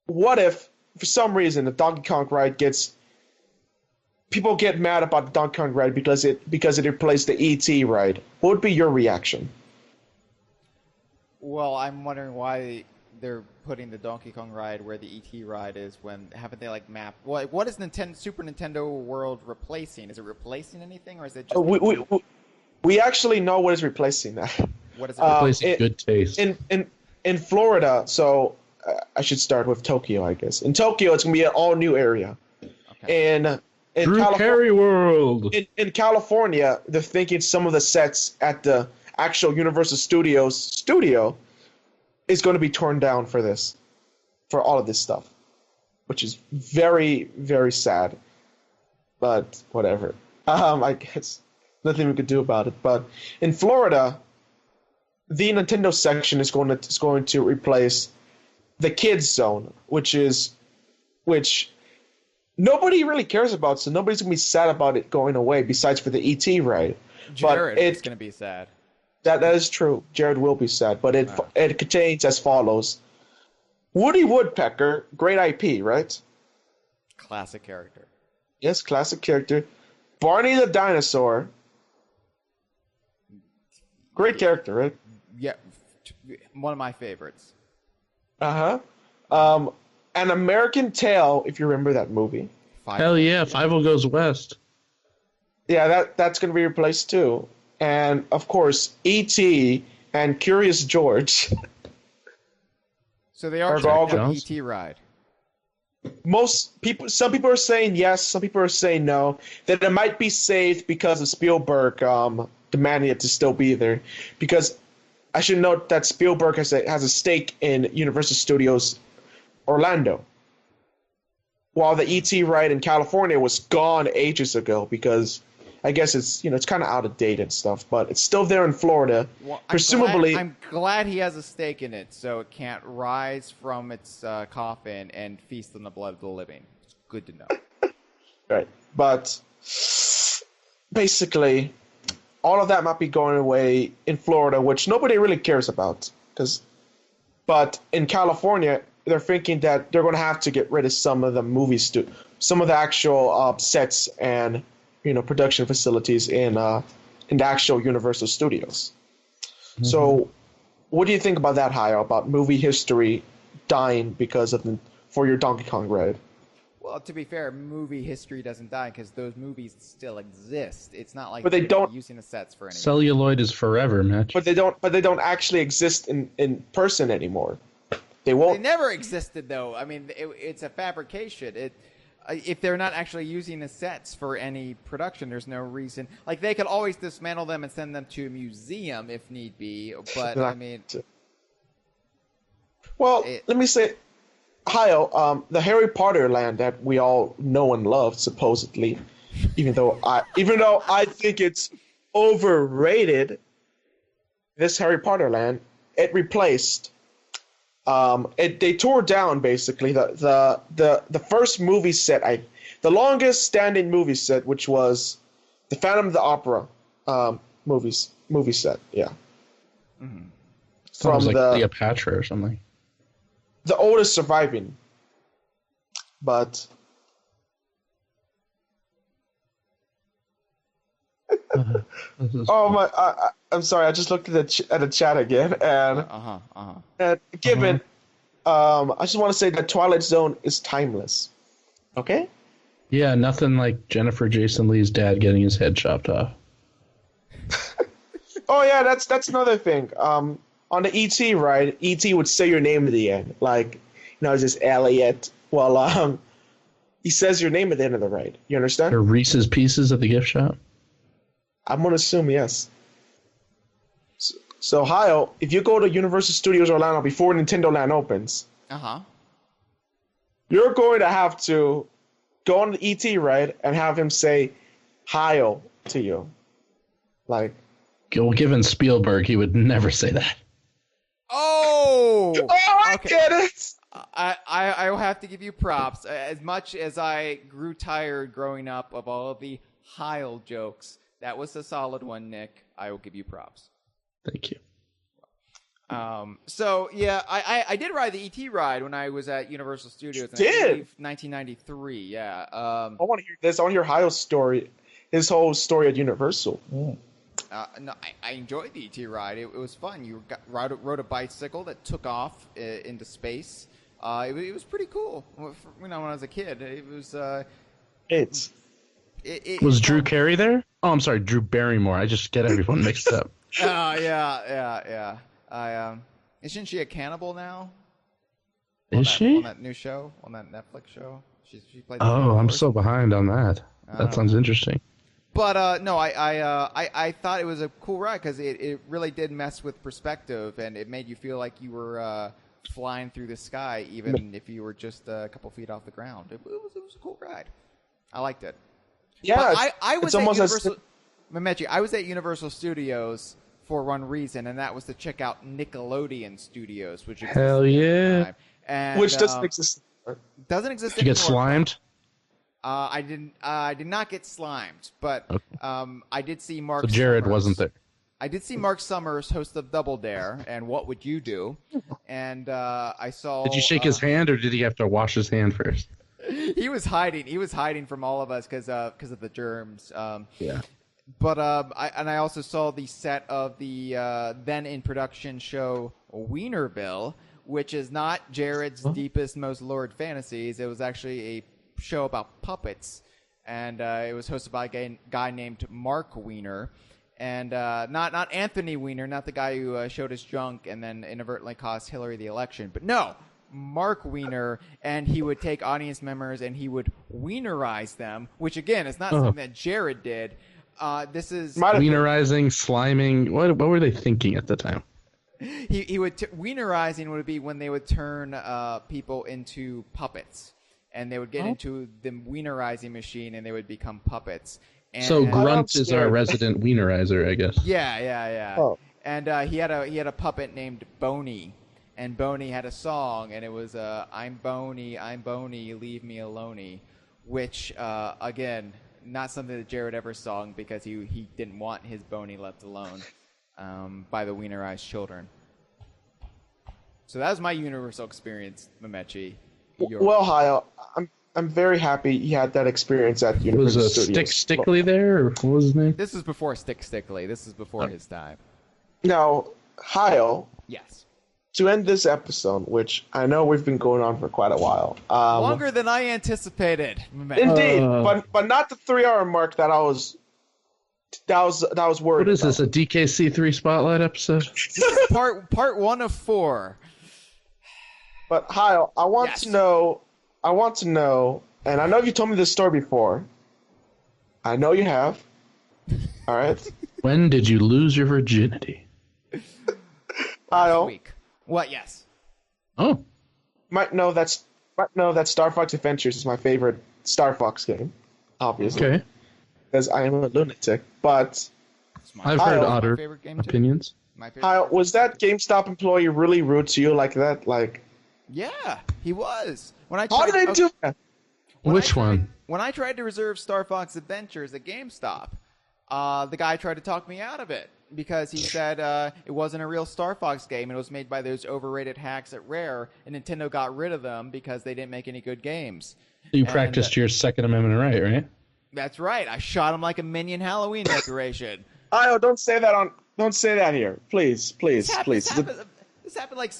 for some reason the Donkey Kong ride people get mad about the Donkey Kong ride because it replaced the ET ride? What would be your reaction? Well, I'm wondering why they're putting the Donkey Kong ride where the ET ride is when haven't they like mapped? What is Super Nintendo World replacing? Is it replacing anything or is it just We actually know what is replacing that. what is it Replacing good taste. In Florida, so I should start with Tokyo, I guess. In Tokyo, it's gonna be an all new area. Okay. In Drew Carey World. In California, they're thinking some of the sets at the actual Universal Studios studio is going to be torn down for all of this stuff, which is very, very sad. But whatever. I guess nothing we could do about it. But in Florida, the Nintendo section is going to replace the kids zone, which nobody really cares about, so nobody's gonna be sad about it going away. Besides for the ET ride, Jared is going to be sad. That is true. Jared will be sad, but it contains as follows: Woody Woodpecker, great IP, right? Classic character. Yes, classic character. Barney the dinosaur, great character, right? Yeah, one of my favorites. An American Tail, if you remember that movie. Hell yeah, Fievel Goes West. Yeah, that's going to be replaced too. And, of course, E.T. and Curious George. So they are all going to ET ride. Some people are saying yes, some people are saying no. That it might be saved because of Spielberg demanding it to still be there. Because I should note that Spielberg has a stake in Universal Studios Orlando, while the ET ride in California was gone ages ago because I guess it's kind of out of date and stuff, but it's still there in Florida. Well, Presumably, I'm glad he has a stake in it, so it can't rise from its coffin and feast on the blood of the living. It's good to know. Right, but basically, all of that might be going away in Florida, which nobody really cares about. But in California, they're thinking that they're going to have to get rid of some of the some of the actual sets and production facilities in the actual Universal Studios. Mm-hmm. So, what do you think about that, Hyle? About movie history dying for your Donkey Kong ride? Well, to be fair, movie history doesn't die because those movies still exist. It's not like they don't using the sets for anything. Celluloid is forever, Mitch. But they don't actually exist in person anymore. They won't. They never existed, though. I mean, it's a fabrication. If they're not actually using the sets for any production, there's no reason. Like, they could always dismantle them and send them to a museum if need be. But I mean, let me say, Hyle, the Harry Potter land that we all know and love, supposedly, even though I think it's overrated. This Harry Potter land, it replaced. They tore down basically the first movie set, the longest standing movie set, which was the Phantom of the Opera movie set. Yeah. Mm-hmm. From like Cleopatra or something. The oldest surviving, but I'm sorry. I just looked at the chat again, and Gibbon. I just want to say that Twilight Zone is timeless. Okay. Yeah, nothing like Jennifer Jason Leigh's dad getting his head chopped off. Oh yeah, that's another thing. On the ET ride, ET would say your name at the end, like just Elliot. Well, he says your name at the end of the ride. You understand? Or Reese's Pieces at the gift shop. I'm gonna assume yes. So Hyle, if you go to Universal Studios Orlando before Nintendo Land opens, you're going to have to go on the ET ride and have him say Hyle to you. Like, well, given Spielberg, he would never say that. Oh, I get it. I will have to give you props. As much as I grew tired growing up of all of the Hyle jokes, that was a solid one, Nick. I will give you props. Thank you. So yeah, I did ride the ET ride when I was at Universal Studios. Did? I believe 1993. Yeah. I want to hear this. I want to hear Hyle's story. His whole story at Universal. No, I enjoyed the ET ride. It was fun. You rode a bicycle that took off into space. It was pretty cool. When I was a kid, it was. Was Drew Carey there? Oh, I'm sorry, Drew Barrymore. I just get everyone mixed up. Oh yeah. Isn't she a cannibal now? Is she? On that new show, on that Netflix show? She played. Oh, I'm so behind on that. That sounds interesting. But no, I thought it was a cool ride because it really did mess with perspective, and it made you feel like you were flying through the sky, even if you were just a couple feet off the ground. It was a cool ride. I liked it. Yeah, I was it's at almost Universal. Mametchi, I was at Universal Studios for one reason, and that was to check out Nickelodeon Studios, which existed hell yeah, at the time. And, which doesn't exist. Doesn't exist. Did you get slimed? I didn't. I did not get slimed, but I did see Mark. So Jared Summers. wasn't there. I did see Mark Summers, host of Double Dare, and What Would You Do? And I saw. Did you shake his hand, or did he have to wash his hand first? He was hiding. He was hiding from all of us because of the germs. Yeah. But I also saw the set of the then in production show Wienerville, which is not Jared's deepest, most lurid fantasies. It was actually a show about puppets, and it was hosted by a guy named Mark Wiener, and not Anthony Weiner, not the guy who showed his junk and then inadvertently cost Hillary the election, but no, Mark Wiener, and he would take audience members and he would Wienerize them, which again is not something that Jared did. This is Wienerizing, sliming. What were they thinking at the time? He would Wienerizing would be when they would turn people into puppets. And they would get into the Wienerizing machine, and they would become puppets. And, so Grunt is our resident Wienerizer, I guess. Yeah. Oh. And he had a puppet named Boney, and Boney had a song, and it was I'm Boney, leave me alone, which again, not something that Jared ever sung because he didn't want his Boney left alone by the Wienerized children. So that was my Universal experience, Mametchi. Well, Hyle, I'm very happy you had that experience at Universal Studios. Was Stickly there, or what was his name? This is before Stickly. This is before his time. Now, Hyle. Yes. To end this episode, which I know we've been going on for quite a while. Longer than I anticipated. Indeed, but not the 3-hour mark that I was worried. What is about. this? A DKC3 Spotlight episode? This is part 1 of 4. But Hyle, I want to know, and I know you told me this story before. I know you have. All right. When did you lose your virginity? Hyle. Week. What? Yes. Oh. Might know that Star Fox Adventures is my favorite Star Fox game, obviously. Okay. Because I am a lunatic, but I've heard odder opinions. Hyle, was that GameStop employee really rude to you like that? Like. Yeah, he was. How did they do that? Which one? When I tried to reserve Star Fox Adventures at GameStop, the guy tried to talk me out of it because he said it wasn't a real Star Fox game. It was made by those overrated hacks at Rare, and Nintendo got rid of them because they didn't make any good games. You practiced your Second Amendment right? That's right. I shot him like a minion Halloween decoration. Io, don't say that here. Please. This happened like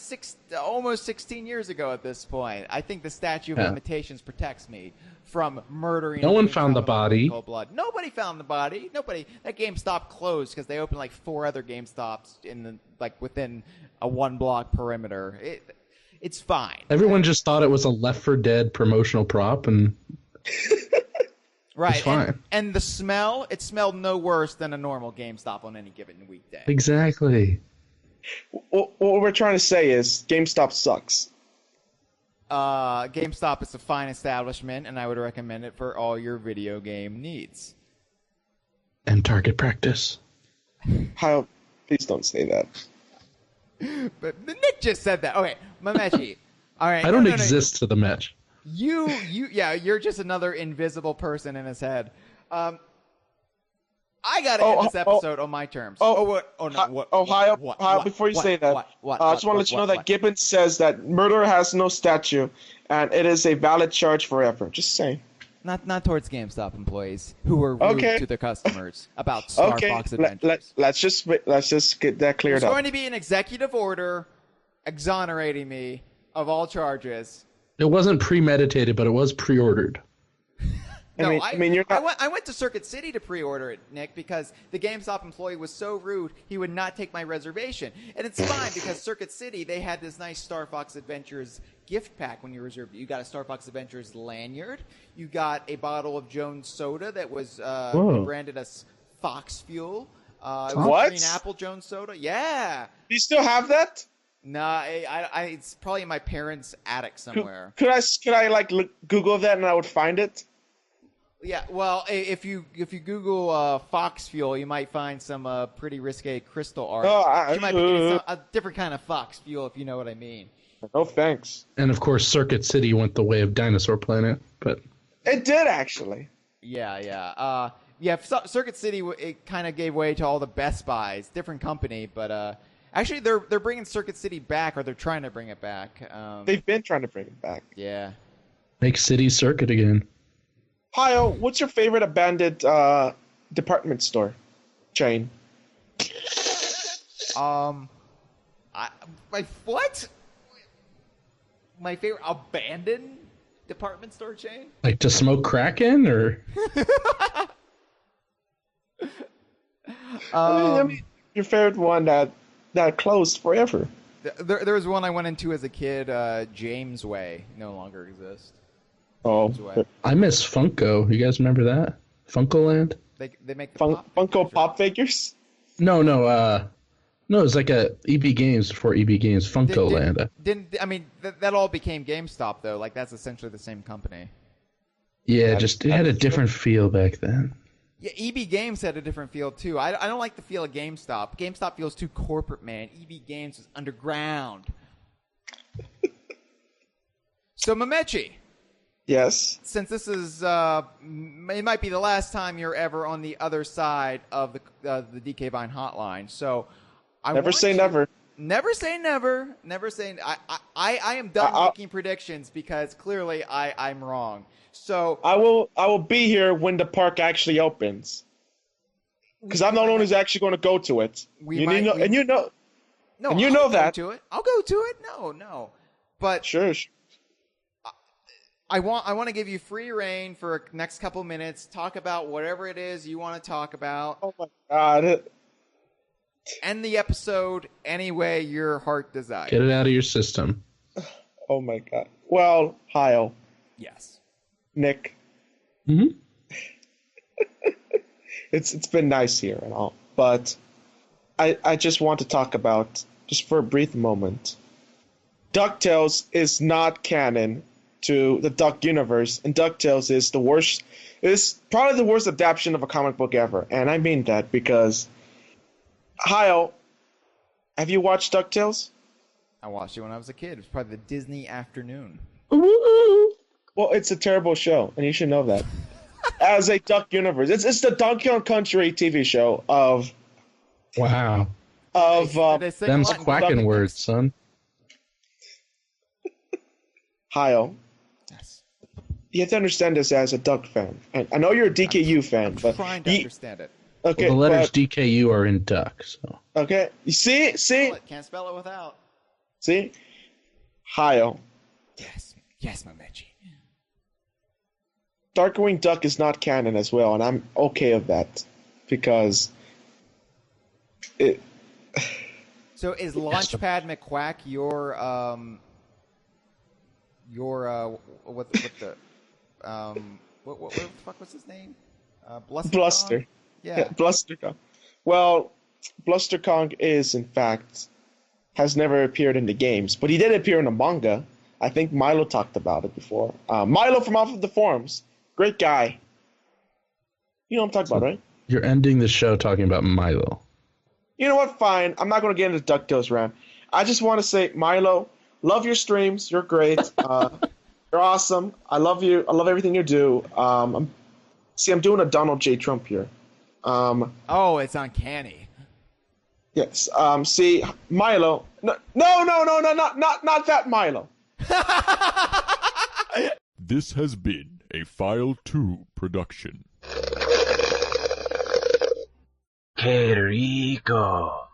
almost 16 years ago at this point. I think the statute of limitations protects me from murdering. No one found the body. Cold blood. Nobody found the body. Nobody. That GameStop closed because they opened like 4 other GameStops within a 1-block perimeter. It's fine. Everyone just thought it was a Left 4 Dead promotional prop, and right. It's fine. And the smell, it smelled no worse than a normal GameStop on any given weekday. Exactly. What we're trying to say is GameStop sucks. GameStop is a fine establishment, and I would recommend it for all your video game needs. And target practice. How? Please don't say that. But Nick just said that. Okay, Mametchi. All right. I don't exist to the match. You're just another invisible person in his head. I gotta end this episode on my terms. Hyle, before you say that, I just want to let you know that Gibbons says that murder has no statute, and it is a valid charge forever. Just saying. Not towards GameStop employees who were rude to their customers about Star Fox Adventures. Let's just get that cleared up. There's going to be an executive order exonerating me of all charges. It wasn't premeditated, but it was pre-ordered. I went to Circuit City to pre-order it, Nick, because the GameStop employee was so rude he would not take my reservation. And it's fine because Circuit City, they had this nice Star Fox Adventures gift pack when you reserved it. You got a Star Fox Adventures lanyard. You got a bottle of Jones soda that was branded as Fox Fuel. What? Green Apple Jones soda. Yeah. Do you still have that? Nah, it's probably in my parents' attic somewhere. Could I Google that and I would find it? Yeah, well, if you Google Fox Fuel, you might find some pretty risque crystal art. You might be getting a different kind of Fox Fuel, if you know what I mean. No thanks. And of course, Circuit City went the way of Dinosaur Planet, but it did actually. Yeah. Circuit City, it kind of gave way to all the Best Buys, different company, but actually they're bringing Circuit City back, or they're trying to bring it back. They've been trying to bring it back. Yeah. Make City Circuit again. Hyle, what's your favorite abandoned department store chain? My favorite abandoned department store chain? Like to smoke crack in, or? I mean, your favorite one that closed forever. There was one I went into as a kid. James Way no longer exists. Oh, I miss Funko. You guys remember that? Funko-land? They make the Funko Pop figures? No. It was like a EB Games before EB Games. Funko-land. That all became GameStop though. Like that's essentially the same company. Yeah, it had a different feel back then. Yeah, EB Games had a different feel too. I don't like the feel of GameStop. GameStop feels too corporate, man. EB Games is underground. So Mametchi. Yes. Since this is, it might be the last time you're ever on the other side of the DK Vine hotline. So, never say never. Never say never. Never say. I am done making predictions because clearly I'm wrong. So I will be here when the park actually opens. Because I'm the one who's actually going to go to it. You know that. I'll go to it. No. But sure. I want to give you free reign for the next couple minutes. Talk about whatever it is you want to talk about. Oh my God. End the episode any way your heart desires. Get it out of your system. Oh my God. Well, Hyle. Yes. Nick. Mm-hmm. It's been nice here and all, but I just want to talk about, just for a brief moment, DuckTales is not canon to the Duck universe, and DuckTales is probably the worst adaptation of a comic book ever, and I mean that because, Hyle, have you watched DuckTales? I watched it when I was a kid. It was probably the Disney afternoon. Well, it's a terrible show, and you should know that. As a Duck universe, it's the Donkey Kong Country TV show of. Wow. Of them's quacking words, son. Hyle. Yes. You have to understand this as a Duck fan. And I know you're a DKU fan, but I'm trying to understand it. Okay, Well, the letters but, DKU are in duck, so. okay. You see? Can't spell it without. See? Hyle. Yes, Mametchi. Darkwing Duck is not canon as well, and I'm okay with that. Because it... So is Launchpad McQuack your what the what the fuck was his name? Bluster. Yeah. Bluster Kong. Well, Bluster Kong has never appeared in the games, but he did appear in a manga. I think Milo talked about it before. Milo from Off of the Forums. Great guy. You know what I'm talking about, right? You're ending the show talking about Milo. You know what? Fine. I'm not going to get into DuckTales rant. I just want to say, Milo, love your streams. You're great. You're awesome. I love you. I love everything you do. I'm doing a Donald J. Trump here. It's uncanny. Yes. See, Milo. No, not that Milo. This has been a File 2 production. Que rico.